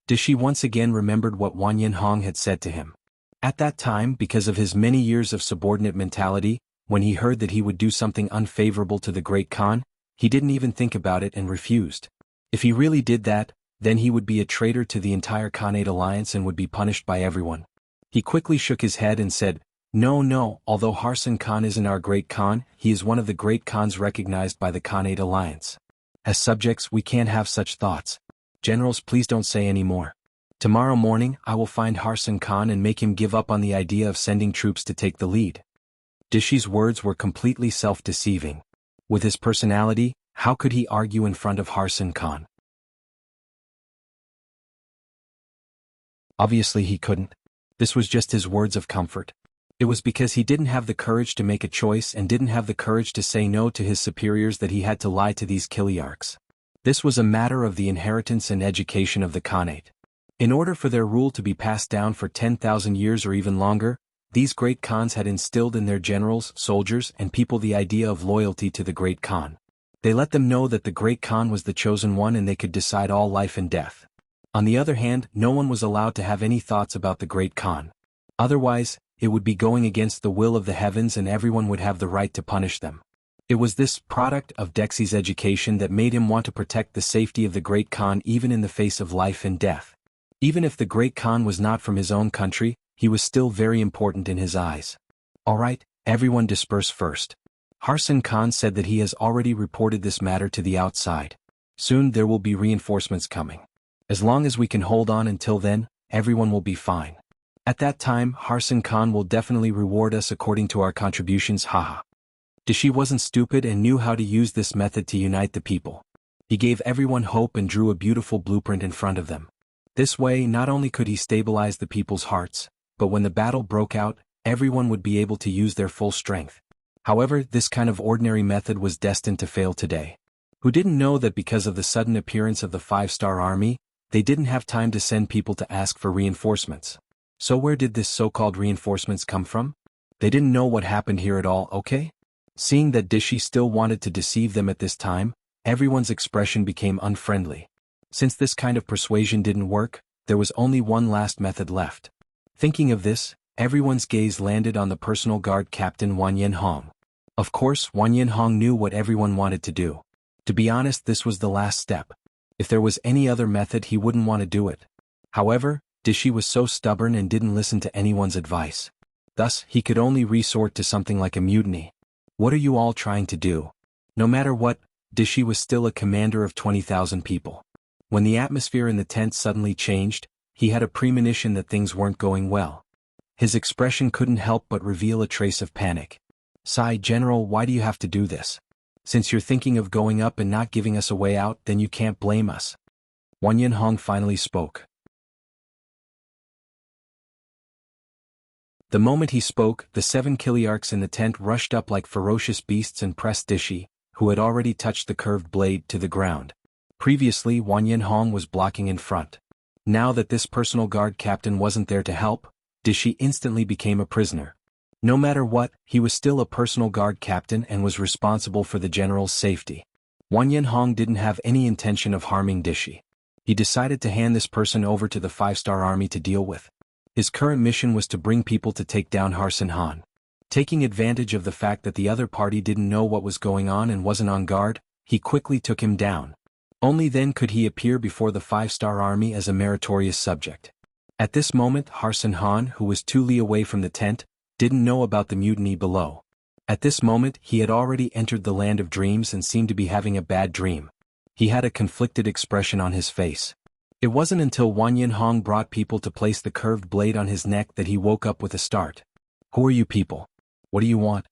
S1: Dishi once again remembered what Wang Yinhong had said to him. At that time, because of his many years of subordinate mentality, when he heard that he would do something unfavorable to the great Khan, he didn't even think about it and refused. If he really did that, then he would be a traitor to the entire Khanate alliance and would be punished by everyone. He quickly shook his head and said, No, although Harsan Khan isn't our great Khan, he is one of the great Khans recognized by the Khanate alliance. As subjects, we can't have such thoughts. Generals, please don't say any more. Tomorrow morning, I will find Harsan Khan and make him give up on the idea of sending troops to take the lead." Dishi's words were completely self-deceiving. With his personality, how could he argue in front of Harsan Khan? Obviously he couldn't. This was just his words of comfort. It was because he didn't have the courage to make a choice and didn't have the courage to say no to his superiors that he had to lie to these Kiliarchs. This was a matter of the inheritance and education of the Khanate. In order for their rule to be passed down for 10,000 years or even longer, These great khans had instilled in their generals, soldiers, and people the idea of loyalty to the great khan. They let them know that the great khan was the chosen one and they could decide all life and death. On the other hand, no one was allowed to have any thoughts about the great khan. Otherwise, it would be going against the will of the heavens and everyone would have the right to punish them. It was this product of Dexi's education that made him want to protect the safety of the great khan even in the face of life and death. Even if the great khan was not from his own country, he was still very important in his eyes. Alright, everyone disperse first. Harsan Khan said that he has already reported this matter to the outside. Soon there will be reinforcements coming. As long as we can hold on until then, everyone will be fine. At that time, Harsan Khan will definitely reward us according to our contributions, haha. Dashi wasn't stupid and knew how to use this method to unite the people. He gave everyone hope and drew a beautiful blueprint in front of them. This way, not only could he stabilize the people's hearts, but when the battle broke out, everyone would be able to use their full strength. However, this kind of ordinary method was destined to fail today. Who didn't know that because of the sudden appearance of the 5-star army, they didn't have time to send people to ask for reinforcements. So where did this so-called reinforcements come from? They didn't know what happened here at all, okay? Seeing that Dashi still wanted to deceive them at this time, everyone's expression became unfriendly. Since this kind of persuasion didn't work, there was only one last method left. Thinking of this, everyone's gaze landed on the personal guard captain Wang Yanhong. Of course, Wang Yanhong knew what everyone wanted to do. To be honest, this was the last step. If there was any other method, he wouldn't want to do it. However, Dashi was so stubborn and didn't listen to anyone's advice. Thus, he could only resort to something like a mutiny. What are you all trying to do? No matter what, Dashi was still a commander of 20,000 people. When the atmosphere in the tent suddenly changed, he had a premonition that things weren't going well. His expression couldn't help but reveal a trace of panic. Sigh, General, why do you have to do this? Since you're thinking of going up and not giving us a way out, then you can't blame us. Wang Yanhong finally spoke. The moment he spoke, the 7 Kiliarchs in the tent rushed up like ferocious beasts and pressed Dashi, who had already touched the curved blade, to the ground. Previously, Wang Yanhong was blocking in front. Now that this personal guard captain wasn't there to help, Dashi instantly became a prisoner. No matter what, he was still a personal guard captain and was responsible for the general's safety. Wang Yanhong didn't have any intention of harming Dashi. He decided to hand this person over to the 5-star army to deal with. His current mission was to bring people to take down Harsan Han. Taking advantage of the fact that the other party didn't know what was going on and wasn't on guard, he quickly took him down. Only then could he appear before the 5-star army as a meritorious subject. At this moment, Harsan Han, who was 2 li away from the tent, didn't know about the mutiny below. At this moment, he had already entered the land of dreams and seemed to be having a bad dream. He had a conflicted expression on his face. It wasn't until Wang Yanhong brought people to place the curved blade on his neck that he woke up with a start. Who are you people? What do you want?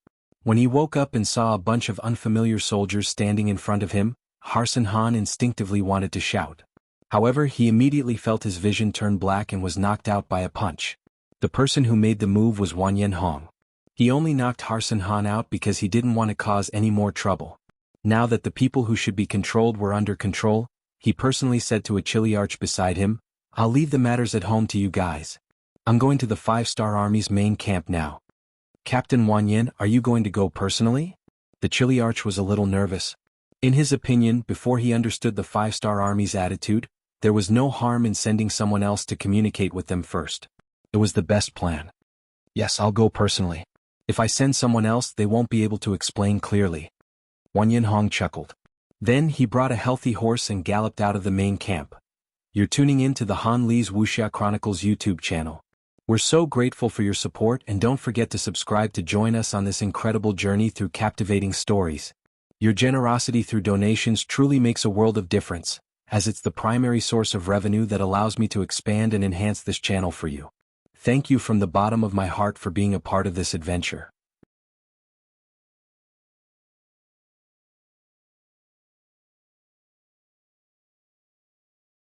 S1: When he woke up and saw a bunch of unfamiliar soldiers standing in front of him, Harsan Han instinctively wanted to shout. However, he immediately felt his vision turn black and was knocked out by a punch. The person who made the move was Wang Yanhong. He only knocked Harsan Han out because he didn't want to cause any more trouble. Now that the people who should be controlled were under control, he personally said to a Chiliarch beside him, "I'll leave the matters at home to you guys. I'm going to the 5-star army's main camp now." "Captain Wang Yan, are you going to go personally?" The Chiliarch was a little nervous. In his opinion, before he understood the 5-star army's attitude, there was no harm in sending someone else to communicate with them first. It was the best plan. "Yes, I'll go personally. If I send someone else, they won't be able to explain clearly." Wang Yanhong chuckled. Then he brought a healthy horse and galloped out of the main camp. You're tuning in to the Han Li's Wuxia Chronicles YouTube channel. We're so grateful for your support, and don't forget to subscribe to join us on this incredible journey through captivating stories. Your generosity through donations truly makes a world of difference, as it's the primary source of revenue that allows me to expand and enhance this channel for you. Thank you from the bottom of my heart for being a part of this adventure.